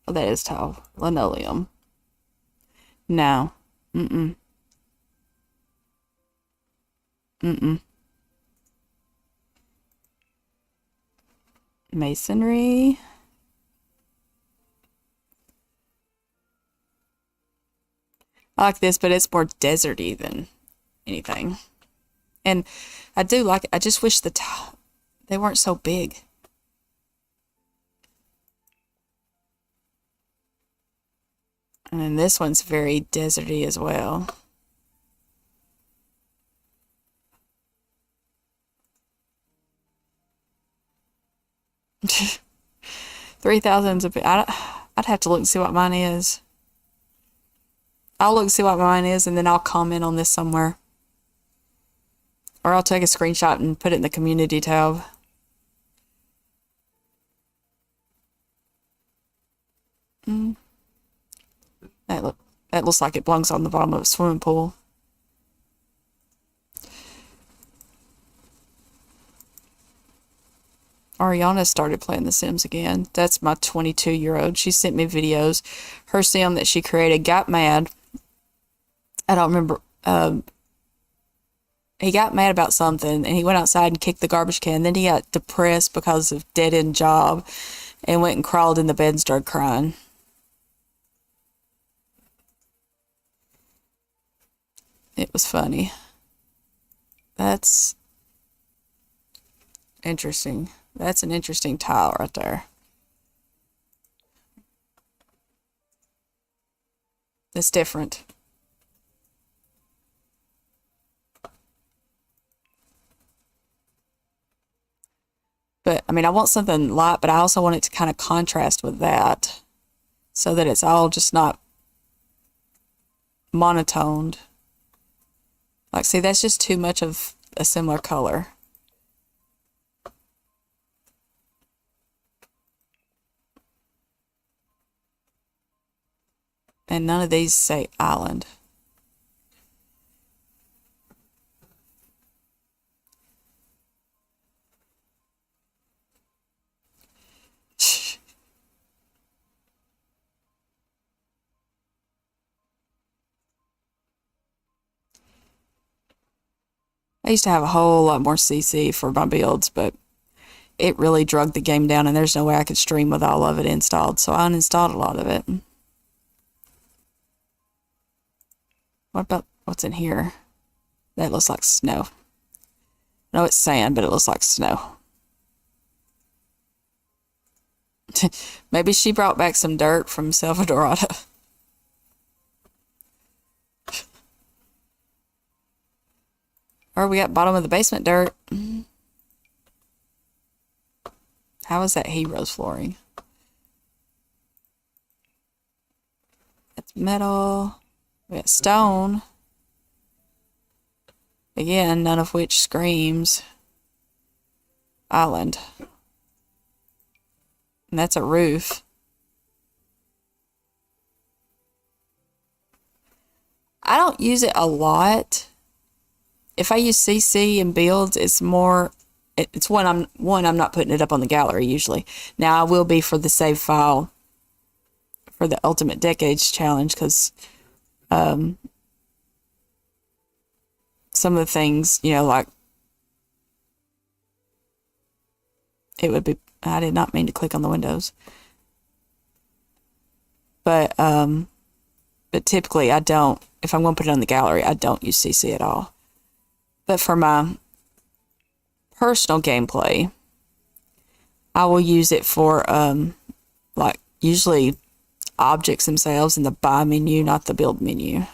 Oh, that is tile. Linoleum. No. Mm-mm. Mm-mm. Masonry. I like this, but it's more deserty than anything. And I do like it. I just wish they weren't so big. And then this one's very deserty as well. $3,000's a bit. I'd have to look and see what mine is. I'll look and see what mine is, and then I'll comment on this somewhere. Or I'll take a screenshot and put it in the community tab. That looks like it belongs on the bottom of a swimming pool. Ariana started playing The Sims again. That's my 22-year-old. She sent me videos. Her sim that she created got mad. I don't remember. He got mad about something, and he went outside and kicked the garbage can. Then he got depressed because of dead-end job and went and crawled in the bed and started crying. It was funny. That's interesting. That's an interesting tile right there. It's different. But, I mean, I want something light, but I also want it to kind of contrast with that so that it's all just not monotoned. Like, see, that's just too much of a similar color. And none of these say island. I used to have a whole lot more CC for my builds, but it really drug the game down, and there's no way I could stream with all of it installed, so I uninstalled a lot of it. What about what's in here? That looks like snow. No, it's sand, but it looks like snow. Maybe she brought back some dirt from Salvadorada. Or we got bottom of the basement dirt. How is that Heroes flooring? That's metal. We got stone. Again, none of which screams island. And that's a roof. I don't use it a lot. If I use CC and builds, it's more, it's I'm not putting it up on the gallery usually. Now I will be for the save file for the Ultimate Decades Challenge, because some of the things, you know, like it would be, I did not mean to click on the windows. But typically I don't, if I'm going to put it on the gallery, I don't use CC at all. But for my personal gameplay, I will use it for, like, usually objects themselves in the buy menu, not the build menu.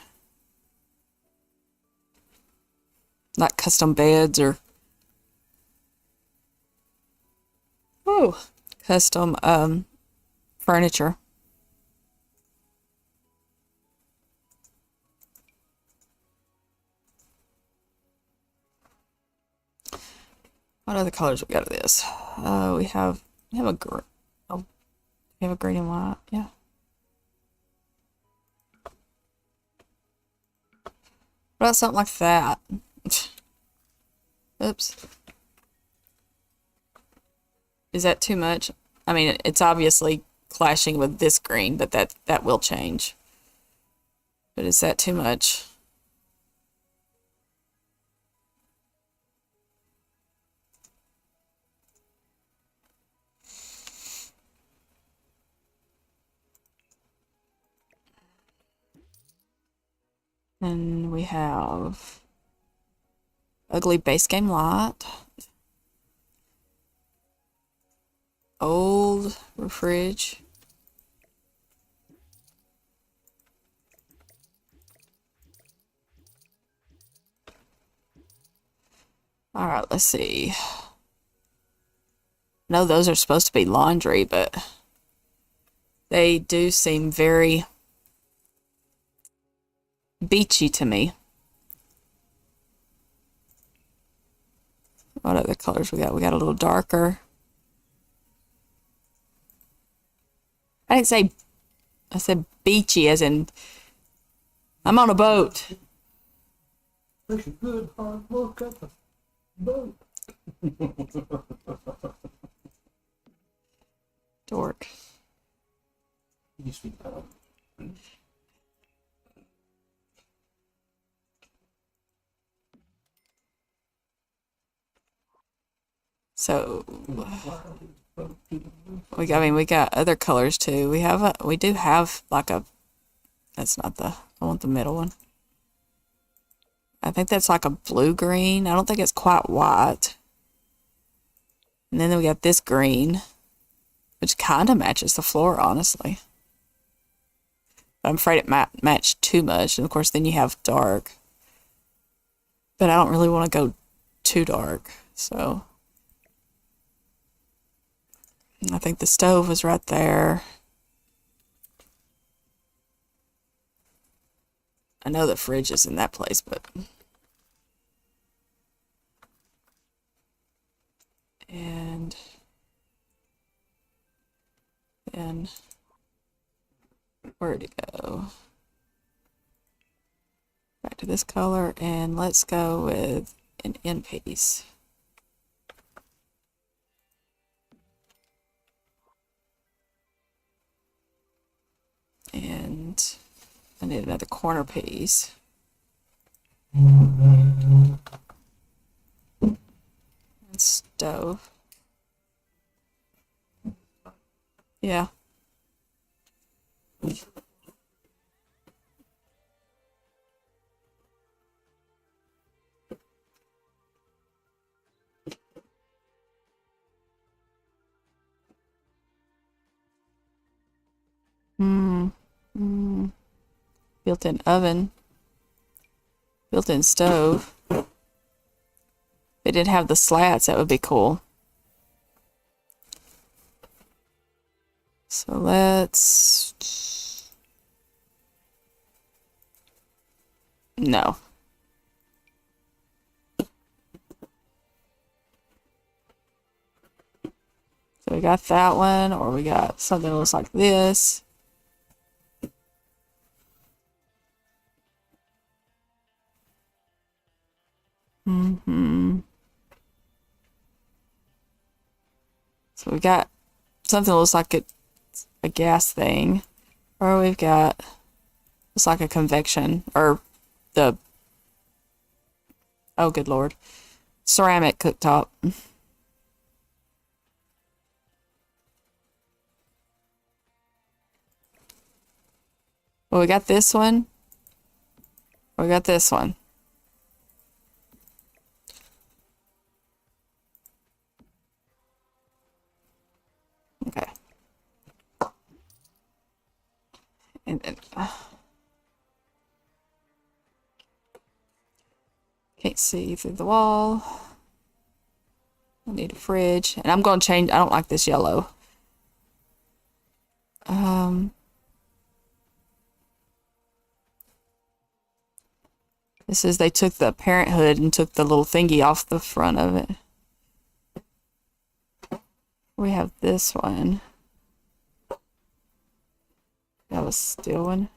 Like custom beds or custom furniture. What other colors we got of this? We have a green. Oh, we have a green and white. Yeah. What about something like that? Oops. Is that too much? I mean, it's obviously clashing with this green, but that will change. But is that too much? And we have ugly base game light, old fridge. All right, let's see. No, those are supposed to be laundry, but they do seem very beachy to me. What other colors we got? We got a little darker. I said beachy as in I'm on a boat. Takes a good hard look at the boat. Dork. You speak that. So we got other colors too. We do have like a, that's not the, I want the middle one. I think that's like a blue green. I don't think it's quite white. And then we got this green, which kind of matches the floor, honestly. But I'm afraid it might match too much. And of course, then you have dark. But I don't really want to go too dark. So I think the stove was right there. I know the fridge is in that place, but... And then where'd it go? Back to this color, and let's go with an end piece. And I need another corner piece. And stove. Yeah. Built-in oven. Built-in stove. If it didn't have the slats, that would be cool. So let's... No. So we got that one, or we got something that looks like this. So we got something that looks like a gas thing, or we've got it's like a convection, or the, oh good lord, ceramic cooktop. Well, we got this one. We got this one. Okay. And then can't see through the wall. I need a fridge, and I'm going to change. I don't like this yellow. This is, they took the parenthood and took the little thingy off the front of it. We have this one. That was still one.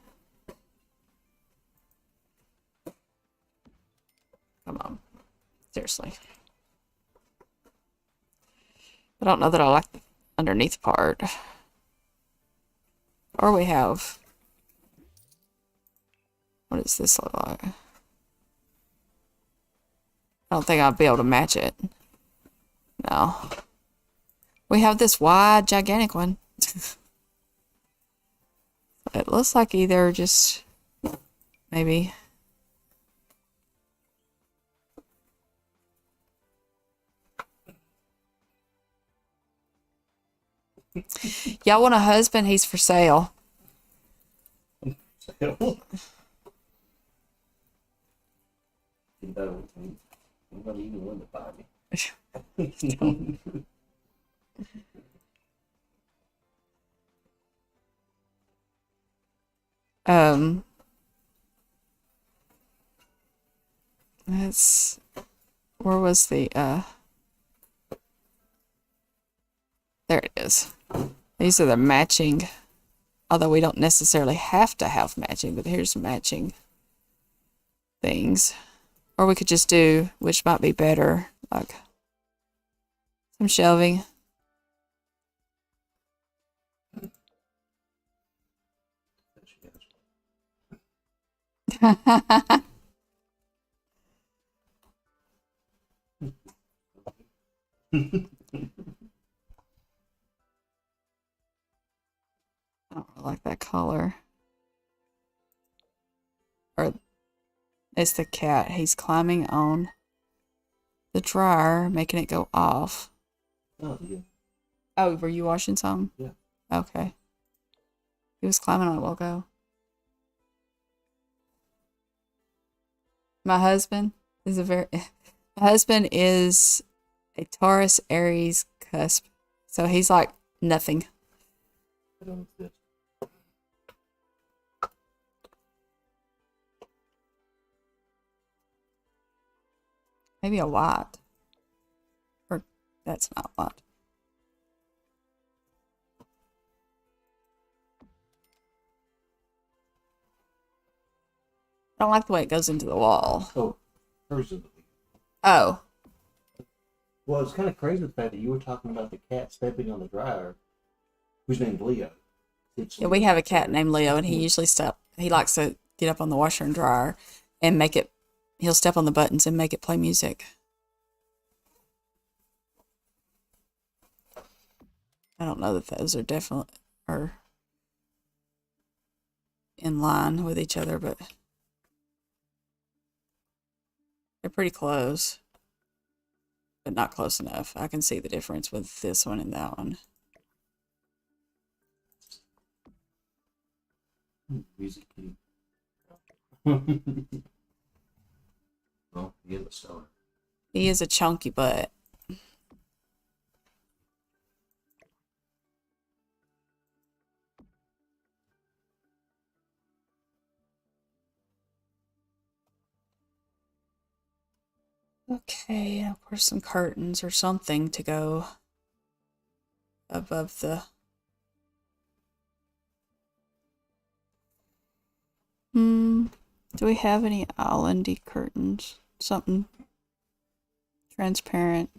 Come on. Seriously. I don't know that I like the underneath part. Or we have... What does this look like? I don't think I'll be able to match it. No. We have this wide, gigantic one. It looks like either just... Maybe... Y'all want a husband? He's for sale. You know, I'm not even one to buy me. That's where was the there it is. These are the matching, although we don't necessarily have to have matching, but here's matching things. Or we could just do, which might be better, like some shelving. I don't really like that color. Or it's the cat. He's climbing on the dryer, making it go off. Oh, yeah. Oh, were you washing some? Yeah. Okay. He was climbing on it a while ago. My husband is my husband is a Taurus Aries cusp. So he's like nothing. I don't exist. Maybe a white. Or that's not white. I don't like the way it goes into the wall. Oh, hers is. Oh. Well, it's kind of crazy the fact that you were talking about the cat stepping on the dryer, whose name's Leo. Yeah, we have a cat named Leo, and he usually he likes to get up on the washer and dryer and make it, he'll step on the buttons and make it play music. I don't know that those are definitely are in line with each other, but they're pretty close, but not close enough. I can see the difference with this one and that one. Music kitty. Well, he is a star. He is a chunky butt. Okay, of course some curtains or something to go above the... Do we have any islandy curtains? Something transparent.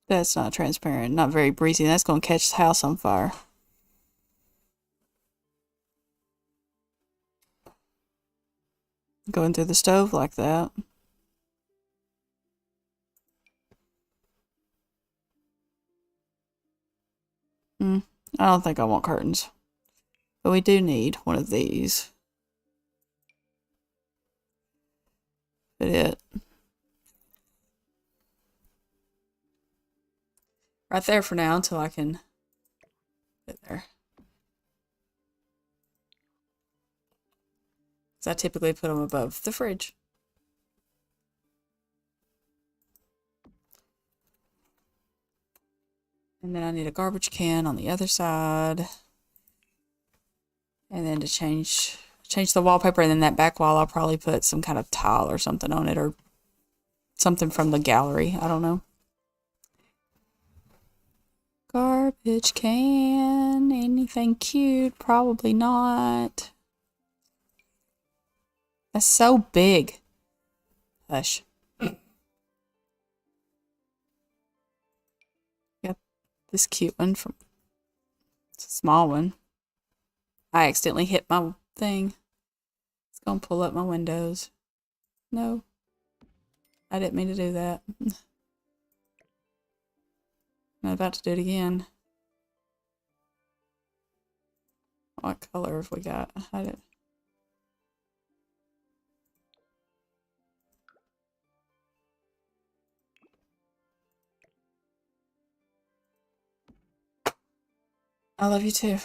That's not transparent, not very breezy. That's going to catch the house on fire. Going through the stove like that. I don't think I want curtains. But we do need one of these. But it. Right there for now until I can get there. Because I typically put them above the fridge. And then I need a garbage can on the other side. And then to change the wallpaper, and then that back wall I'll probably put some kind of tile or something on it, or something from the gallery. I don't know. Garbage can. Anything cute? Probably not. That's so big. Hush. Got this cute one from, it's a small one. I accidentally hit my thing. It's gonna pull up my windows. No, I didn't mean to do that. I'm about to do it again. What color have we got? I did. I love you too.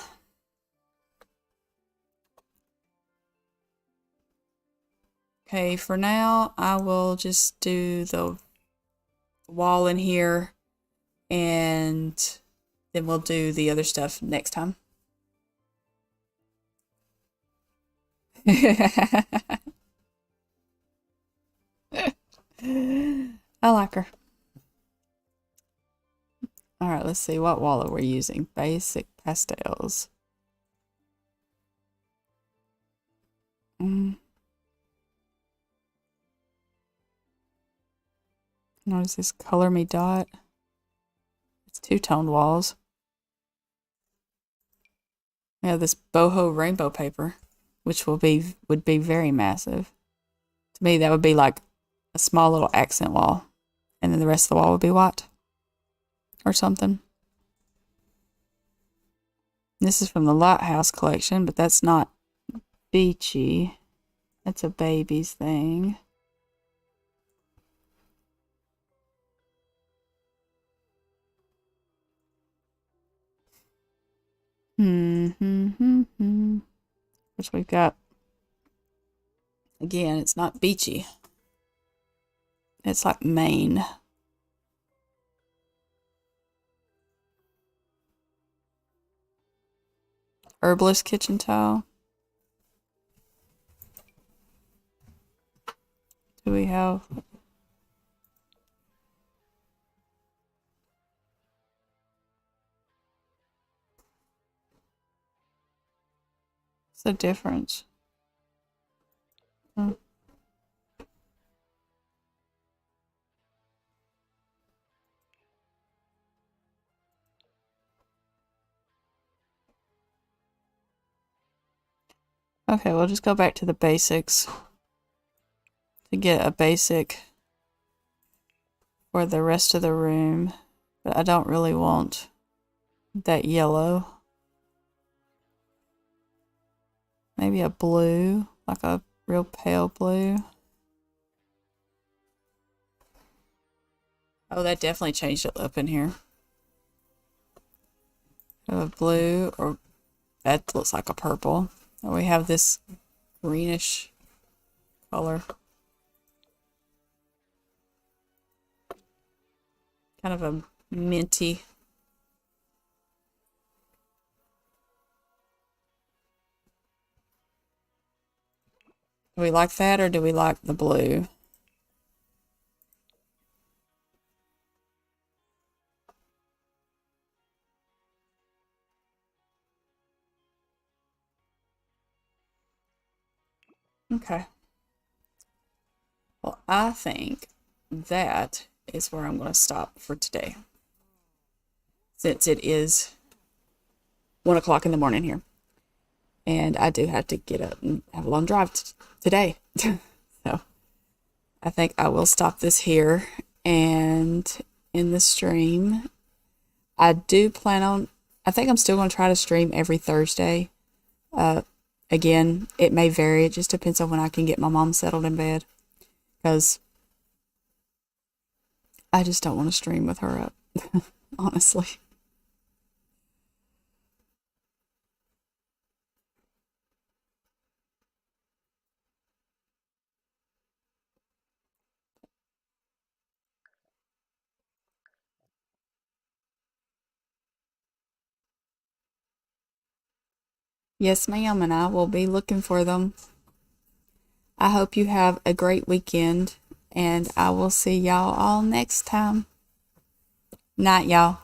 Okay, for now, I will just do the wall in here, and then we'll do the other stuff next time. I like her. All right, let's see. What wall are we using? Basic pastels. Notice this Color Me dot. It's two-toned walls. We have this boho rainbow paper, which would be very massive. To me, that would be like a small little accent wall, and then the rest of the wall would be white or something. This is from the Lighthouse collection, but that's not beachy. That's a baby's thing. Which we've got. Again, it's not beachy. It's like Maine. Herbalist kitchen towel. Do we have? What's the difference? Okay, we'll just go back to the basics to get a basic for the rest of the room, but I don't really want that yellow. Maybe a blue, like a real pale blue. Oh, that definitely changed it up in here. A blue, or that looks like a purple. And we have this greenish color. Kind of a minty. Do we like that, or do we like the blue? Okay. Well, I think that is where I'm going to stop for today, since it is 1 o'clock in the morning here. And I do have to get up and have a long drive today. So I think I will stop this here and in the stream. I do plan on, I think I'm still going to try to stream every Thursday. Again, it may vary. It just depends on when I can get my mom settled in bed, because I just don't want to stream with her up, honestly. Yes, ma'am, and I will be looking for them. I hope you have a great weekend, and I will see y'all all next time. Night, y'all.